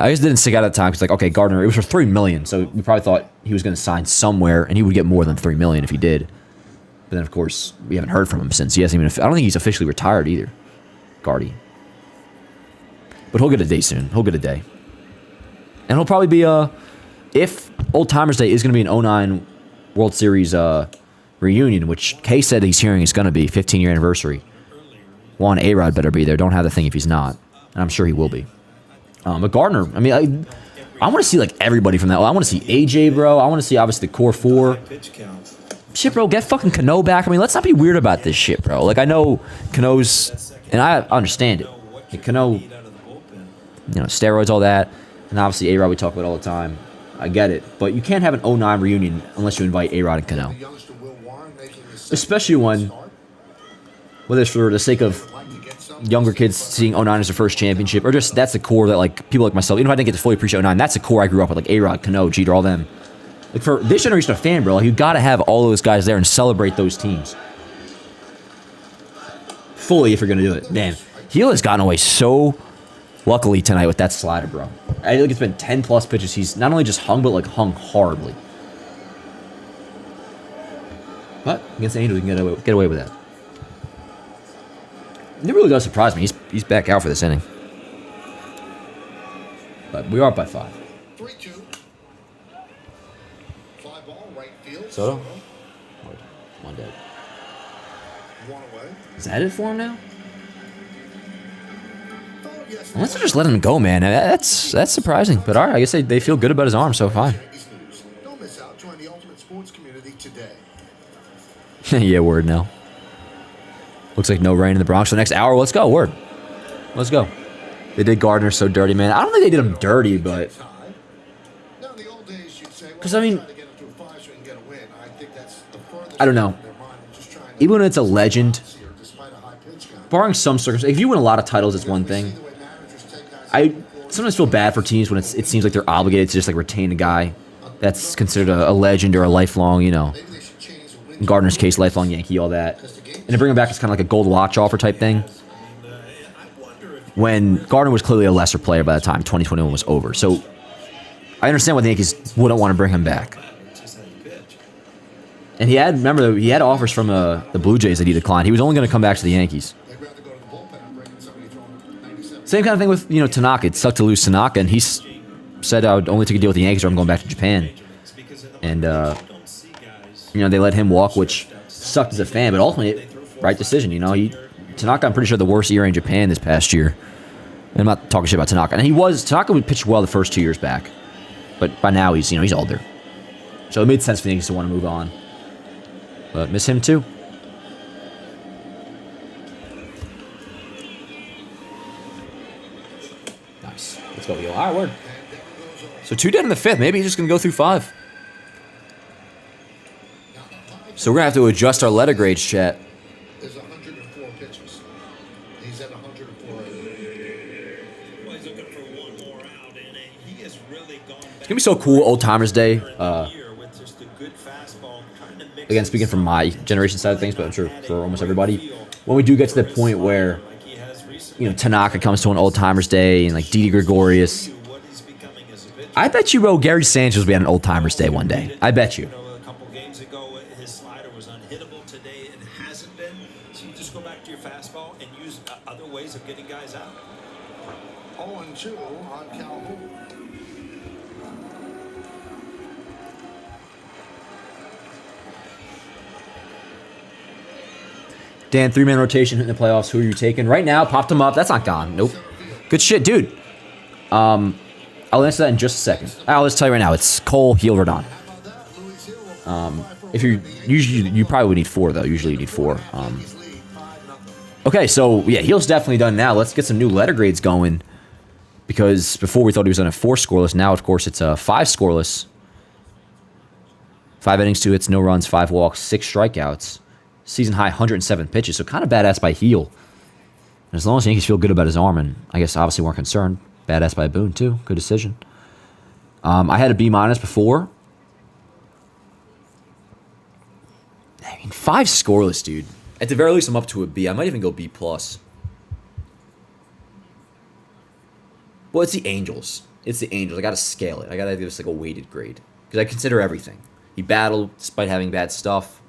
I just didn't stick out at the time because, like, okay, Gardner, it was for $3 million, so we probably thought he was going to sign somewhere, and he would get more than $3 million if he did. But then, of course, we haven't heard from him since. He hasn't even. I don't think he's officially retired either, Gardy. But he'll get a day soon. He'll get a day, and he'll probably be if Old Timers Day is going to be an 09 World Series reunion, which Kay said he's hearing is going to be 15-year anniversary. Juan A-Rod better be there. Don't have the thing if he's not, and I'm sure he will be. But Gardner, I mean, I want to see like everybody from that. I want to see AJ, bro. I want to see obviously the core four. Shit, bro, get fucking Cano back. I mean, let's not be weird about this shit, bro. Like, I know Cano's, and I understand it. Like, Cano, you know, steroids, all that, and obviously A-Rod we talk about all the time. I get it, but you can't have an 09 reunion unless you invite A-Rod and Cano. Especially whether it's for the sake of younger kids seeing 09 as their first championship, or just that's the core that, like, people like myself, even if I didn't get to fully appreciate 09, that's the core I grew up with, like A-Rod, Cano, Jeter, all them. Like, for this generation of fan, bro, like, you got to have all those guys there and celebrate those teams. Fully, if you're going to do it. Man, Heel has gotten away so luckily tonight with that slider, bro. I think it's been 10-plus pitches. He's not only just hung, but, like, hung horribly. But against the Angels, we can get away with that. It really does surprise me. He's back out for this inning. But we are up by 5. 3-2. Fly ball, right field. Soto? One dead. One away. Is that it for him now? Unless they're just letting him go, man. That's surprising. But all right, I guess they feel good about his arm, so fine. Don't miss out. Join the ultimate sports community today. Yeah, word now. Looks like no rain in the Bronx for the next hour. Let's go, word. Let's go. They did Gardner so dirty, man. I don't think they did him dirty, but... Because, I mean... I don't know. Even when it's a legend, barring some circumstances, if you win a lot of titles, it's one thing. I sometimes feel bad for teams when it seems like they're obligated to just like retain a guy that's considered a legend or a lifelong, you know, in Gardner's case, lifelong Yankee, all that. And to bring him back is kind of like a gold watch offer type thing. When Gardner was clearly a lesser player by the time 2021 was over. So I understand why the Yankees wouldn't want to bring him back. And he had offers from the Blue Jays that he declined. He was only going to come back to the Yankees. Same kind of thing with, you know, Tanaka. It sucked to lose Tanaka, and he said I would only take a deal with the Yankees or I'm going back to Japan. And, you know, they let him walk, which sucked as a fan, but ultimately, right decision, you know. Tanaka, I'm pretty sure, the worst ERA in Japan this past year. And I'm not talking shit about Tanaka. And Tanaka would pitch well the first 2 years back. But by now, he's older. So it made sense for the Yankees to want to move on. But miss him too. Nice. Let's go, Yo. All right, word. So 2 dead in the 5th. Maybe he's just going to go through 5. So we're going to have to adjust our letter grades, chat. There's 104 pitches. He's at 104. Well, he's looking for one more out, and he has really gone back. It's going to be so cool, Old Timers Day. Again, speaking from my generation side of things, but I'm sure for almost everybody, when we do get to the point where, you know, Tanaka comes to an Old Timers Day and like Didi Gregorius, I bet you, bro, Gary Sanchez will be on an Old Timers Day one day. I bet you. A couple games ago, his slider was unhittable. Today it hasn't been. So you just go back to your fastball and use other ways of getting guys out. 0-2 on Calhoun. Dan, 3-man rotation hitting the playoffs. Who are you taking? Right now, popped him up. That's not gone. Nope. Good shit, dude. I'll answer that in just a second. I'll just tell you right now. It's Cole, Heel, Rodon. If you probably would need 4 though. Usually you need 4. Okay, so yeah, Heel's definitely done now. Let's get some new letter grades going. Because before we thought he was on a 4 scoreless. Now, of course, it's a 5 scoreless. 5 innings, 2 hits, no runs, 5 walks, 6 strikeouts. Season high 107 pitches, so kind of badass by Heel. And as long as the Yankees feel good about his arm, and I guess obviously weren't concerned, badass by Boone too. Good decision. I had a B- before. I mean, 5 scoreless, dude. At the very least, I'm up to a B. I might even go B+. Well, it's the Angels. it's the Angels. I got to scale it. I got to give this like a weighted grade because I consider everything. He battled despite having bad stuff,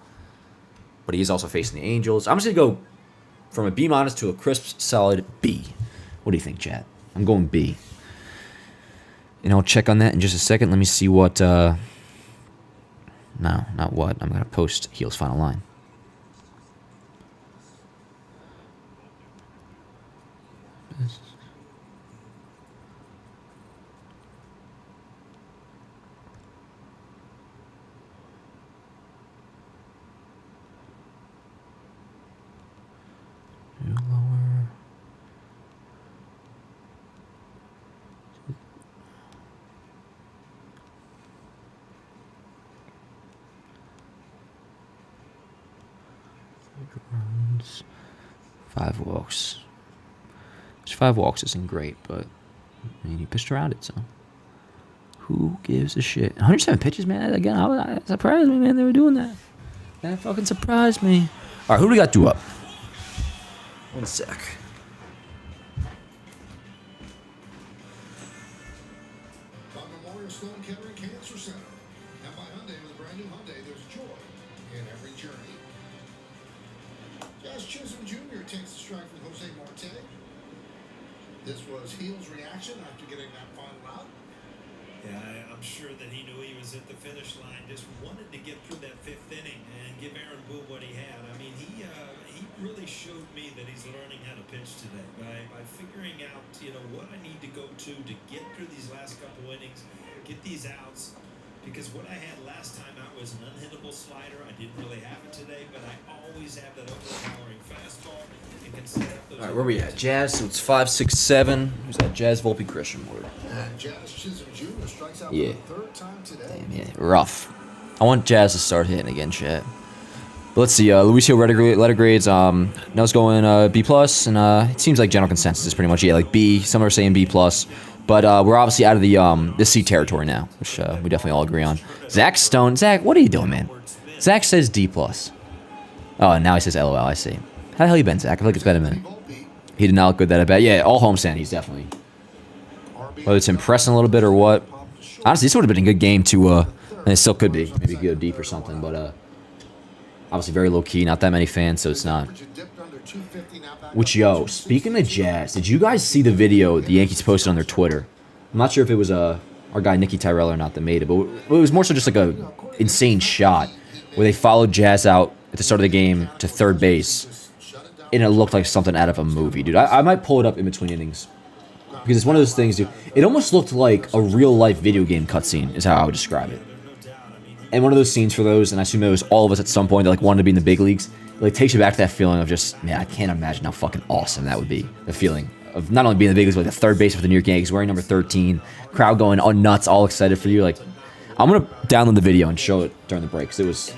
but he is also facing the Angels. I'm just gonna go from a B- to a crisp, solid B. What do you think, Chad? I'm going B. And I'll check on that in just a second. Let me see what. No, not what. I'm gonna post Heel's final line. Lower. Runs. 5 walks. Which 5 walks isn't great, but I mean, he pitched around it, so who gives a shit? 107 pitches, man. Again, I surprised me, man. They were doing that. That fucking surprised me. All right, who do we got due up? 1 sec. From Memorial Sloan Kettering Cancer Center. And by Hyundai, with a brand new Hyundai, there's joy in every journey. Josh Chisholm Jr. takes the strike from Jose Marte. This was Heel's reaction after getting that final out. Yeah, I'm sure that he knew he was at the finish line. Just wanted to get through that 5th inning and give Aaron Boone what he had. I mean, he really showed me that he's learning how to pitch today by figuring out, what I need to go to get through these last couple innings, get these outs. Because what I had last time out was an unhittable slider. I didn't really have it today, but I always have that overpowering fastball and can set up those. All right, where we at? Jazz. So it's 5, 6, 7. Who's that? Jazz, Volpe, Grisham. Jazz Chisholm Jr. strikes out Yeah. for the 3rd time today. Damn, yeah, rough. I want Jazz to start hitting again, chat. But let's see. Luisio letter grades. No's going B plus, and it seems like general consensus is pretty much like B. Some are saying B plus. But we're obviously out of the C territory now, which we definitely all agree on. Zach Stone. Zach, what are you doing, man? Zach says D+. Oh, and now he says LOL, I see. How the hell you been, Zach? I feel like it's been a minute. He did not look good that bad. Yeah, all homestand, he's definitely. Whether it's impressing a little bit or what. Honestly, this would have been a good game to, and it still could be. Maybe go deep or something, but obviously very low-key, not that many fans, so it's not. Which, yo, speaking of Jazz, did you guys see the video the Yankees posted on their Twitter? I'm not sure if it was our guy Nicky Tyrell or not that made it, but it was more so just like a insane shot where they followed Jazz out at the start of the game to third base, and it looked like something out of a movie, dude. I might pull it up in between innings because it's one of those things, dude. It almost looked like a real-life video game cutscene is how I would describe it. And one of those scenes for those, and I assume it was all of us at some point that like wanted to be in the big leagues. It like takes you back to that feeling of just, man, I can't imagine how fucking awesome that would be. The feeling of not only being in the big leagues, but like the third base for the New York Yankees, wearing number 13, crowd going all nuts, all excited for you. Like, I'm gonna download the video and show it during the break because it was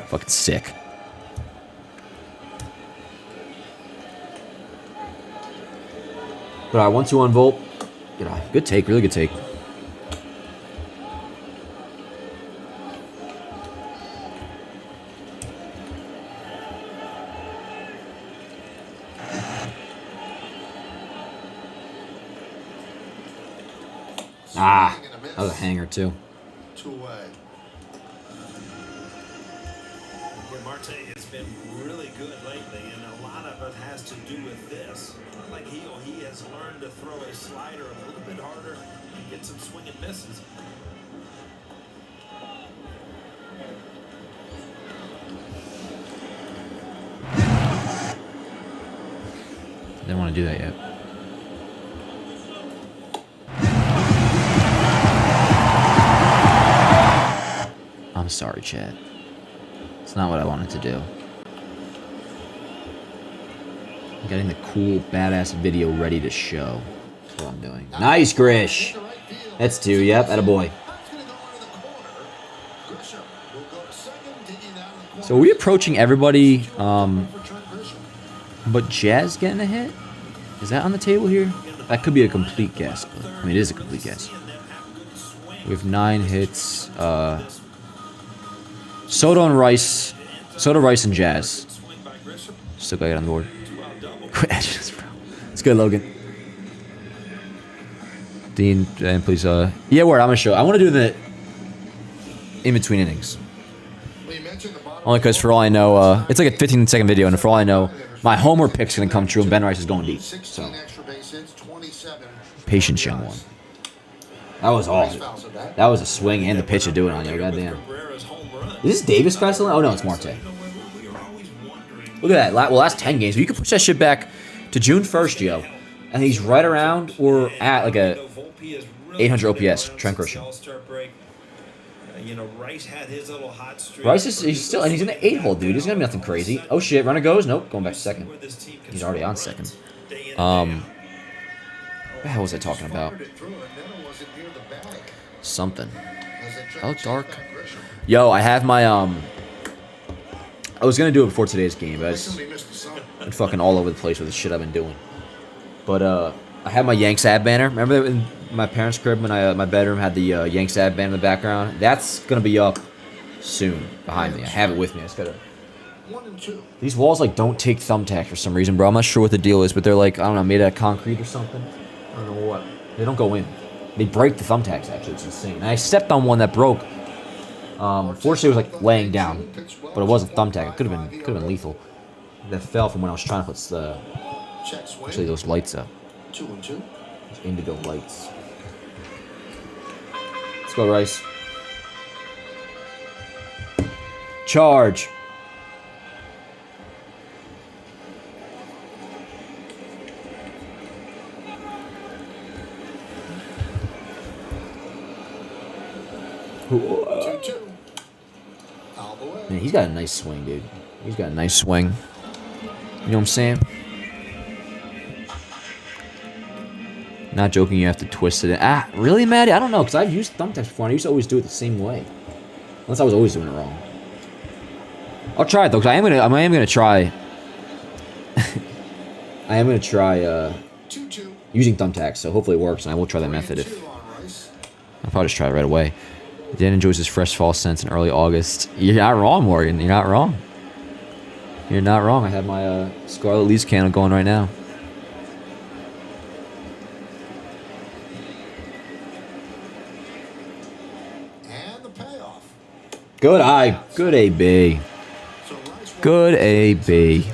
fucking sick. But 1-2 on Volt. Good take, really good take. Ah, that was a hanger too. 2 away. Yeah, Marte has been really good lately, and a lot of it has to do with this. Like he has learned to throw a slider a little bit harder and get some swing and misses. Didn't want to do that yet. I'm sorry, Chad. It's not what I wanted to do. I'm getting the cool, badass video ready to show. That's what I'm doing. Nice, Grish. That's 2. Yep, attaboy. So are we approaching everybody, but Jazz getting a hit? Is that on the table here? That could be a complete guess, but I mean, it is a complete guess. We have 9 hits. Soto, Rice, and Jazz. Still got it on board. Quit edges, bro. It's good, Logan. Dean, and please, yeah, word. I'm gonna show. I want to do the in between innings. Only because for all I know, it's like a 15-second video, and for all I know, my homer pick's gonna come true, and Ben Rice is going deep. So, patience, young one. That was awesome. That was a swing and the pitch to do it on you. Goddamn. Is this Davis guy still? Oh no, it's Marte. Look at that. Well, last 10 games. You can push that shit back to June 1st, yo, and he's right around or at like a 800 OPS. Trent Grisham. Rice is he's still, and he's in the 8-hole, dude. He's gonna be nothing crazy. Oh shit, runner goes. Nope, going back to second. He's already on second. What the hell was I talking about? Something. Oh, dark. Yo, I have my I was gonna do it before today's game, but I've been fucking all over the place with the shit I've been doing. But I have my Yanks ad banner. Remember that in my parents' crib when my bedroom had the Yanks ad banner in the background? That's gonna be up soon behind me. I have it with me. I just gotta. These walls like don't take thumbtacks for some reason, bro. I'm not sure what the deal is, but they're like, I don't know, made out of concrete or something. I don't know what. They don't go in. They break the thumbtacks. Actually, it's insane. And I stepped on one that broke. Fortunately, it was like laying down, but it was a thumbtack. It could have been lethal. That fell from when I was trying to put actually those lights up. 2-2. Indigo lights. Let's go, Rice. Charge. Man, he's got a nice swing, dude. He's got a nice swing. You know what I'm saying? Not joking, you have to twist it in. Ah, really, Maddie? I don't know, because I've used thumbtacks before, and I used to always do it the same way. Unless I was always doing it wrong. I'll try it, though, because I am gonna try... I am gonna try, using thumbtacks, so hopefully it works, and I will try that method if... I'll probably just try it right away. Dan enjoys his fresh fall scents in early August. You're not wrong, Morgan. You're not wrong. You're not wrong. I have my Scarlet Leaves candle going right now. And the payoff. Good eye. Good AB. Good AB.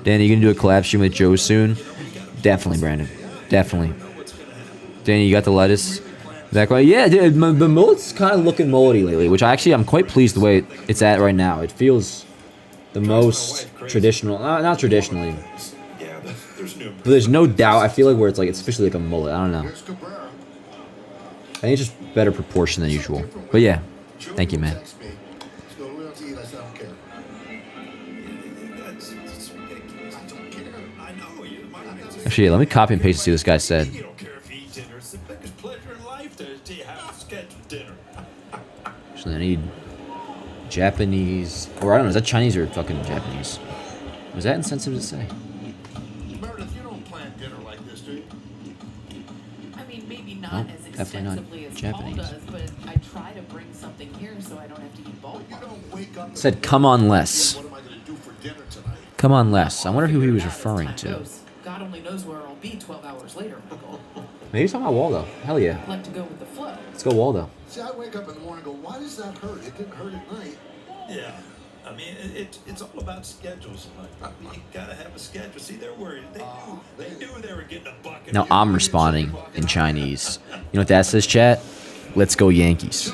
Danny, you gonna do a collab stream with Joe soon? Definitely, Brandon. Definitely. Danny, you got the lettuce back right? Yeah, dude, the mullet's kind of looking mullety lately, which I'm quite pleased the way it's at right now. It feels the most traditional, not traditionally, but there's no doubt. I feel like where it's officially like a mullet. I don't know. I think it's just better proportion than usual. But yeah, thank you, man. Actually, yeah, let me copy and paste and see what this guy said. Actually, I need Japanese, or I don't know, is that Chinese or fucking Japanese? Was that insensitive to say? Meredith, you don't plan dinner like this, do you? I mean, maybe not Nope, as definitely not extensively as Japanese. Paul does, but I try to bring something here so I don't have to eat bulk. You don't wake up. Said, come on less. What am I going to do for dinner tonight? Come on less. I wonder who he was referring to. God only knows where I'll be 12 hours later, Michael. Maybe he's talking about Waldo. Hell yeah. I'd like to go with the flow. Let's go Waldo. See, I wake up in the morning and go, why does that hurt? It didn't hurt at night. Yeah. I mean, it's all about schedules. Like, you gotta have a schedule. See, they're worried. They knew they were getting a bucket. Now I'm responding in Chinese. You know what that says, chat? Let's go Yankees.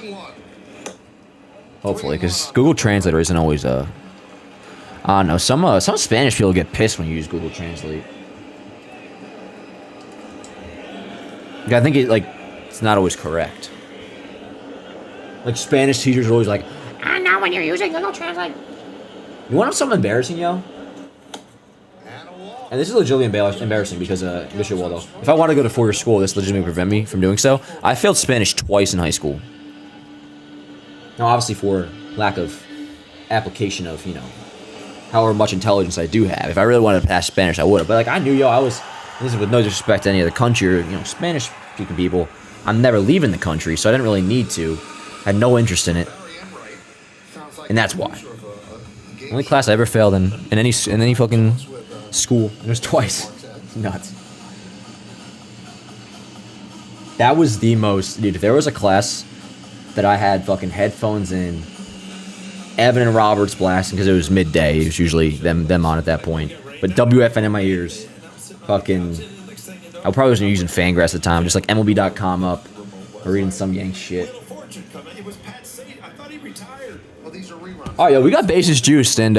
Hopefully, because Google Translator isn't always I don't know. Some Spanish people get pissed when you use Google Translate. I think it's not always correct. Like Spanish teachers are always like, I know when you're using Google Translate. You want to know something embarrassing, yo? And this is legitimately embarrassing because Bishop Waldo. If I want to go to four-year school, this legitimately prevent me from doing so. I failed Spanish twice in high school. Now, obviously, for lack of application of however much intelligence I do have. If I really wanted to pass Spanish, I would have. But like I knew, I was. This is with no disrespect to any other country or Spanish-speaking people. I'm never leaving the country, so I didn't really need to. I had no interest in it, and that's why. The only class I ever failed in any fucking school, and it was twice. Nuts. That was the most, dude. If there was a class that I had fucking headphones in, Evan and Roberts blasting because it was midday. It was usually them on at that point. But WFN in my ears, fucking. I probably wasn't using Fangraphs at the time, just like MLB.com up, or reading some Yank shit. All right, yo, we got bases juiced and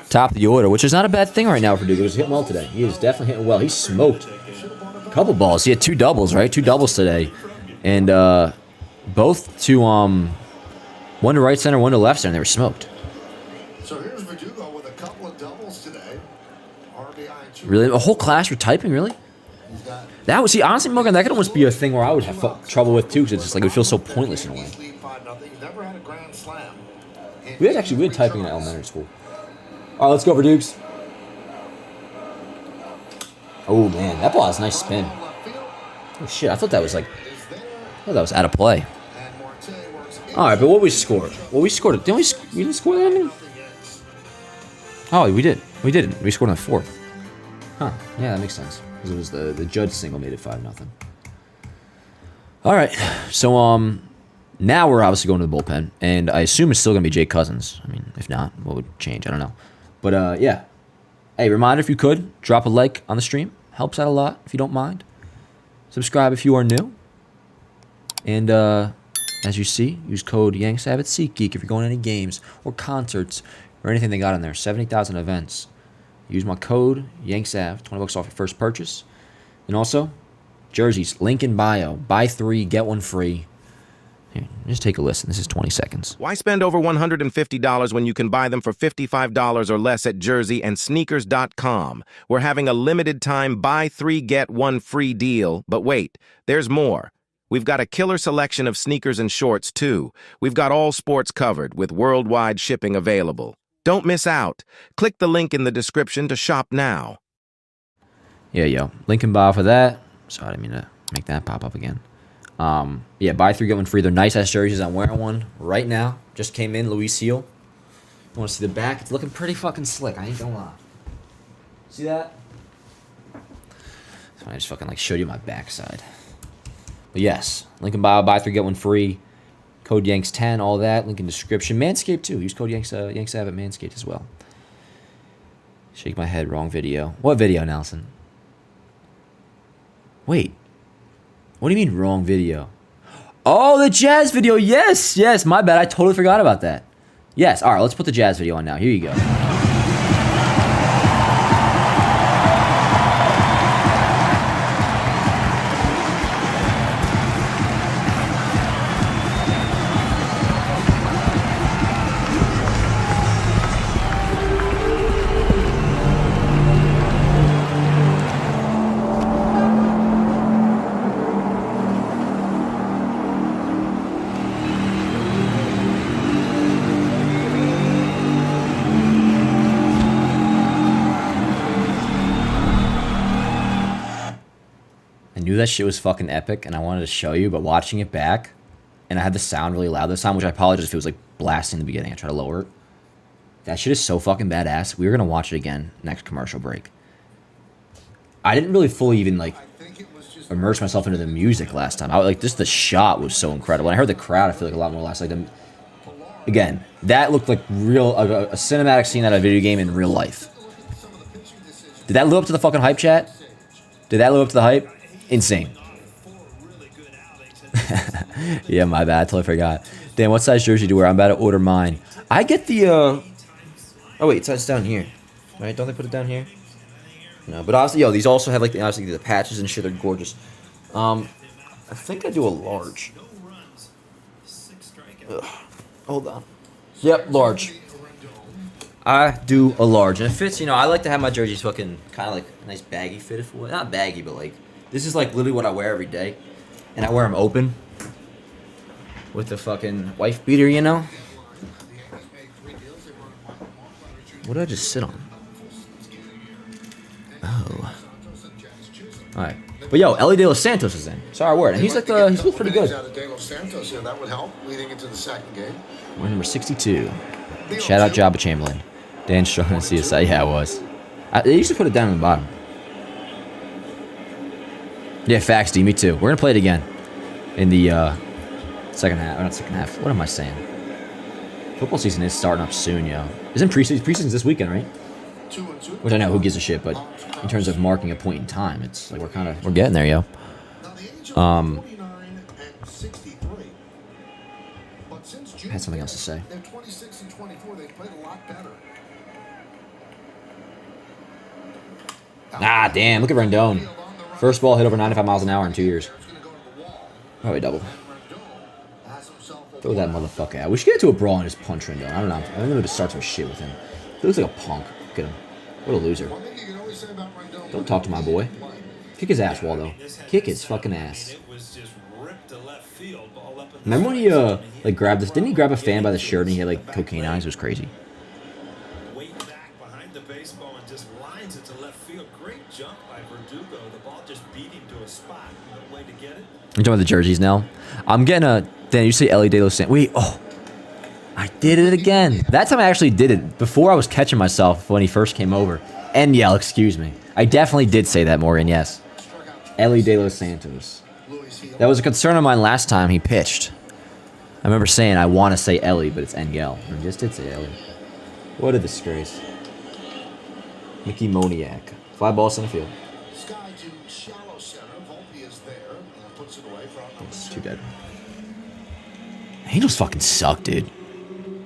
top of the order, which is not a bad thing right now for Duke. He was hitting well today. He is definitely hitting well. He smoked a couple balls. He had 2 doubles, right? 2 doubles today, and both to one to right center, one to left center. And they were smoked. So here's Verdugo with a couple of doubles today. RBI. Really, a whole class for typing, really? That was, see, honestly, Morgan, that could almost be a thing where I would have trouble with too, because it's just like it would feel so pointless in a way. We had typing in elementary school. All right, let's go for Dukes. Oh man, that ball has a nice spin. Oh shit, I thought that was out of play. All right, but what we scored? Well, we scored it. We didn't score that ending? Oh, we did. We didn't. We scored on the 4th. Huh? Yeah, that makes sense. Because it was the Judge single made it 5-0. All right, so now we're obviously going to the bullpen, and I assume it's still gonna be Jake Cousins. I mean, if not, what would change? I don't know. But yeah. Hey, reminder, if you could drop a like on the stream, helps out a lot if you don't mind. Subscribe if you are new, and as you see, use code YankSav at SeatGeek if you're going to any games or concerts or anything they got in there. 70,000 events. Use my code YankSav, $20 off your first purchase. And also, jerseys, link in bio. Buy 3, get 1 free. Here, just take a listen. This is 20 seconds. Why spend over $150 when you can buy them for $55 or less at Jersey and sneakers.com? We're having a limited time buy 3, get 1 free deal. But wait, there's more. We've got a killer selection of sneakers and shorts, too. We've got all sports covered with worldwide shipping available. Don't miss out. Click the link in the description to shop now. Yeah, yo. Link in bio for that. Sorry, I didn't mean to make that pop up again. Yeah, buy 3, get 1 free. They're nice-ass jerseys. I'm wearing one right now. Just came in, Luis Seal. You want to see the back? It's looking pretty fucking slick. I ain't gonna lie. See that? So I just fucking showed you my backside. But yes, link in bio, buy 3, get 1 free. Code Yanks10, all that. Link in description. Manscaped too. Use code YankSav at Manscaped as well. Shake my head. Wrong video. What video, Nelson? Wait. What do you mean wrong video? Oh, the Jazz video. Yes, yes. My bad. I totally forgot about that. Yes. All right, let's put the Jazz video on now. Here you go. That shit was fucking epic, and I wanted to show you, but watching it back, and I had the sound really loud this time, which I apologize if it was blasting in the beginning. I tried to lower it. That shit is so fucking badass. We were gonna watch it again next commercial break. I didn't really fully even immerse myself into the music last time. Just the shot was so incredible. When I heard the crowd, I feel a lot more last. Again, that looked like real a cinematic scene out of a video game in real life. Did that live up to the fucking hype, chat? Did that live up to the hype? Insane. Yeah, my bad. I totally forgot. Dan, what size jersey do you wear? I'm about to order mine. I get the, Oh, wait. It's down here. Right? Don't they put it down here? No, but honestly, yo, these also have, obviously, the patches and shit. They're gorgeous. I think I do a large. Ugh. Hold on. Yep, large. I do a large. And it fits, I like to have my jerseys fucking kind of a nice baggy fit. Not baggy, but this is literally what I wear every day. And I wear them open. With the fucking wife beater, What did I just sit on? Oh. Alright. But yo, Ellie De Los Santos is in. Sorry, word. And he's he's pretty good. De Los Santos, that would help leading into the second game. We're number 62. Shout out Jabba Chamberlain. Dan struggling to see us. Yeah, it was. They used to put it down on the bottom. Yeah, facts, D. Me too. We're gonna play it again in the second half. Or not second half. What am I saying? Football season is starting up soon, yo. Isn't preseason's this weekend, right? Which I know, who gives a shit, but in terms of marking a point in time, it's like we're getting there, yo. I had something else to say. They're 26 and 24. They played a lot better. Ah, damn! Look at Rendon. First ball hit over 95 miles an hour in 2 years. Probably double. Throw that motherfucker out. We should get into a brawl and just punch Rendon. I don't know. I don't know if it starts with shit with him. He looks like a punk. Look at him. What a loser. Don't talk to my boy. Kick his ass, Waldo. Kick his fucking ass. Remember when he like grabbed this? Didn't he grab a fan by the shirt and he had like cocaine eyes? It was crazy. Way back behind the baseball and just lines it to left field. Great jump by Verdugo. The ball just beat him to a spot. No way to get it. You talking about the jerseys now? I'm getting a. Dan, you say Ellie De Los Santos. Wait, oh. I did it again. That time I actually did it before I was catching myself when he first came over. And yell, excuse me. I definitely did say that, Morgan, yes. Ellie De Los Santos. That was a concern of mine last time he pitched. I remember saying I want to say Ellie, but it's Engel. I just did say Ellie. What a disgrace. Mickey Moniak. Fly ball center field. It's too dead. Angels fucking suck, dude.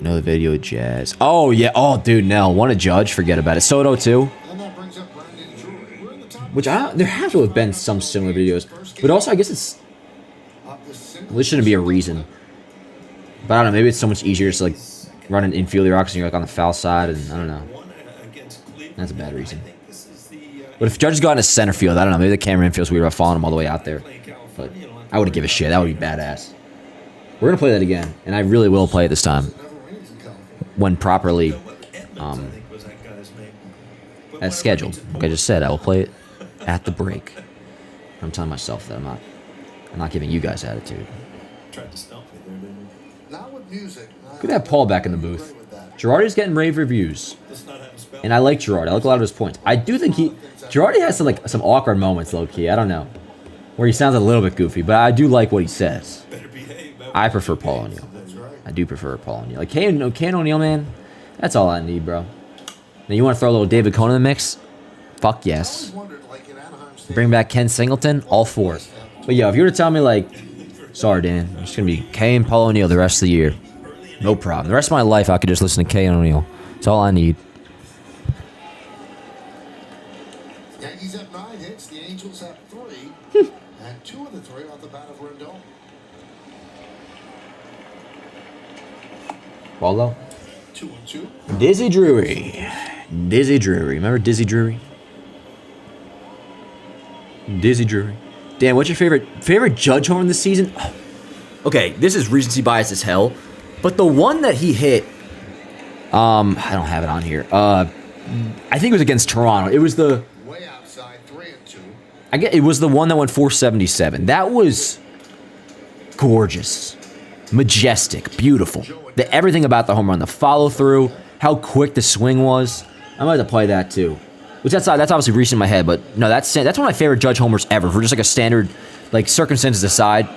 Another video, Jazz. Oh, yeah. Oh, dude, no. Want to judge? Forget about it. Soto, too. Which, there have to have been some similar videos. But also, I guess it's... Well, this shouldn't be a reason. But I don't know. Maybe it's so much easier to, like, run an infield rocks and you're, like, on the foul side. And I don't know. That's a bad reason. But if Judge got into center field, I don't know. Maybe the cameraman feels weird about following him all the way out there. But I wouldn't give a shit. That would be badass. We're going to play that again. And I really will play it this time. When properly as scheduled. Like I just said, I will play it at the break. I'm telling myself that I'm not giving you guys attitude. Look at that Paul back in the booth. Girardi's getting rave reviews. And I like Girardi. I like a lot of his points. I do think Girardi has some awkward moments, low-key. I don't know. Where he sounds a little bit goofy, but I do like what he says. I prefer Paul O'Neill. I do prefer Paul O'Neill. Like, Kane O'Neill, man, that's all I need, bro. Now, you want to throw a little David Cone in the mix? Fuck yes. Bring back Ken Singleton? All for it. But, yeah, if you were to tell me, like, sorry, Dan, it's going to be Kane and Paul O'Neill the rest of the year. No problem. The rest of my life, I could just listen to Kane O'Neill. That's all I need. Yankees have 9 hits. The Angels have 3. And 2 of the 3 on the bat of Rendon. Waldo? 2-2. Dizzy Drury. Dizzy Drury. Remember Dizzy Drury? Dizzy Drury. Dan, what's your favorite Judge homer this season? Oh. Okay, this is recency bias as hell. But the one that he hit, I don't have it on here. I think it was against Toronto. It was the Way outside, 3-2. it was the one that went 477. That was gorgeous. Majestic, beautiful. Everything about the home run, the follow through, how quick the swing was. I might have to play that too. Which that's obviously recent in my head, but no, that's one of my favorite Judge homers ever. For just like a standard, like circumstances aside,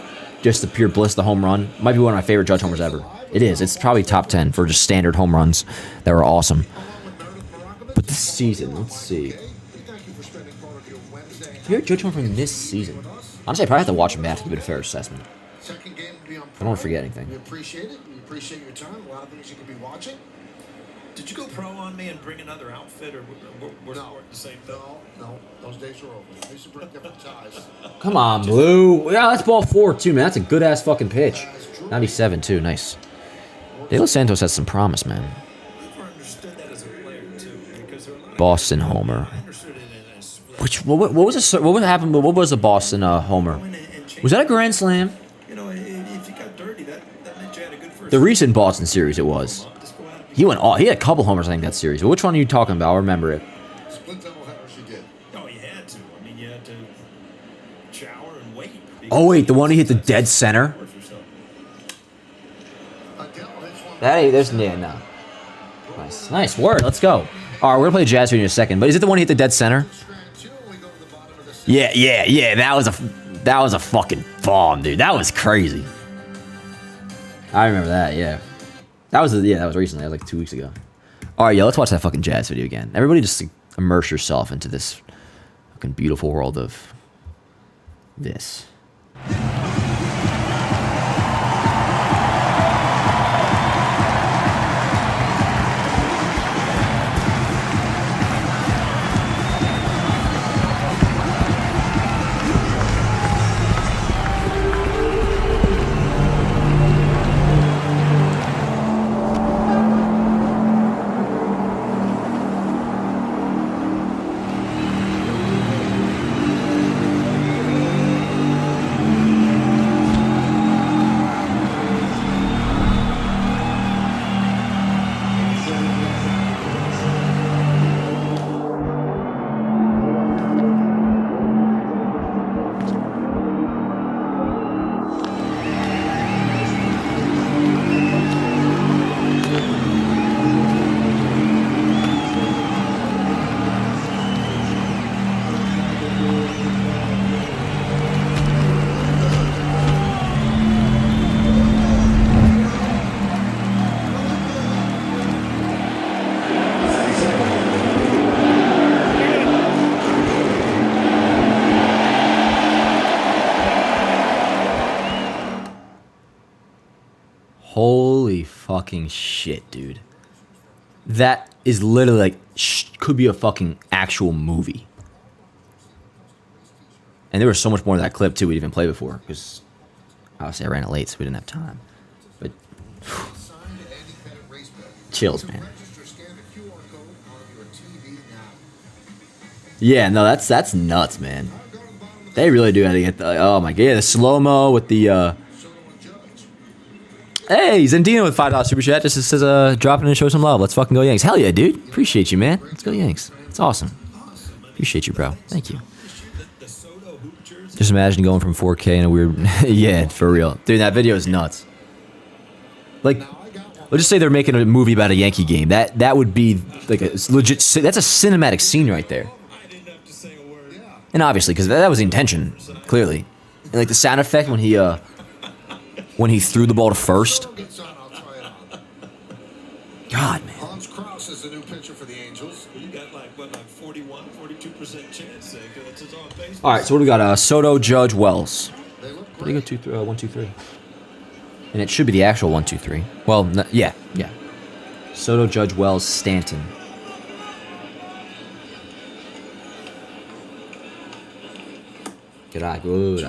just the pure bliss, the home run might be one of my favorite Judge homers ever. It is. It's probably top 10 for just standard home runs that were awesome. But this season, let's see. Favorite Judge homer from this season? Honestly, I probably have to watch him back to give it a fair assessment. I don't want to forget anything. We appreciate it. We appreciate your time. A lot of things you could be watching. Did you go pro on me and bring another outfit, or we're No. the same thing? No. Those days are over. I used to bring different ties. Come on, Blue. Yeah, that's ball 4 too, man. That's a good ass fucking pitch. 97 too. Nice. De Los Santos has some promise, man. Never understood that as a player too, because there are a lot of Boston homer. I understood it in a split. Which what what happened? What was the Boston homer? Was that a grand slam? You know, if you got dirty, that meant you had a good first. The recent Boston series, it was. Just go out and He went all. He had a couple homers, I think, that series. Which one are you talking about? I'll remember it. Split doubleheader she did. Oh, you had to. I mean, you had to shower and wait. Oh wait, the one he hit the dead center. Adele hits one. There's no. Nice word. Let's go. All right, we're gonna play Jazz video in a second. But is it the one he hit the dead center? Yeah. That was a fucking bomb, dude. That was crazy. I remember that. Yeah, that was recently. That was like 2 weeks ago. All right, let's watch that fucking Jazz video again. Everybody, just immerse yourself into this fucking beautiful world of this. Holy fucking shit, dude. That is literally like, could be a fucking actual movie. And there was so much more to that clip, too, we didn't even play before. Because, obviously, I ran it late, so we didn't have time. But, chills, man. Yeah, no, that's nuts, man. They really do have to get the, oh my god, the slow-mo with the, Hey, Zendino with $5 super chat. Just says, drop in and show some love. Let's fucking go Yanks. Hell yeah, dude. Appreciate you, man. Let's go Yanks. It's awesome. Appreciate you, bro. Thank you. Just imagine going from 4K in a weird... yeah, for real. Dude, that video is nuts. Like, let's just say they're making a movie about a Yankee game. That would be like a legit... That's a cinematic scene right there. And obviously, because that was the intention, clearly. And like the sound effect when he threw the ball to first. God, man. Hans Krause is the new pitcher for the Angels. You got like 41, 42% chance. That's his on base. All right, so what do we got? Soto, Judge, Wells. Pretty good. 1, 2, 3. And it should be the actual 1, 2, 3. Well, no, yeah. Soto, Judge, Wells, Stanton. Good eye. You've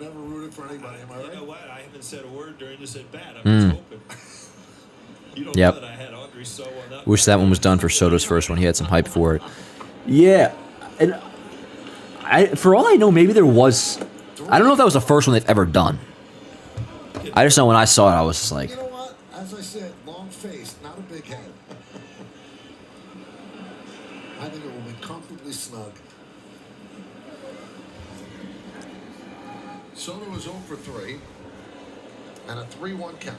never rooted for anybody, am I right? You know what? I haven't said a word during this at bat. I'm just hoping. You don't know that I had Audrey So on that. Wish that one was done for Soto's first one. He had some hype for it. Yeah, and for all I know, maybe there was. I don't know if that was the first one they've ever done. I just know when I saw it, I was just like, You know what? As I said, long face, not a big head. I think it will be comfortably snug. Soto is 0 for 3 and a 3-1 count.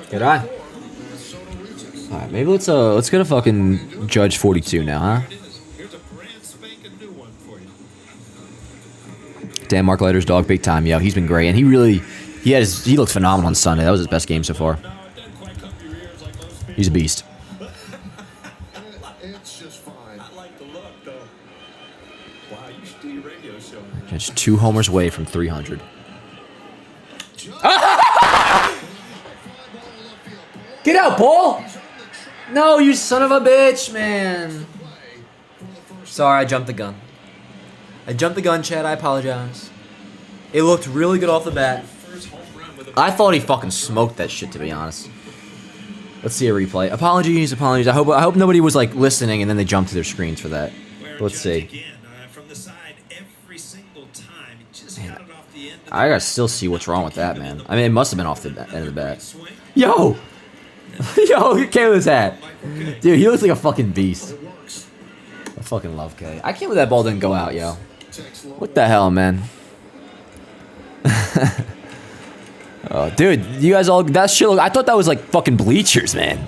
good eye. All right, maybe let's get a fucking Judge 42 now, huh? Here's a brand spanking new one for you. Damn, Mark Leiter's dog, big time, yo. He's been great, and he looked phenomenal on Sunday. That was his best game so far. He's a beast. It's just fine. I like the look, though. Wow, you should do your radio show. Just 2 homers away from 300. Get out, Paul! No, you son of a bitch, man. Sorry, I jumped the gun. Chad. I apologize. It looked really good off the bat. I thought he fucking smoked that shit, to be honest. Let's see a replay. Apologies. I hope nobody was like listening and then they jumped to their screens for that. Let's see. Man, I gotta still see what's wrong with that, man. I mean, it must have been off the end of the bat. Yo! Yo, look at Kayla's hat. Dude, he looks like a fucking beast. I fucking love Kay. I can't believe that ball didn't go out, yo. What the hell, man? Oh, dude, you guys all that shit. I thought that was like fucking bleachers, man.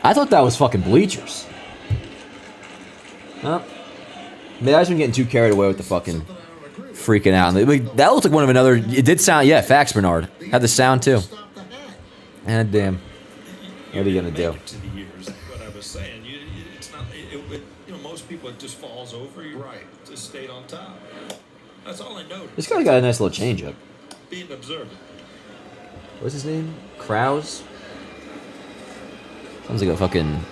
I thought that was fucking bleachers. Huh? Maybe I've been getting too carried away with the fucking freaking out. That looked like one of another. It did sound. Yeah, facts, Bernard. Had the sound too. And damn. What are you gonna do? To the years, what I was saying, it's not. You know, most people it just falls over. You right, just stayed on top. That's all I noticed. This guy got a nice little changeup. Being observant. What's his name? Krause? Sounds like a fucking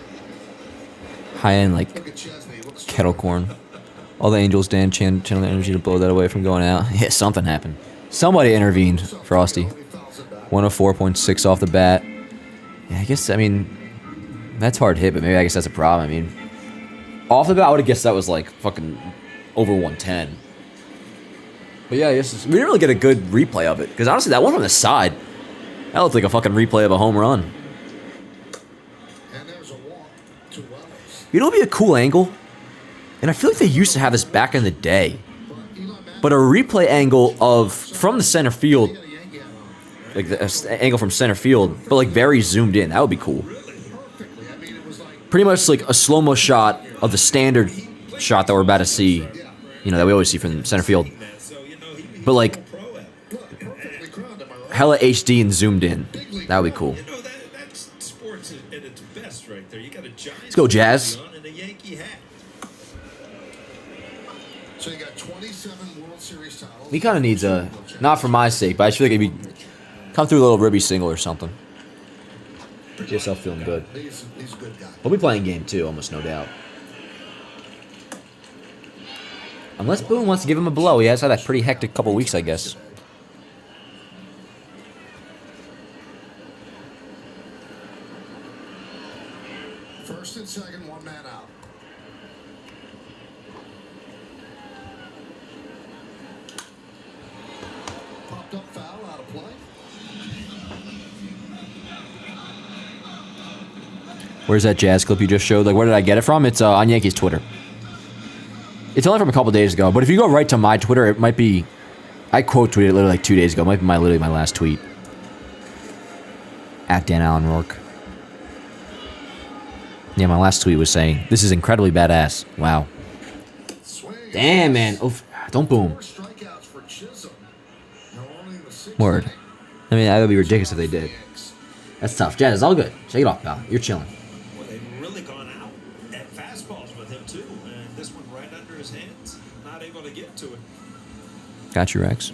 high-end, like, kettle corn. All the Angels stand channel energy to blow that away from going out. Yeah, something happened. Somebody intervened, Frosty. 104.6 off the bat. Yeah, I guess, I mean, that's hard hit, but maybe I guess that's a problem. I mean, off the bat, I would have guessed that was, like, fucking over 110. But yeah, I guess we didn't really get a good replay of it. Because honestly, that one on the side, that looked like a fucking replay of a home run. You know what would be a cool angle? And I feel like they used to have this back in the day. But a replay angle of, from the center field, like the angle from center field, but like very zoomed in. That would be cool. Pretty much like a slow-mo shot of the standard shot that we're about to see. You know, that we always see from center field. But like, hella HD and zoomed in. That would be cool. That's sports at its best right there. You got a giant. Let's go, Jazz. And a Yankee hat. So you got 27 World Series titles. He kind of needs a, not for my sake, but I just feel like he'd be, come through a little ribby single or something. Get yourself feeling good. He's a good guy. We'll be playing game 2, almost no doubt. Unless Boone wants to give him a blow. He has had a pretty hectic couple weeks, I guess. First and second, one man out. Popped up foul, out of play. Where's that Jazz clip you just showed? Like, where did I get it from? It's on Yankees Twitter. It's only from a couple days ago, but if you go right to my Twitter, it might be... I quote tweeted it literally like 2 days ago. It might be literally my last tweet. At Dan Allen Rourke. Yeah, my last tweet was saying, this is incredibly badass. Wow. Damn, man. Oof. Don't boom. Word. I mean, that would be ridiculous if they did. That's tough. Jazz, it's all good. Shake it off, pal. You're chilling. Well, they've really gone out at fastballs with him too, and this one right under his hands, not able to get to it. Got you, Rex.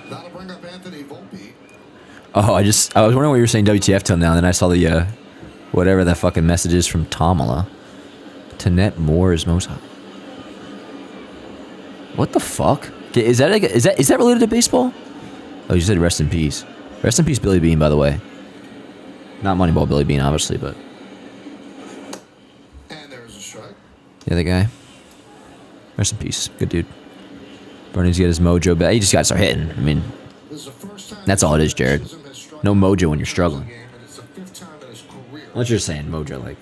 That'll bring up Anthony Volpe. Oh, I was wondering what you were saying WTF till now, and then I saw the, whatever that fucking message is from Tamala. Tanet Moore is most... What the fuck? Is that related to baseball? Oh, you said rest in peace. Rest in peace, Billy Bean, by the way. Not Moneyball Billy Bean, obviously, but... And there's a strike. The other guy. Rest in peace. Good dude. Bernie's got his mojo back. He just got to start hitting. I mean, that's all it is, Jared. No mojo when you're struggling. Unless you're saying mojo, like...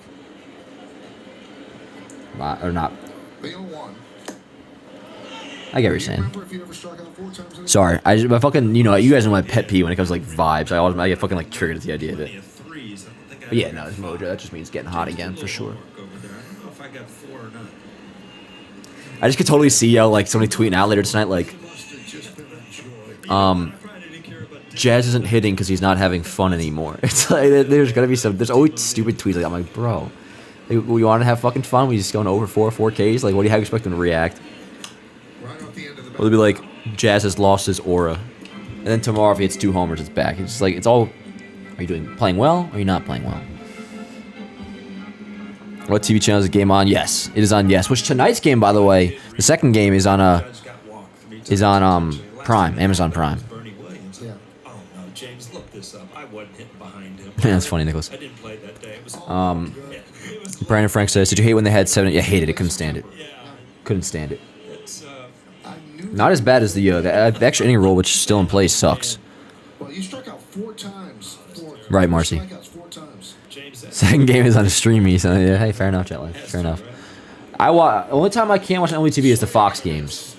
Or not. I get what you're saying. Sorry, I fucking, you know, you guys know my pet peeve when it comes to like vibes. I get fucking like triggered at the idea of it. But yeah, no, it's mojo. That just means getting hot again for sure. I just could totally see like somebody tweeting out later tonight like, Jazz isn't hitting because he's not having fun anymore. It's like there's gonna be there's always stupid tweets like that. I'm like, bro, we want to have fucking fun. We just going over 4Ks. Like, how do you expect them to react? Or they'll be like, Jazz has lost his aura. And then tomorrow, if he hits 2 homers, it's back. It's just like, it's all, are you playing well, or are you not playing well? What TV channel is the game on? Yes, it is on Yes. Which tonight's game, by the way, the second game is on Prime, Amazon Prime. That's funny, Nicholas. Brandon Frank says, did you hate when they had 7? Yeah, hated it. Couldn't stand it. Couldn't stand it. Not as bad as the extra inning rule, which is still in place, sucks. Well, you struck out 4 times. Right, Marcy. Second game is on a streamy, so yeah, hey, fair enough, chat life. Fair enough. Only time I can't watch MLB TV is the Fox games.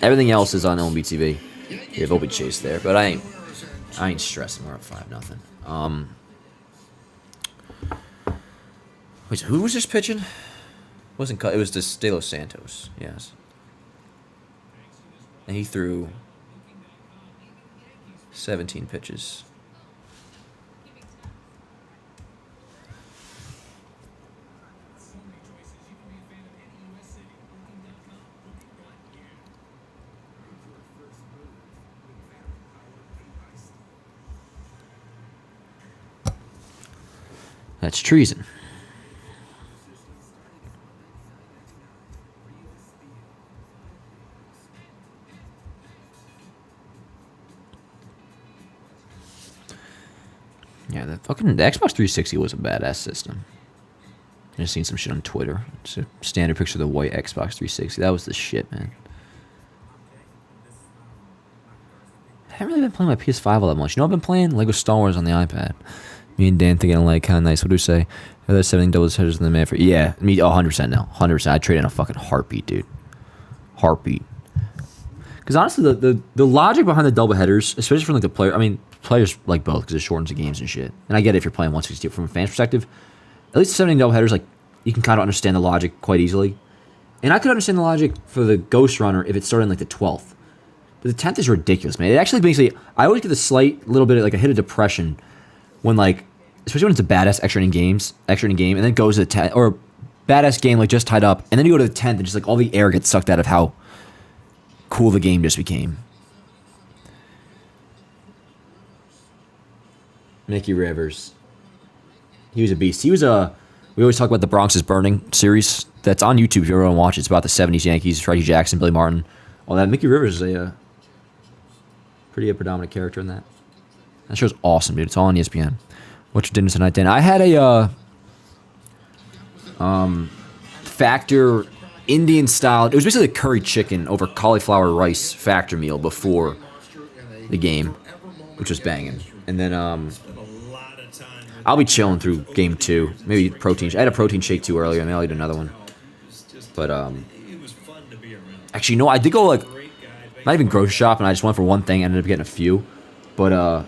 Everything else is on MLB TV. Yeah, Volpe Chase there, but I ain't stressing. We're up 5-0. Wait, so who was just pitching? Wasn't it was just De Los Santos? Yes. And he threw 17 pitches. That's treason. Yeah, the Xbox 360 was a badass system. I just seen some shit on Twitter. It's a standard picture of the white Xbox 360. That was the shit, man. I haven't really been playing my PS5 all that much. You know, I've been playing Lego Star Wars on the iPad. Me and Dan thinking like kind of nice. What do we say? Are there 17 double headers in the man for? Yeah, me 100% now. 100%. I trade in a fucking heartbeat, dude. Heartbeat. Because honestly, the logic behind the double headers, especially from like the player, I mean, players like both because it shortens the games and shit. And I get it if you're playing 160 from a fan's perspective. At least the 17 double headers, like you can kind of understand the logic quite easily. And I could understand the logic for the Ghost Runner if it started in like the 12th. But the 10th is ridiculous, man. It actually basically, I always get a slight little bit of like a hit of depression when like, especially when it's a badass extra inning game, and then goes to the 10th, or badass game like just tied up, and then you go to the 10th and just like all the air gets sucked out of how cool the game just became. Mickey Rivers. He was a beast. We always talk about the Bronx is Burning series. That's on YouTube if you ever want to watch it. It's about the 70s Yankees, Reggie Jackson, Billy Martin, all that. Mickey Rivers is a pretty predominant character in that. That show's awesome, dude. It's all on ESPN. What's your dinner tonight, Dan? I had a Factor Indian style. It was basically a curry chicken over cauliflower rice Factor meal before the game, which was banging. And then I'll be chilling through game 2. Maybe protein. I had a protein shake too earlier. Maybe I'll eat another one. But actually, no, I did go like not even grocery shopping. I just went for one thing. I ended up getting a few. But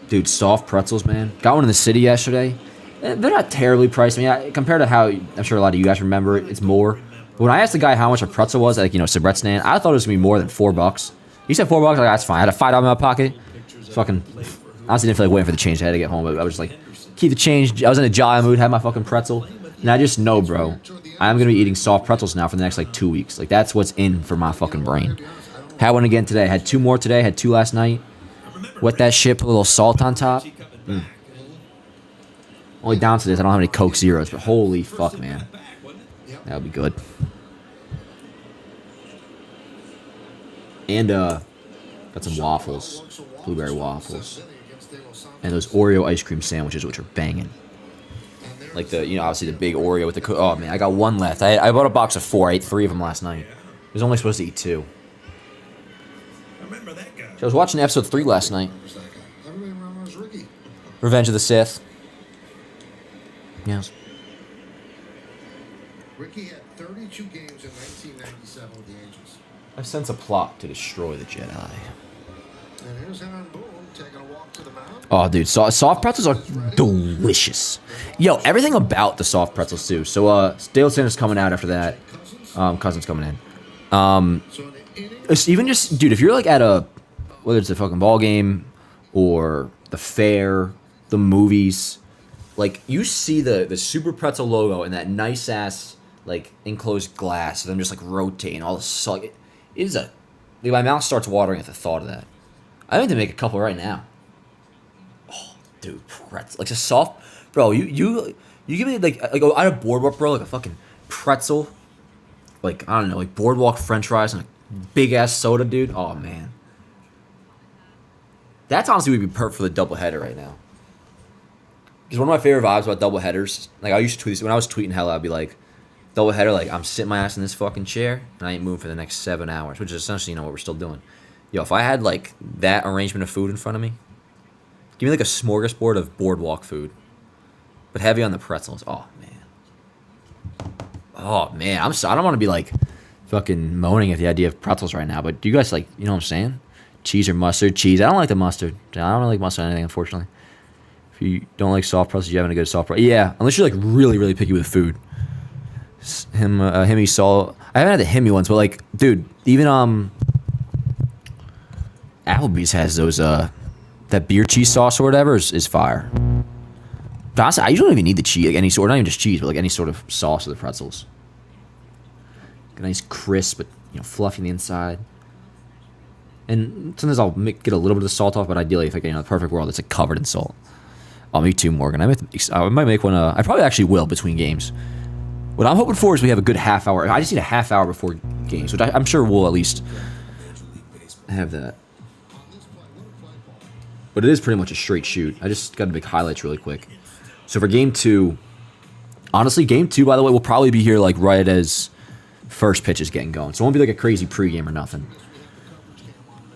dude, soft pretzels, man. Got one in the city yesterday. They're not terribly priced. I mean, compared to how I'm sure a lot of you guys remember it, it's more. But when I asked the guy how much a pretzel was, like, Sabret stand, I thought it was going to be more than $4. He said $4. Like, that's fine. I had a $5 in my pocket. Fucking, honestly, didn't feel like waiting for the change. I had to get home, but I was just like, keep the change. I was in a jolly mood, had my fucking pretzel. And I just know, bro, I'm going to be eating soft pretzels now for the next, like, 2 weeks. Like, that's what's in for my fucking brain. Had one again today. Had 2 more today. Had 2 last night. Wet that shit, put a little salt on top. Only down to this, I don't have any Coke Zeros, but holy fuck, man. That would be good. And, got some waffles. Blueberry waffles. And those Oreo ice cream sandwiches, which are banging. Like the, obviously the big Oreo with the, oh man, I got one left. I bought a box of 4. I ate 3 of them last night. I was only supposed to eat 2. So I was watching episode 3 last night. Revenge of the Sith. Yes. Ricky had 32 games in 1997 with the Angels. I sense a plot to destroy the Jedi. And here's Aaron Boone taking a walk to the mound. Oh, dude, soft pretzels are delicious. Yo, everything about the soft pretzels too. So, Dale Sanders coming out after that. Cousins coming in. It's even just, dude, if you're like at a, whether it's a fucking ball game or the fair, the movies, like you see the Super Pretzel logo and that nice ass like enclosed glass of them just like rotating all the salt. It is like, my mouth starts watering at the thought of that. I need to make a couple right now. Oh, dude, pretzel, like a soft, bro. You give me like out of Boardwalk, bro, like a fucking pretzel, like I don't know, like Boardwalk French fries and a big ass soda, dude. Oh man. That's honestly would be perfect for the doubleheader right now. Because one of my favorite vibes about doubleheaders, like I used to tweet, when I was tweeting hell, I'd be like, doubleheader, like I'm sitting my ass in this fucking chair and I ain't moving for the next 7 hours, which is essentially, what we're still doing. Yo, if I had like that arrangement of food in front of me, give me like a smorgasbord of Boardwalk food, but heavy on the pretzels. Oh man. I don't want to be like fucking moaning at the idea of pretzels right now. But do you guys like, you know what I'm saying? Cheese or mustard? Cheese. I don't like the mustard. I don't really like mustard on anything, unfortunately. If you don't like soft pretzels, you haven't a good soft pretzel. Yeah, unless you're like really, really picky with food. Himmy saw. I haven't had the Himmy ones, but like, dude, even Applebee's has those that beer cheese sauce or whatever is fire. But honestly, I usually don't even need the cheese, like any sort, not even just cheese, but like any sort of sauce with the pretzels. Get a nice crisp, but fluffy on the inside. And sometimes I'll get a little bit of the salt off, but ideally, if I get the perfect world, it's like covered in salt. Oh, me too, Morgan. I might make one. I probably actually will between games. What I'm hoping for is we have a good half hour. I just need a half hour before games, which I'm sure we'll at least have that. But it is pretty much a straight shoot. I just got to make highlights really quick. So for game 2, honestly, game 2, by the way, will probably be here like right as first pitch is getting going. So it won't be like a crazy pregame or nothing.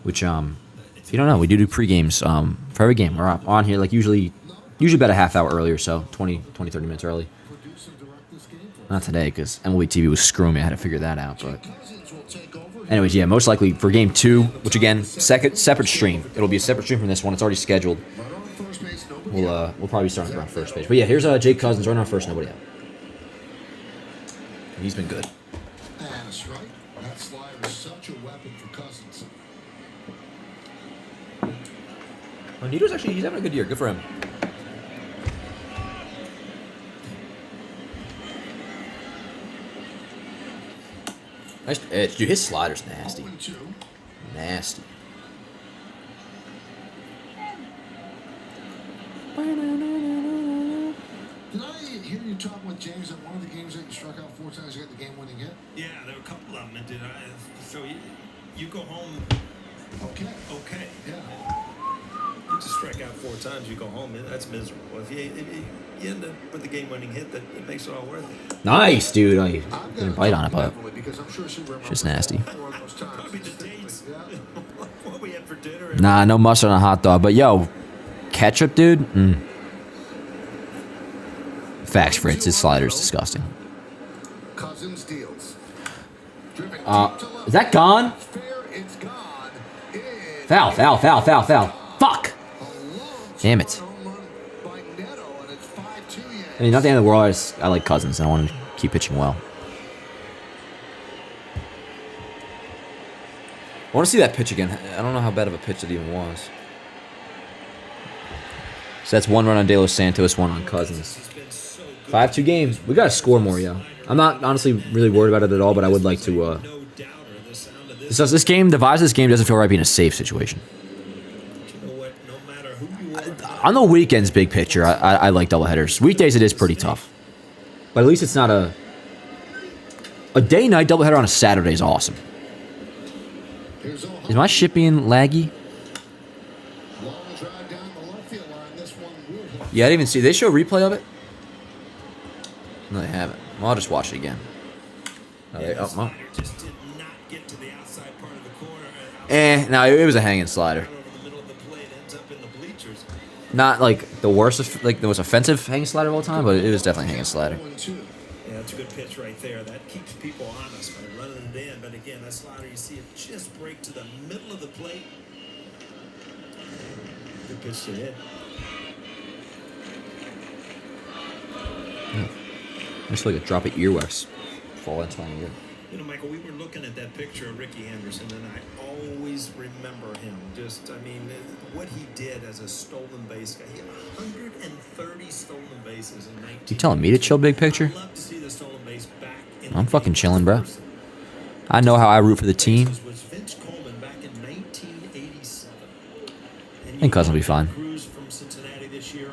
Which, if you don't know, we do pre-games for every game. We're on here like usually about a half hour early or so, 20, 30 minutes early. Not today, because MLB TV was screwing me. I had to figure that out. But anyways, yeah, most likely for game 2, which again, separate stream. It'll be a separate stream from this one. It's already scheduled. We'll probably be starting around first page. But yeah, here's Jake Cousins running on first, nobody out. He's been good. That's right. That slider is such a weapon for Cousins. Nito's actually, he's having a good year. Good for him. Nice edge. Dude, his slider's nasty. Nasty. Did I hear you talking with James at one of the games that you struck out 4 times, you got the game winning hit? Yeah, there were a couple of them. So you go home. Okay. Yeah. You just strike out 4 times, you go home. That's miserable. If you end up with the game-winning hit, that it makes it all worth it. Nice, dude. I didn't bite on it, but it's just nasty. Probably the dates. What we had for dinner. Nah, no mustard on a hot dog. But yo, ketchup, dude. Facts, Fritz. His slider's disgusting. Cousins deals. Is that gone? Foul. Fuck. Damn it. I mean, not the end of the world. I like Cousins. I want to keep pitching well. I want to see that pitch again. I don't know how bad of a pitch it even was. So that's 1 run on De Los Santos, 1 on Cousins. 5-2 game. We got to score more, yo. I'm not honestly really worried about it at all, but I would like to. This game, the vibes of this game doesn't feel right being a safe situation. On the weekends, big picture, I like doubleheaders. Weekdays, it is pretty tough. But at least it's not a day-night doubleheader on a Saturday is awesome. Is my shit being laggy? Yeah, I didn't even see. They show a replay of it? No, they haven't. Well, I'll just watch it again. No, no, it was a hanging slider. Not like the worst, like the most offensive hanging slider of all time, but it was definitely a hanging slider. Yeah, that's a good pitch right there. That keeps people honest by running it in. But again, that slider, you see it just break to the middle of the plate. Good pitch to hit. Just like a drop of earwax fall into my ear. You know, Michael, we were looking at that picture of Ricky Henderson, and I always remember him. What he did as a stolen base guy. He had 130 stolen bases in 19. You telling me to chill, big picture? I'd love to see the stolen base back in I'm fucking chilling, bro. I know how I root for the team. Was Vince Coleman back in 1987. I think Cousins will be fine. Cruz from Cincinnati this year.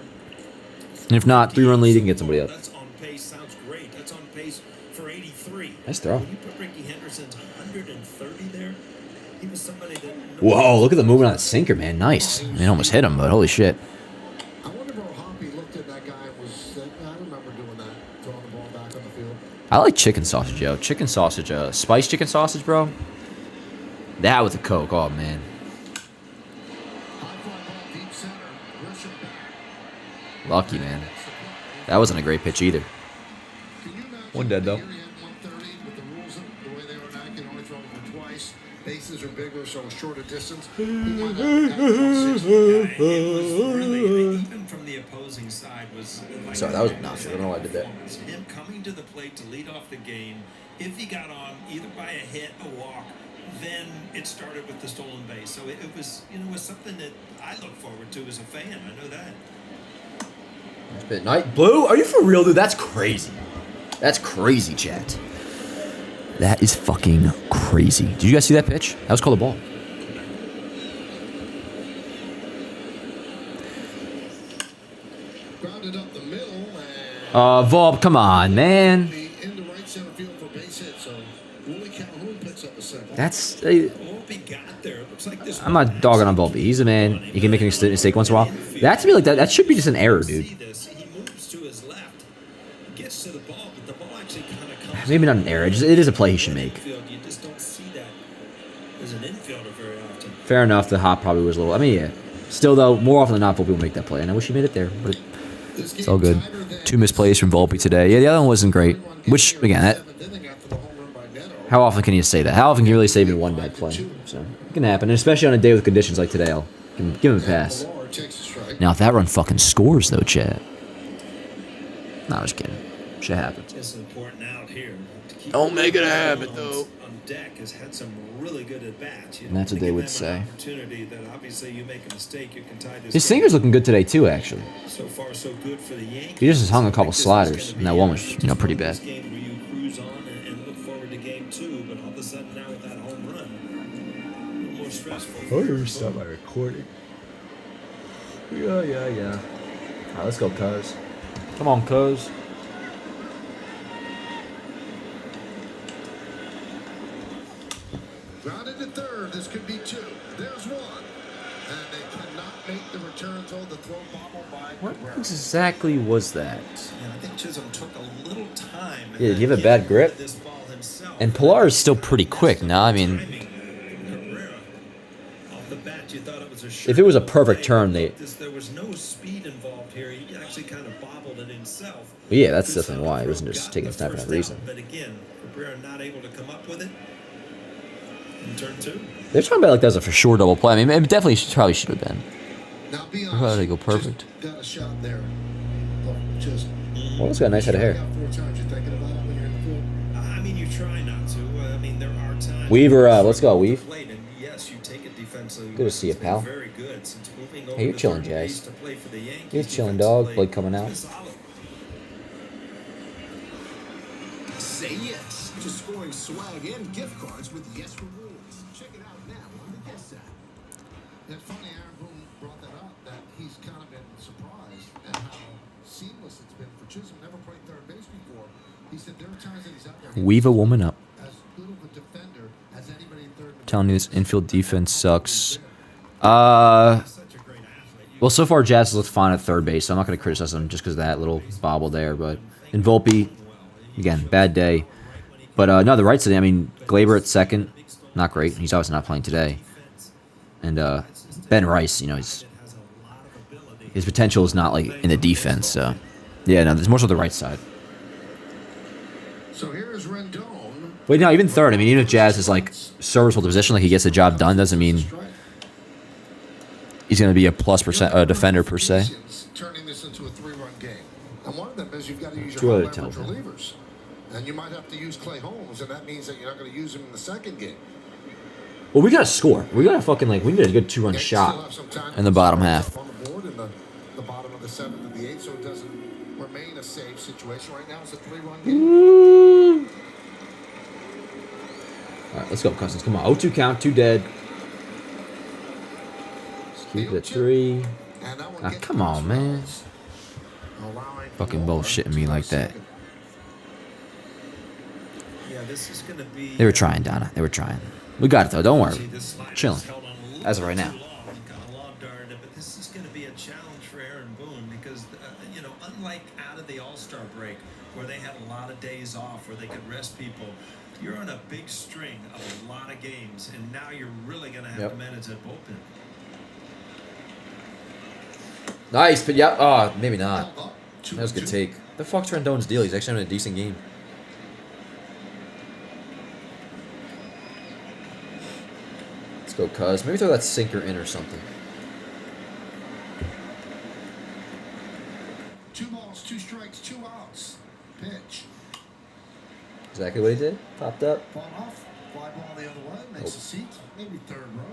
And if not, 3-run lead, you can get somebody up. That's on pace. Sounds great. That's on pace for 83. Nice throw. When you put Ricky Henderson's 130 there, he was somebody that. Whoa, look at the movement on that sinker, man. Nice. I mean, almost hit him, but holy shit. I wonder if Hoppy looked at that guy and was. I remember doing that, throwing the ball back on the field. I like chicken sausage, yo. Chicken sausage, spiced chicken sausage, bro. That with a Coke, oh man. Lucky, man. That wasn't a great pitch either. One dead, though. bases are bigger, so a shorter distance. It was really, even from the opposing side, was like Sorry, that was obnoxious. I don't know why I did that. Him coming to the plate to lead off the game. If he got on either by a hit, a walk, then it started with the stolen base. So it was, it was something that I look forward to as a fan. I know that. It's been night. Blue? Are you for real, dude? That's crazy. That's crazy, chat. That is fucking crazy. Did you guys see that pitch? That was called a ball. Grounded up the middle and Volp, come on, man. into right center field for base hit. So Willie Calhoun picks up a second. That's. Volpe got there. It looks like this. I'm not dogging on Volpe. He's a man. He can make a mistake once in a while. That to me, like that should be just an error, dude. He moves to his left, gets to the ball, but the ball actually kind of comes. Maybe not an error. It is a play he should make. You just don't see that as an infielder very often. Fair enough. The hop probably was a little. I mean, yeah. Still, though, more often than not, Volpe will make that play, and I wish he made it there. But it's all good. 2 missed plays from Volpe today. Yeah, the other one wasn't great. Which, again, how often can you say that? How often can you really say even one bad play? So it can happen, and especially on a day with conditions like today. I'll give him a pass. Now, if that run fucking scores, though, Chad. No, I was kidding. Shit happens. It's important out here. Don't make it a habit, though. On deck has had some really good at bats. And that's what they would say. Opportunity that obviously you make a mistake, you can tie this. His sinker's looking good today, too, actually. So far, so good for the Yankees. He just hung a couple sliders, and that one was, pretty bad. Game where you cruise on and look forward to game 2, but all of a sudden now with that home run, a little more stressful. Oh, you stop my recording. Yeah. All right, let's go, cuz. Come on, cuz. Grounded to third. This could be 2. There's 1. And they cannot make the return throw. The throw bobbled by What Cabrera. exactly was that? Yeah, I think Chisholm took a little time. Yeah, did he have a bad grip? This ball himself. And Pilar is still pretty quick now. I mean, Cabrera, off the bat, you thought it was a if it was a perfect turn, there was no speed involved here. He actually kind of bobbled it himself. yeah, that's definitely why. He wasn't just taking his time for that reason. But again, Cabrera not able to come up with it in turn 2. They're talking about like that was a for sure double play. I mean, it definitely probably should have been. Now be How did they go perfect? Just got a shot there. Just Well, he's got a nice head of hair. 4 times. You're thinking about it when you're in the field. I mean, you try not to. I mean, there are times. Weaver, let's go, Weave. And yes, you take it defensively. Good to see you, It's been pal. Very good since moving over Hey, you're to chilling, third Jazz. base to play for the Yankees. You're chilling, Defensive dog. play Blake coming out. is solid. Say yes to scoring swag and gift cards with Yes Rewards. Check it out now on the Yes app. It's funny Aaron Boone brought that up, that he's kind of been surprised at how seamless it's been for Chisholm. Never played third base before. He said there are times that he's out there. Weave a woman up. As good of a defender as anybody in third. Telling you this infield defense sucks. Such a great athlete. Well, so far Jazz looked fine at third base, so I'm not going to criticize him just because of that little bobble there. But in Volpe, again, bad day. But no, the right side. I mean, Glaber at second, not great. He's obviously not playing today. And Ben Rice, his potential is not like in the defense. So yeah, no, there's more so the right side. So here's Rendon. Wait, no, even third. I mean, even if Jazz is like serviceable to position, like he gets the job done, doesn't mean he's going to be a plus defender per se. Turning this into a 3-run game. And one of them is you've got to use Too your early high to leverage tell, man. relievers. And you might have to use Clay Holmes, and that means that you're not going to use him in the second game. Well, we got to score. We got to fucking we need a good 2-run Yankees still shot have some time in the to bottom put half. stuff on the board in the bottom of the 7th and the 8th, so it doesn't remain a safe situation. Right now it's a 3-run game. All right, let's go, Cousins. Come on. 0-2 count, 2 dead. Let's keep it at 3. And that one Ah, gets come on, man. allowing Fucking Moore bullshitting to me play like that. second. Yeah, this is going to be. They were trying, Donna. They were trying. We got it, though. Don't worry. See, this slider Chilling. is held on a little As of right too now. long. Kind of long-darted it, but this is going to be a challenge for Aaron Boone because, unlike out of the All-Star break where they had a lot of days off where they could rest people, you're on a big string of a lot of games, and now you're really going to have Yep. to manage that bullpen. Nice, but yeah. Oh, maybe not. Held up, That was a good 2-2. take. The fuck's Rendon's deal? He's actually having a decent game. go, cuz. Maybe throw that sinker in or something. 2 balls, 2 strikes, 2 outs. Pitch. Exactly what he did. Popped up. Fall off. Fly ball the other way. Makes a seat. Maybe third row.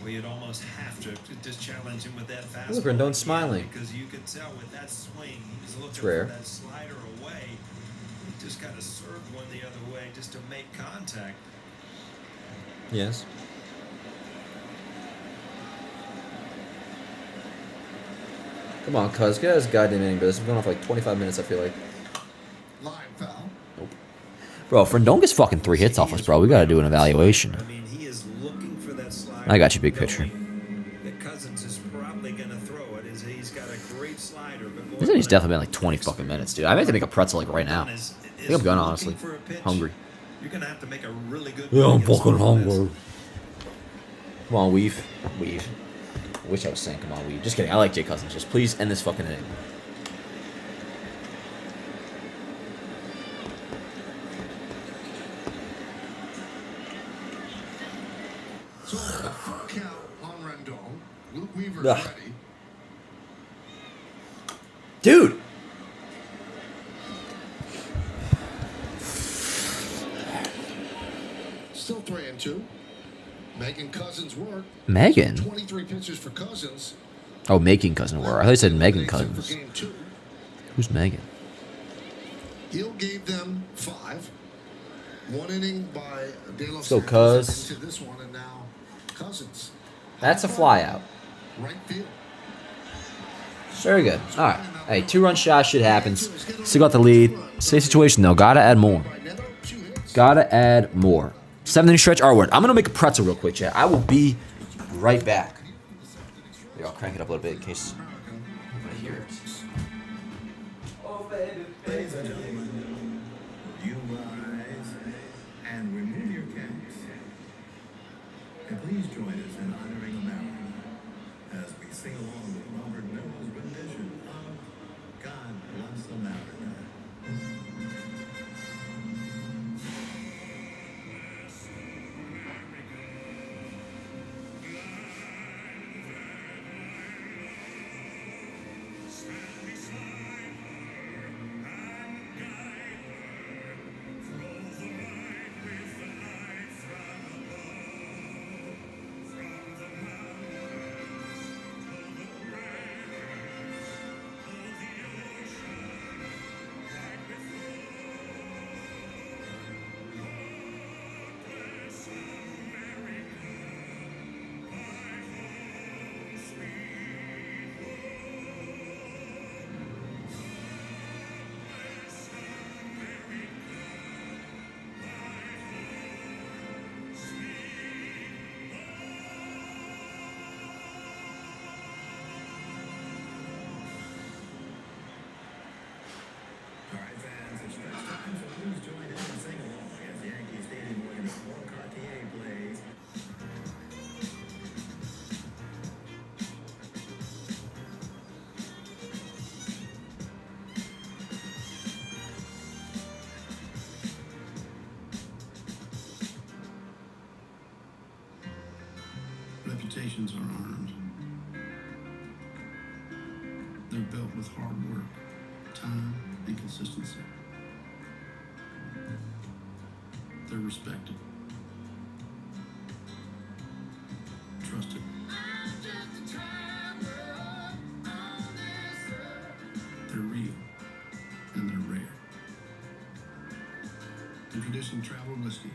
Well, you'd almost have to just challenge him with that fastball. Look, Rendon's again, smiling. because you could tell with that swing, he was looking rare. for that slider away. He just got to serve one the other way just to make contact. Yes. Come on, cuz. Get out of this goddamn inning, but this is going off like 25 minutes, I feel like. Line foul. Nope. Bro, if Rendon gets fucking 3 hits off us, bro, we gotta do an evaluation. I mean, he is looking for that slider. I got you, big picture. That Cousins is probably going to throw it. He's got a great slider. But This inning's definitely been like 20 fucking minutes, dude. I might have to make a pretzel like right now. I think I'm gonna, honestly. Hungry. You're going to have to make a really good. Yeah, I'm against fucking Lopez. hungry. Come on, Weave. Weave. I wish I was saying come on, Weave. Just kidding. I like Jay Cousins. Just please end this fucking inning. So, full count on Rendon. Luke Weaver's Ugh. ready. Dude! Still 3-2. Making Cousins work. Megan? 23 pitches for Cousins. Oh, making Cousin work. I thought you said Megan Except for Cousins. game 2. Who's Megan? Hill gave them 5. 1 inning by De Los So, Santos Cuz. into this one, and now Cousins. That's a fly out. Right field. Very good. Alright. Hey, 2-run shot, shit happens. Still got the lead. Same situation though. Gotta add more. Right now, 2 hits. Gotta add more. 7th-inning stretch, R-word. I'm gonna make a pretzel real quick, chat. I will be right back. Here, I'll crank it up a little bit in case anybody hears it. Ladies and gentlemen, you rise and remove your caps. And please join us in honoring America as we sing along with Robert Mill's rendition of God Bless America. All right, fans, it's stretch time, so please join in and sing along as Yankee Stadium winner Paul Cartier plays. Reputations are earned. They're built with hard work, time, and consistency. They're respected, trusted. They're real, and they're rare. Introducing Travel Whiskey,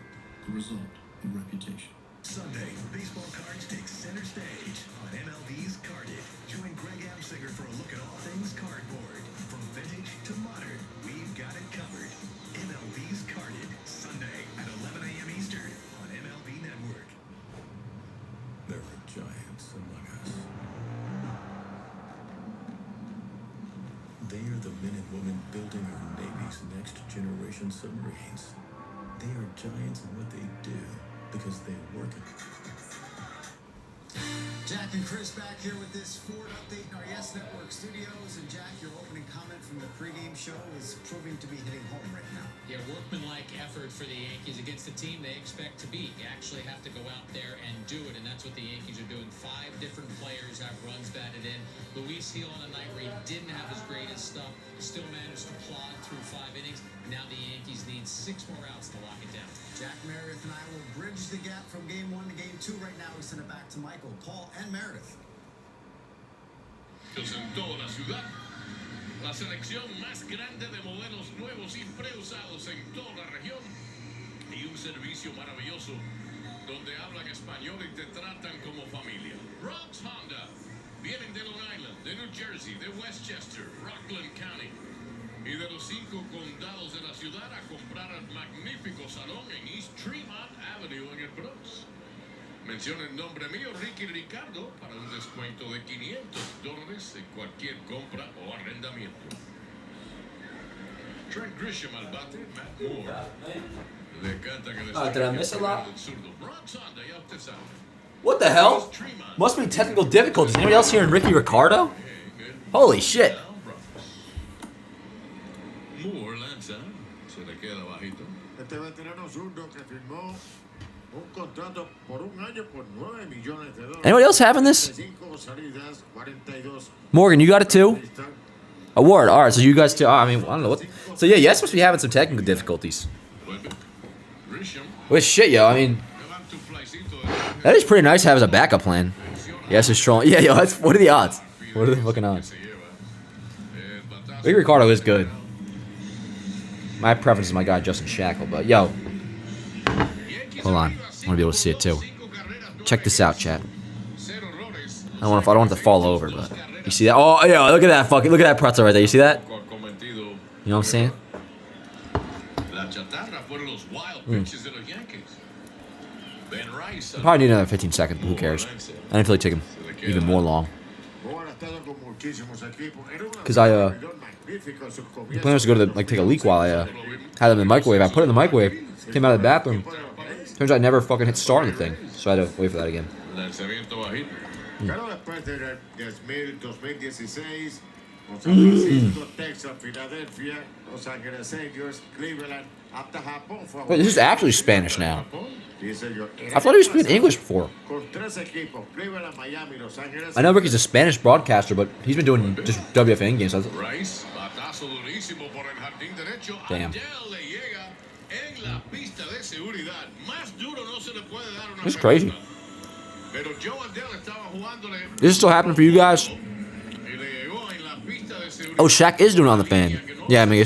the result of reputation. Sunday, baseball cards take center stage on MLB's Carded. Join Greg Amsinger for a look at all things cardboard. From vintage to modern, we've got it covered. MLB's Carded, Sunday at 11 a.m. Eastern on MLB Network. There are giants among us. They are the men and women building our Navy's next generation submarines. They are giants in what they do because they work it. Jack and Chris back here with this Ford update in our Yes Network studios. And Jack, your opening comment comment from the pregame show is proving to be hitting home right now. Yeah, workmanlike effort for the Yankees against the team they expect to beat. You actually have to go out there and do it, and that's what the Yankees are doing. 5 different players have runs batted in. Luis Gil on a night where he didn't have his greatest stuff, still managed to plod through 5 innings. Now the Yankees need 6 more outs to lock it down. Jack Meredith and I will bridge the gap from game 1 to game 2 right now. We send it back to Michael, Paul, and Meredith. En toda la ciudad, la selección más grande de modelos nuevos y preusados en toda la región y un servicio maravilloso donde hablan español y te tratan como familia. Rob's Honda vienen de Long Island, de New Jersey, de Westchester, Rockland County y de los 5 condados de la ciudad a comprar al magnífico salón en East Tremont Avenue en el Bronx. Menciona el nombre mío, Ricky Ricardo, para un descuento de $500 en cualquier compra o arrendamiento. Trent Grisham al bate, Matt Moore. Le canta que le did I miss a lot? el zurdo. Rob's Honda, ya usted sabe. What the hell? Must be technical difficulties. Anybody else hearing Ricky Ricardo? Holy shit. Moore lanza, se le queda bajito. Este veterano zurdo que firmó un contrato por un año por $9 millones. Anybody else having this? 5 salidas, 42. Morgan, you got it too? A word. All right, so you guys too. I mean, I don't know what. So yeah, yes, must be having some technical difficulties. Well, shit, yo. I mean, that is pretty nice to have as a backup plan. Yes, it's strong. Yeah, yo. What are the odds? What are the fucking odds? Ricky Ricardo is good. My preference is my guy Justin Shackle, but yo, hold on. I want to be able to see it too. Check this out, chat. I don't want it to fall over, but you see that? Oh, yeah, look at that pretzel right there. You see that? You know what I'm saying? Probably need another 15 seconds, but who cares? I didn't feel like taking even more long. Because the plan was to go to take a leak while I had it in the microwave. I put it in the microwave, came out of the bathroom. Turns out I never fucking hit start on the thing, so I had to wait for that again. Wait, this is actually Spanish now. I thought he was speaking English before. I know Ricky's a Spanish broadcaster, but he's been doing just WFN games. So damn. This is crazy. This is still happening for you guys? Oh, Shaq is doing it on the fan. Yeah, I mean,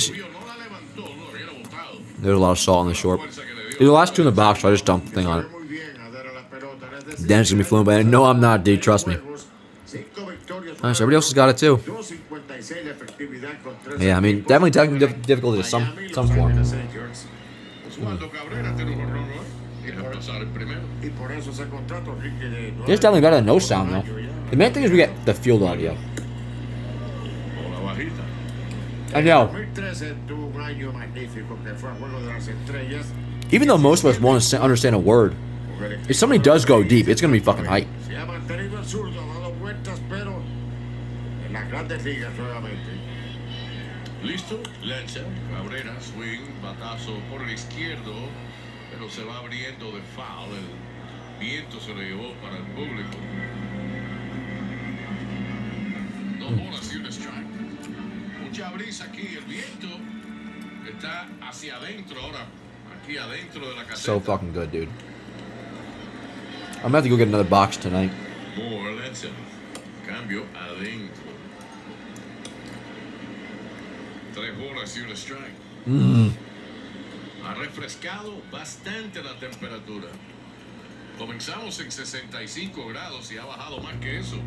there's a lot of salt on the short. The last 2 in the box, so I just dumped the thing on it. Dan's gonna be fluent, but no, I'm not, dude. Trust me. Alright, so everybody else has got it too. Yeah, I mean, definitely technical difficulty to some form. It's definitely better than no sound, though. The main thing is we get the field audio. I know. Even though most of us won't understand a word, if somebody does go deep, it's going to be fucking hype. Listo, lanza, Cabrera, swing, batazo por el izquierdo, pero se va abriendo de foul. El viento se lo llevó para el público. 2 bolas y un strike. Mucha brisa aquí, el viento está hacia adentro ahora, aquí adentro de la caseta. So fucking good, dude. I'm gonna have to go get another box tonight. More lanza, cambio adentro. 3 bolas y un strike. Ha refrescado bastante la temperatura. Comenzamos en 65 grados y ha bajado más que eso.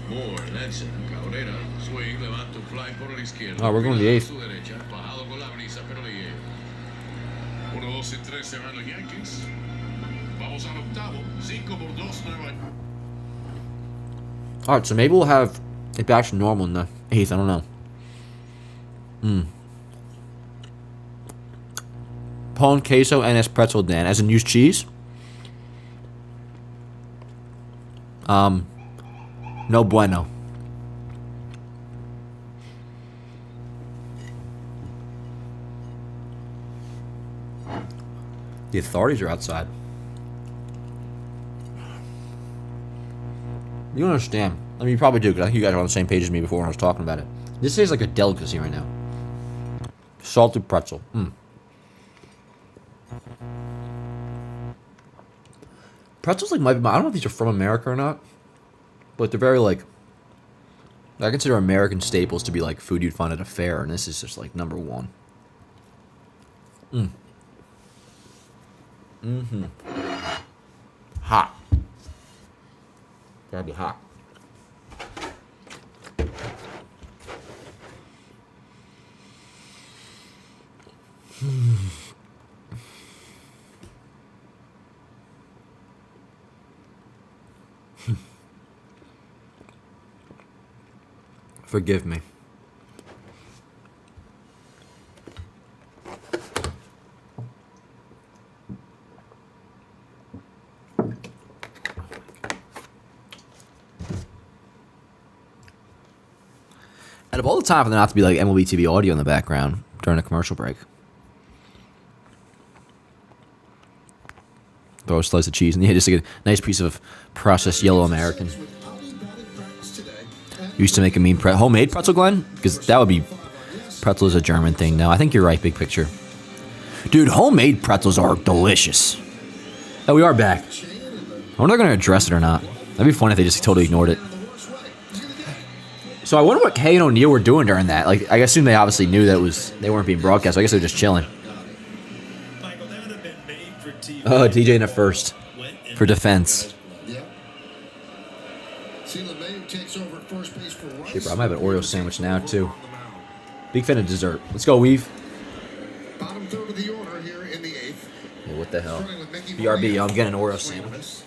Moore lanza, Cabrera, swing, levanta un fly por el izquierdo. Oh, we're going to the 8th. Su derecha, bajado con la brisa, pero le llega. 1, 2 y 3 se van los Yankees. Vamos al octavo, 5 por 2, Nueva York. Alright, so maybe we'll have it back to normal in the 8th. I don't know. Pone queso and pretzel, Dan. As in used cheese? No bueno. The authorities are outside. You don't understand. I mean, you probably do, because I think you guys are on the same page as me before when I was talking about it. This tastes like a delicacy right now. Salted pretzel. Pretzels, like, I don't know if these are from America or not, but they're very, like, I consider American staples to be, like, food you'd find at a fair, and this is just, like, number one. Hot. Gotta be hot. Forgive me. Out of all the time for there not to be like MLB TV audio in the background during a commercial break. Throw a slice of cheese and yeah, just like a nice piece of processed yellow American. Used to make a mean homemade pretzel, Glenn? Because that would be... Pretzel is a German thing. No, I think you're right, big picture. Dude, homemade pretzels are delicious. Oh, we are back. I wonder if they're going to address it or not. That'd be fun if they just totally ignored it. So I wonder what Kay and O'Neal were doing during that. Like, I assume they obviously knew that they weren't being broadcast. So I guess they were just chilling. Oh, DJ in at first for defense. Shit, bro, I might have an Oreo sandwich now too. Big fan of dessert. Let's go, Weave. Bottom third of the order here in the eighth. Yeah, what the hell? BRB, I'm getting an Oreo sandwich.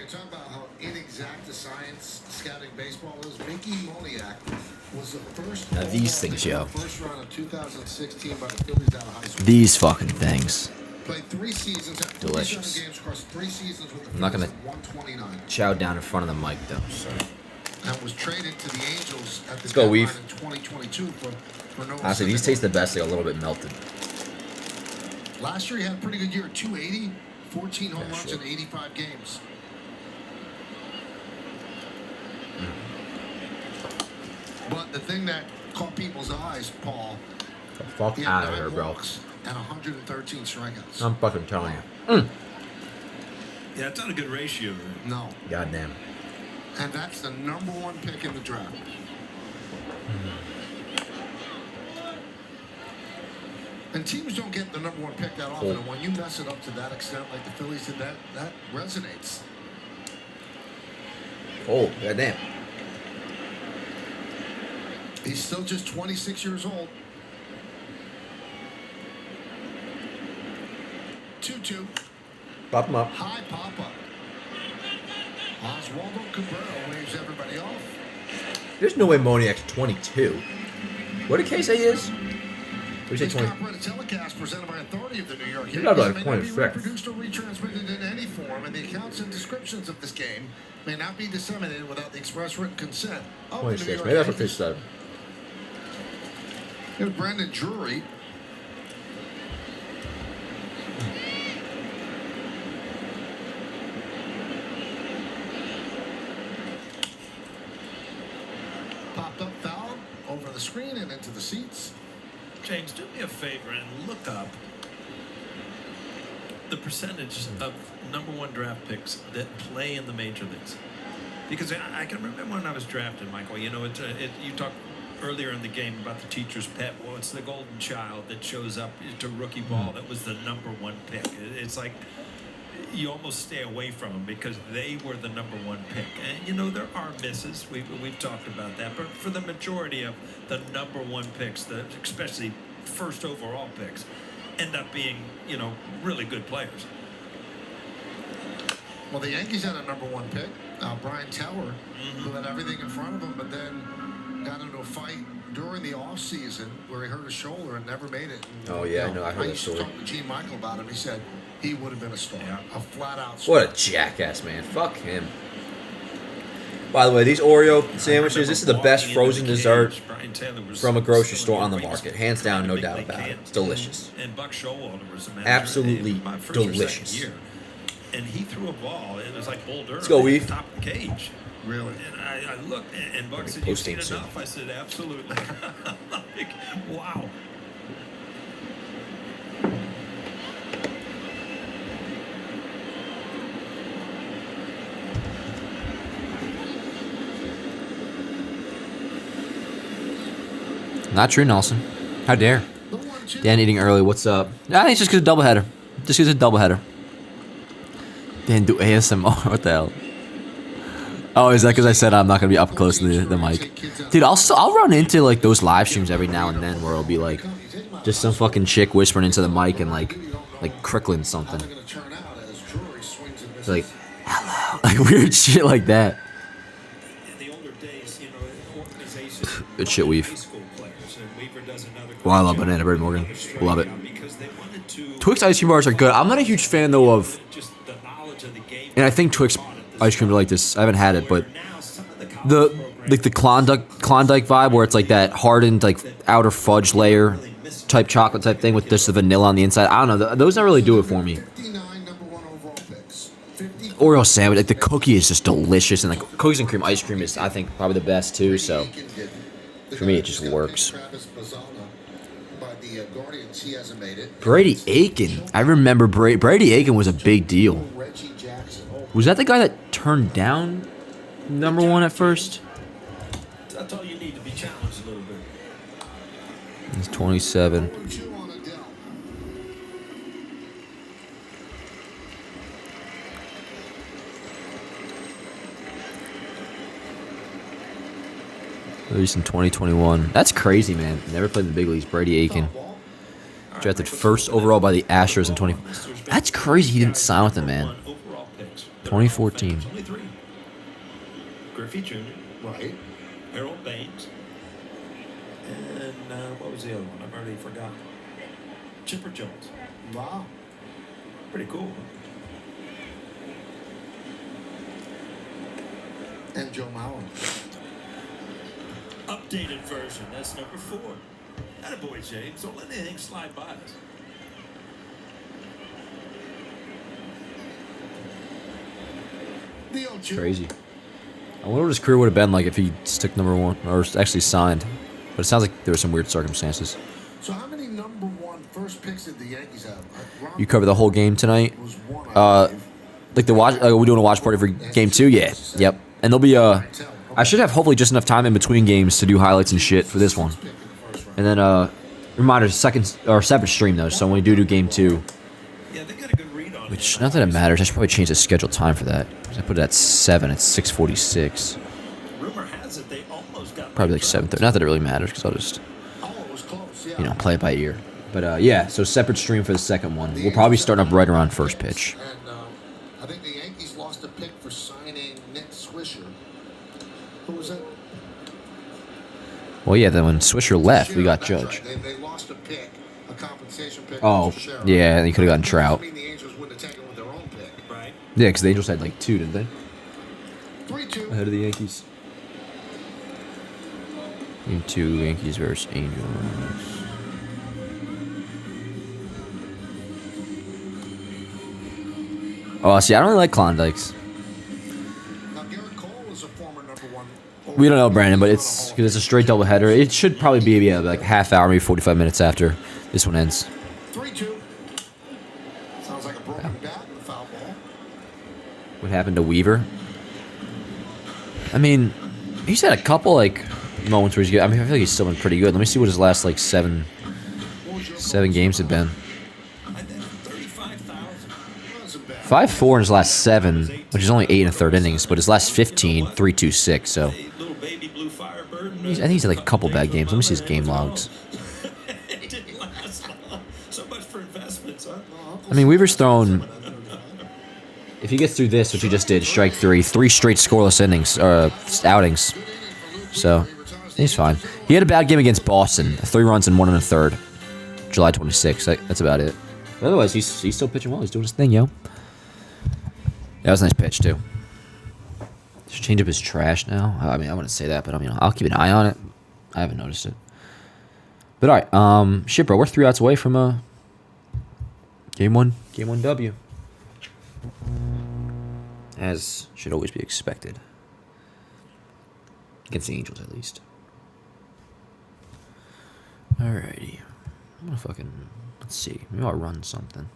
Talking about how inexact the science scouting baseball is. Mickey Moniak was the first. Now these things, yo. First round of 2016 by the Phillies out of high school. These fucking things. Played 3 seasons. Delicious. Games across 3 seasons with the I'm not gonna 129. chow down in front of the mic though. So. And was traded to the Angels at the Let's go, Weave. in 2022 for no. Honestly, these taste the best. Like a little bit melted. Last year he had a pretty good year. 280, 14 home runs in 85 games. But the thing that caught people's eyes, Paul, The fuck out of here, bro. And 113 strikeouts. I'm fucking telling you. Yeah, it's not a good ratio. No. Goddamn. And that's the #1 pick in the draft. And teams don't get the #1 pick that often. And when you mess it up to that extent, like the Phillies did, that resonates. Oh, goddamn. He's still just 26 years old. 2-2. Pop him up. High pop-up. Oswaldo Cabrera waves everybody off. There's no way Moniak's 22. What did Kay say he is? What did he say, 20? Copyrighted telecast presented by authority of the New York You're Yankees not may like not be 26. reproduced or retransmitted in any form, and the accounts and descriptions of this game may not be disseminated without the express written consent of the New 26. York Maybe that's what Yankees. Fish said. Here's Brandon Drury. Popped up foul over the screen and into the seats. James, do me a favor and look up the percentage of #1 draft picks that play in the major leagues. Because I can remember when I was drafted, Michael, you know, you talked earlier in the game about the teacher's pet. Well, it's the golden child that shows up to rookie ball that was the #1 pick. It's like you almost stay away from them because they were the #1 pick. And, you know, there are misses. We've talked about that. But for the majority of the #1 picks, especially first overall picks, end up being, you know, really good players. Well, the Yankees had a #1 pick, Brian Tower, who had everything in front of him, but then got into a fight during the off season where he hurt his shoulder and never made it. And, Oh, yeah, I know. I heard that used to story. talk to Gene Michael about him. He said he would have been a star, a flat-out star. What a jackass, man. Fuck him. By the way, these Oreo sandwiches, this is the best frozen dessert from a grocery store on the market. Hands down, no doubt about it. It's delicious. And Buck Showalter was the manager Absolutely in my first or second delicious. year. And he threw a ball, and it was like Bull Durham. Let's go, at the Weave. top of the cage. Really? And I looked, and Buck said, "You've seen enough." I said, "Absolutely." Like, wow. Not true, Nelson. How dare. Dan eating early. What's up? Nah, it's just because of doubleheader. Just because of doubleheader. Dan do ASMR. What the hell? Oh, is that because I said I'm not gonna be up close to the mic? Dude, I'll run into like those live streams every now and then where it'll be like just some fucking chick whispering into the mic and like crickling something. Like hello, like weird shit like that. Good shit, Weave. Well, I love Banana Bread Morgan. Love it. Twix ice cream bars are good. I'm not a huge fan though of, and I think Twix ice cream are like this. I haven't had it, but the Klondike vibe where it's like that hardened like outer fudge layer type chocolate type thing with just the vanilla on the inside. I don't know. Those don't really do it for me. Oreo sandwich, like the cookie is just delicious, and like cookies and cream ice cream is I think probably the best too. So for me, it just works. Brady Aiken. I remember Brady Aiken was a big deal. Was that the guy that turned down #1 at first? That's all you need to be challenged a little bit. He's 27. Released in 2021. That's crazy, man. Never played in the big leagues. Brady Aiken. Drafted first overall by the Astros in 20. That's crazy he didn't sign with them, man. 2014. Griffey Jr. Right. Harold Baines. And what was the other one? I've already forgotten. Chipper Jones. Wow. Pretty cool. And Joe Mauer. Updated version. That's number 4. Attaboy, James. Don't let anything slide by us. Crazy. I wonder what his career would have been like if he stuck #1 or actually signed. But it sounds like there were some weird circumstances. So how many #1 first picks did the Yankees have? You cover the whole game tonight? Like the watch? We're doing a watch party for Game 2? Yeah. Yep. And there'll be I should have hopefully just enough time in between games to do highlights and shit for this one. And then reminder, separate stream though. So when we do Game 2, which not that it matters, I should probably change the scheduled time for that. I put it at 7. It's 6:46. Probably like 7:30. Not that it really matters because I'll just play it by ear. But yeah, so separate stream for the second one. We'll probably start up right around first pitch. And I think the Yankees lost a pick for signing Nick Swisher. Who was it? Well, yeah, then when Swisher left, we got Judge. They lost a pick, a compensation pick. Oh, yeah, they could have gotten Trout. The Angels wouldn't have taken with their own pick, right? Yeah, because the Angels had like 2, didn't they? 3-2. Ahead of the Yankees. Game 2, Yankees versus Angels. Oh, see, I don't really like Klondikes. Now, Garrett Cole is a former #1. We don't know, Brandon, but it's because it's a straight doubleheader. It should probably be like a half hour, maybe 45 minutes after this one ends. 3-2. Sounds like a broken bat and a foul ball. What happened to Weaver? I mean, he's had a couple like moments where he's good. I mean, I feel like he's still been pretty good. Let me see what his last like seven games have been. 5-4 in his last 7, which is only 8 1/3 innings, but his last 15, 3.26. So I think he's had like a couple bad games. Let me see his game logs. I mean, Weaver's thrown. If he gets through this, which he just did, strike 3 straight scoreless innings, outings. So He's fine. He had a bad game against Boston. 3 runs and 1 1/3. July 26th. That's about it. But otherwise, he's still pitching well. He's doing his thing, yo. That was a nice pitch, too. His changeup is trash now. I mean, I wouldn't say that, but I mean, I'll keep an eye on it. I haven't noticed it. But all right, shit, bro. We're 3 outs away from a game one W. As should always be expected. Against the Angels, at least. Alrighty. I'm gonna fucking... Let's see. Maybe I'll run something.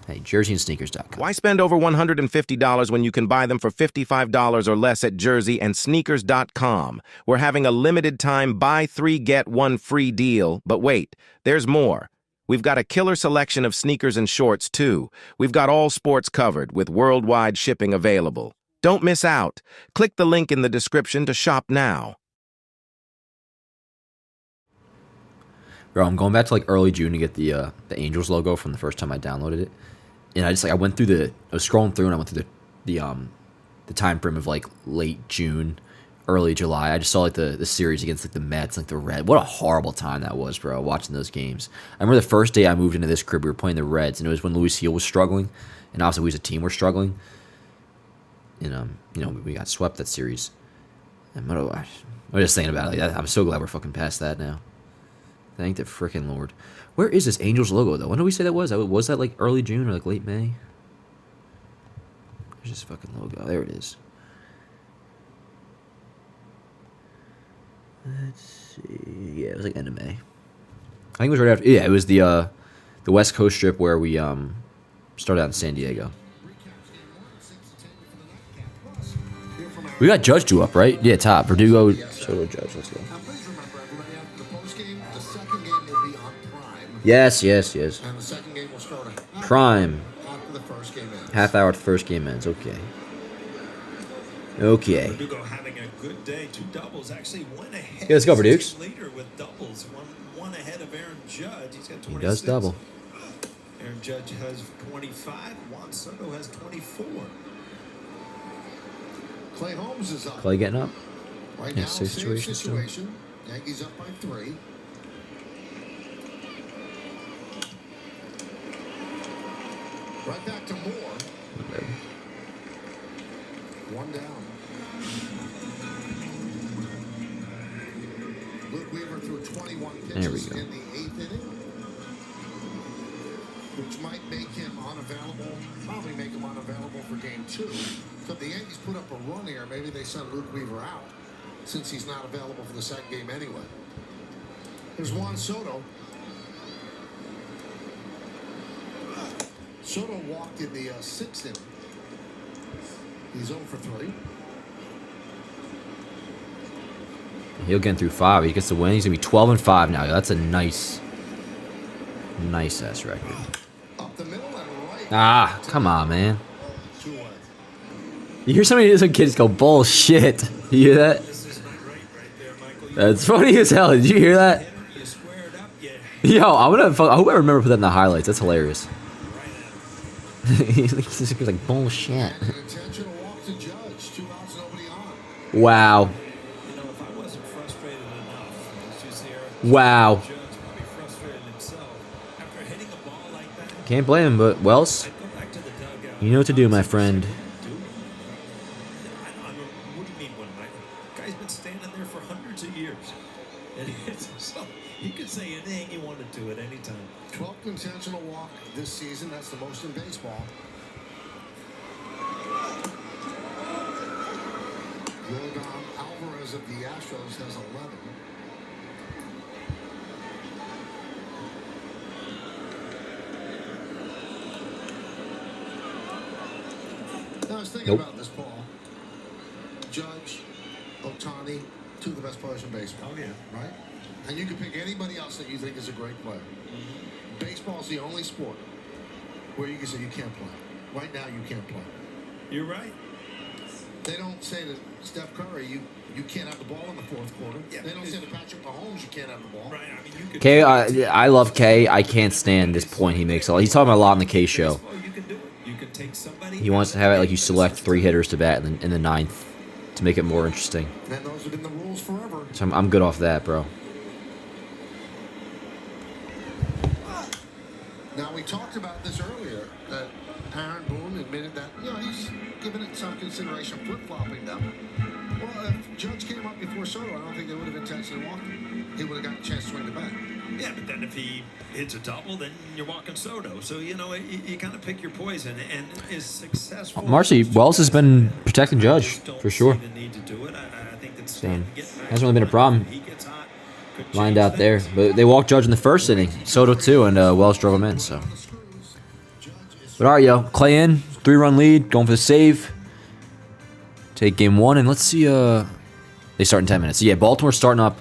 Hey, jerseyandSneakers.com. Why spend over $150 when you can buy them for $55 or less at jerseyandSneakers.com? We're having a limited time buy 3 get 1 free deal. But wait, there's more. We've got a killer selection of sneakers and shorts, too. We've got all sports covered with worldwide shipping available. Don't miss out. Click the link in the description to shop now. Bro, I'm going back to like early June to get the Angels logo from the first time I downloaded it. And I was scrolling through and I went through the time frame of like late June, early July. I just saw like the series against like the Mets, like the Reds. What a horrible time that was, bro, watching those games. I remember the first day I moved into this crib, we were playing the Reds, and it was when Luis Heel was struggling, and obviously we as a team were struggling. And we got swept that series. And I'm just thinking about it. Like, I'm so glad we're fucking past that now. Thank the frickin' Lord. Where is this Angels logo, though? When did we say that was? Was that, like, early June or, like, late May? Where's this fucking logo? There it is. Let's see. Yeah, it was, like, end of May. I think it was right after... Yeah, it was the West Coast trip where we started out in San Diego. We got Judge due up, right? Yeah, top. Verdugo, Soto, Judge. Let's go. Yes. And the second game will start Prime. after the first game ends. Half hour at the first game ends. Okay. Verdugo having a good day. 2 doubles. Actually went ahead. Yeah, let's go, Verdukes. Leader with doubles. One ahead of Aaron Judge. He's got 26. He does double. Aaron Judge has 25. Juan Soto has 24. Clay Holmes is up. Clay getting up. Right Yeah, now, same situation situation. Yankees up by 3. Right back to Moore. Okay. 1 down. Luke Weaver threw 21 There we pitches go. in the 8th inning, which might make him unavailable, probably make him unavailable for game 2. So if the Yankees put up a run here, maybe they send Luke Weaver out, since he's not available for the second game anyway. Here's Juan Soto. Soto walked in the 6th inning. He's 0 for 3. He'll get through 5. He gets the win. He's gonna be 12-5 now. That's a nice ass record. Up the middle and right. Ah, come on, man. 2 away. You hear some of these kids go bullshit. You hear that? This is not right there, Michael. That's funny as hell. Did you hear that? You squared up. Yo, I hope I remember to put that in the highlights. That's hilarious. He's like bullshit. And an intentional walk to Judge. 2 outs, nobody on. Wow. You know, if I wasn't frustrated enough, as you see Eric Wow. Judge probably frustrated himself after hitting a ball like that. Can't blame him, but Wells, I'd go back to the dugout. you know what to do, my friend. What do you mean, one night? Guy's been standing there for hundreds of years, and so he could say anything he wanted to at any time. 12th intentional walk this season. That's the most in baseball. Yordan Alvarez of the Astros has 11. Now I was thinking about this, Paul. Judge, Ohtani, 2 of the best players in baseball. Oh, yeah. Right? And you can pick anybody else that you think is a great player. Baseball is the only sport where you can say you can't play. Right now, you can't play. You're right. They don't say to Steph Curry, you can't have the ball in the 4th quarter. Yeah, they don't say to Patrick Mahomes, you can't have the ball. Right. I mean, you could. K, I love K. I can't stand this point he makes. He's talking about a lot on the K show. Baseball, you can do it. You can take somebody. He wants to have it like you select 3 hitters to bat in the 9th to make it more interesting. And those have been the rules forever. So I'm good off that, bro. Now, we talked about this earlier, that Aaron Boone admitted that, he's given it some consideration, flip-flopping them. Well, if Judge came up before Soto, I don't think they would have intentionally walked him. He would have gotten a chance to swing the bat. Yeah, but then if he hits a double, then you're walking Soto. So, you kind of pick your poison and is successful. Marcy, Wells has been protecting Judge, for sure. Hasn't really been a problem. Lined out there. But they walked Judge in the first inning. Soto too, and Wells drove him in, so. But all right, yo. Clay in. 3-run lead. Going for the save. Take game 1, and let's see. They start in 10 minutes. So yeah, Baltimore's starting up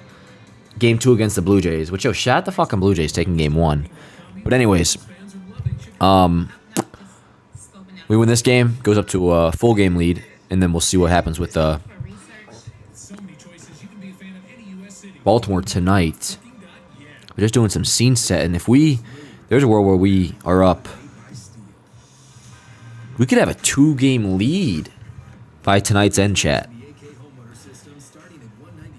game 2 against the Blue Jays. Which, shout out the fucking Blue Jays taking game 1. But anyways, we win this game. Goes up to a full game lead, and then we'll see what happens with Baltimore tonight. We're just doing some scene set, and if there's a world where we are up, we could have a 2-game lead by tonight's end, chat.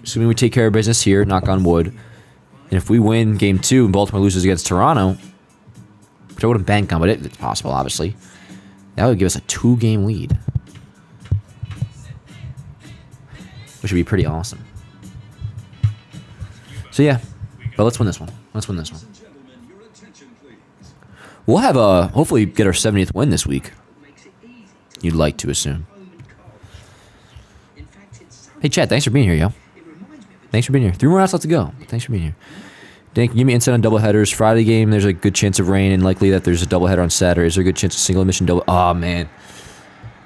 Assuming we take care of business here, knock on wood, and if we win game 2 and Baltimore loses against Toronto, which I wouldn't bank on, but it's possible, obviously, that would give us a 2-game lead, which would be pretty awesome. So yeah, but let's win this one. We'll have hopefully get our 70th win this week. You'd like to assume. Hey Chad, thanks for being here, yo. Thanks for being here. 3 more outs left to go. Thanks for being here. Dan, give me insight on doubleheaders. Friday game, there's a good chance of rain, and likely that there's a doubleheader on Saturday. Is there a good chance of single admission double? Oh man,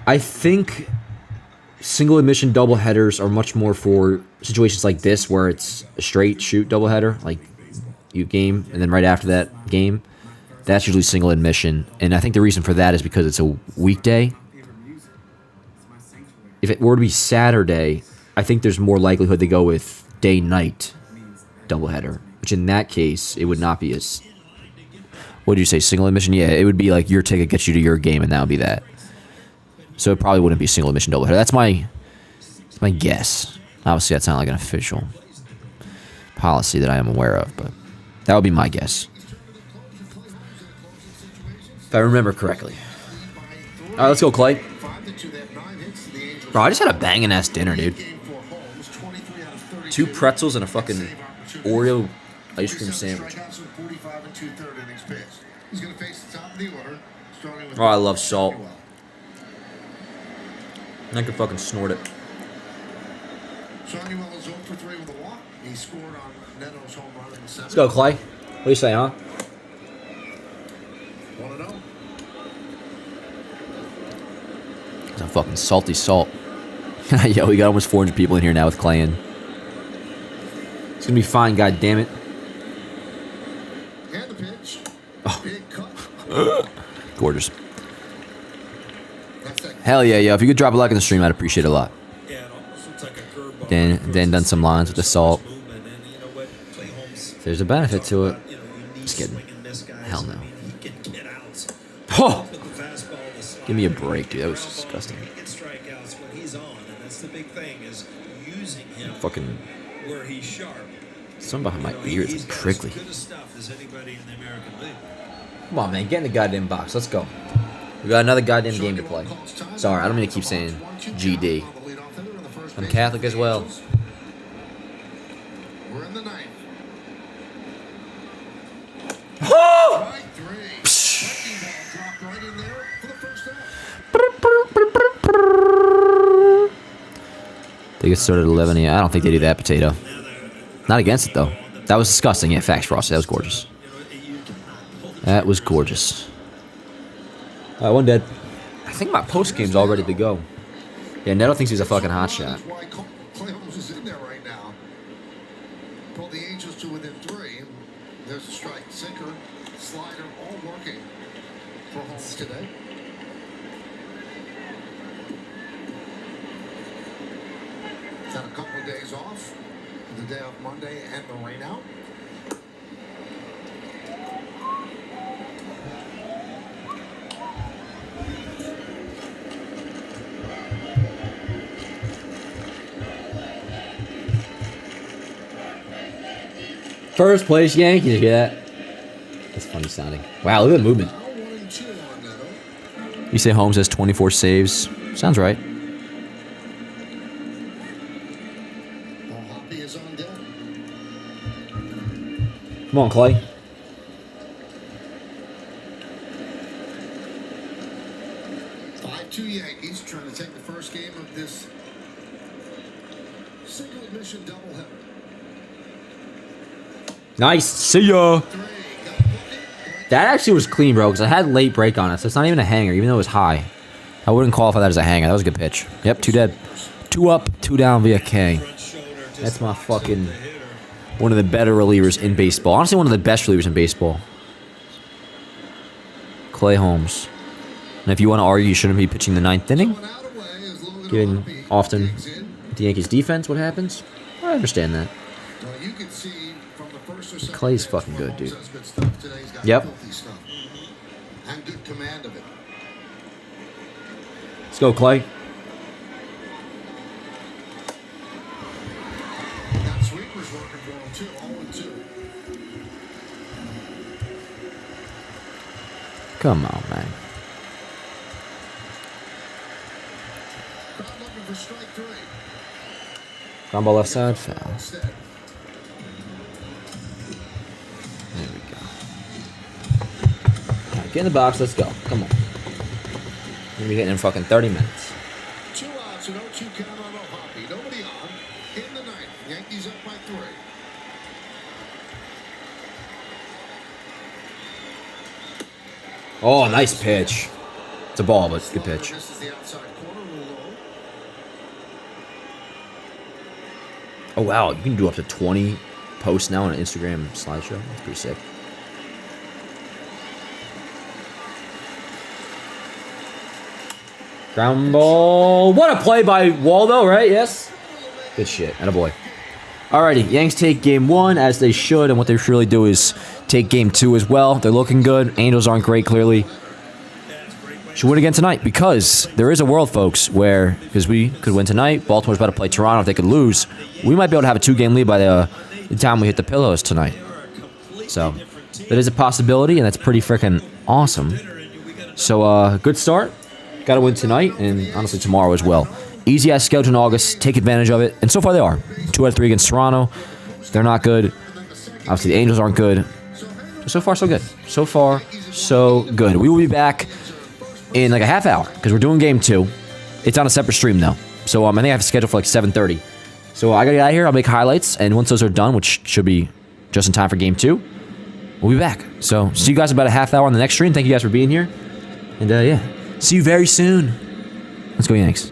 I think single admission doubleheaders are much more for situations like this where it's a straight shoot doubleheader, like you game and then right after that game. That's usually single admission, and I think the reason for that is because it's a weekday. If it were to be Saturday, I think there's more likelihood they go with day-night doubleheader, which in that case, it would not be as... What did you say, single admission? Yeah, it would be like your ticket gets you to your game, and that would be that. So it probably wouldn't be single admission doubleheader. That's my guess. Obviously, that's not like an official policy that I am aware of, but that would be my guess. If I remember correctly. All right, let's go, Clay. Bro, I just had a banging-ass dinner, dude. 2 pretzels and a fucking Oreo ice cream sandwich. Oh, I love salt. I can fucking snort it. Let's go, Clay. What do you say, huh? Some fucking salty salt. Yo, we got almost 400 people in here now with Clay in. It's gonna be fine, god damn it. Oh. Gorgeous. Hell yeah, yo. If you could drop a like on the stream, I'd appreciate it a lot. Then done some lines with the salt. If there's a benefit to it. Just kidding. Hell no. Oh! Give me a break, dude. That was disgusting. Fucking. Something behind my ears is prickly. Come on, man. Get in the goddamn box. Let's go. We got another goddamn game to play. Sorry, I don't mean to keep saying GD. I'm Catholic as well. We're in the ninth. Oh! They get started at 11. Yeah, I don't think they do that, Potato. Not against it, though. That was disgusting. Yeah, facts, Frosty. That was gorgeous. That was gorgeous. All right, one dead. I think my post game's all ready to go. Yeah, Neto thinks he's a fucking hot shot. Holmes is in there right now. Pulled the Angels to within 3. There's a strike. Sinker, slider, all working for Holmes today. He's had a couple of days off. The day of Monday and the rain out. First place Yankees. You hear that? That's funny sounding. Wow, look at the movement. You say Holmes has 24 saves. Sounds right. Come on, Clay. Two Yankees trying to take the first game of this single admission doubleheader. Nice. See ya. That actually was clean, bro, because I had late break on it, so it's not even a hanger, even though it was high. I wouldn't qualify that as a hanger. That was a good pitch. Yep, 2 dead. 2 up, 2 down via K. That's my fucking... one of the better relievers in baseball. Honestly, one of the best relievers in baseball. Clay Holmes. And if you want to argue you shouldn't be pitching the 9th inning, given often the Yankees defense, what happens? I understand that. Clay's fucking good, dude. Yep. And good command of it. Let's go, Clay. Got sweepers working for him too. 0-2. Come on, man. Looking for strike 3. Ground ball left side, foul. There we go. All right, get in the box, let's go. Come on. We're gonna be hitting in fucking 30 minutes. 2 outs and 0-2 count on O'Hoppy. Nobody on. In the 9th. Yankees up by 3. Oh, nice pitch. It's a ball, but good pitch. This is the outside corner low. Oh, wow. You can do up to 20 posts now on an Instagram slideshow. That's pretty sick. Ground ball. What a play by Waldo, right? Yes? Good shit. Attaboy. Alrighty. Yanks take game 1 as they should, and what they should really do is take game 2 as well. They're looking good. Angels aren't great, clearly. Should win again tonight because there is a world, folks, where because we could win tonight, Baltimore's about to play Toronto. If they could lose, we might be able to have a 2-game lead by the time we hit the pillows tonight. So that is a possibility, and that's pretty freaking awesome. So good start. Got to win tonight, and honestly tomorrow as well. Easy ass schedule in August. Take advantage of it, and so far they are. 2 out of 3 against Toronto. They're not good. Obviously the Angels aren't good. So far so good. So far so good. We will be back in like a half hour because we're doing game 2. It's on a separate stream though, so I think I have a schedule for like 7:30. So I gotta get out of here. I'll make highlights, and once those are done, which should be just in time for game 2, we'll be back. So see you guys in about a half hour on the next stream. Thank you guys for being here, and yeah, see you very soon. Let's go Yanks.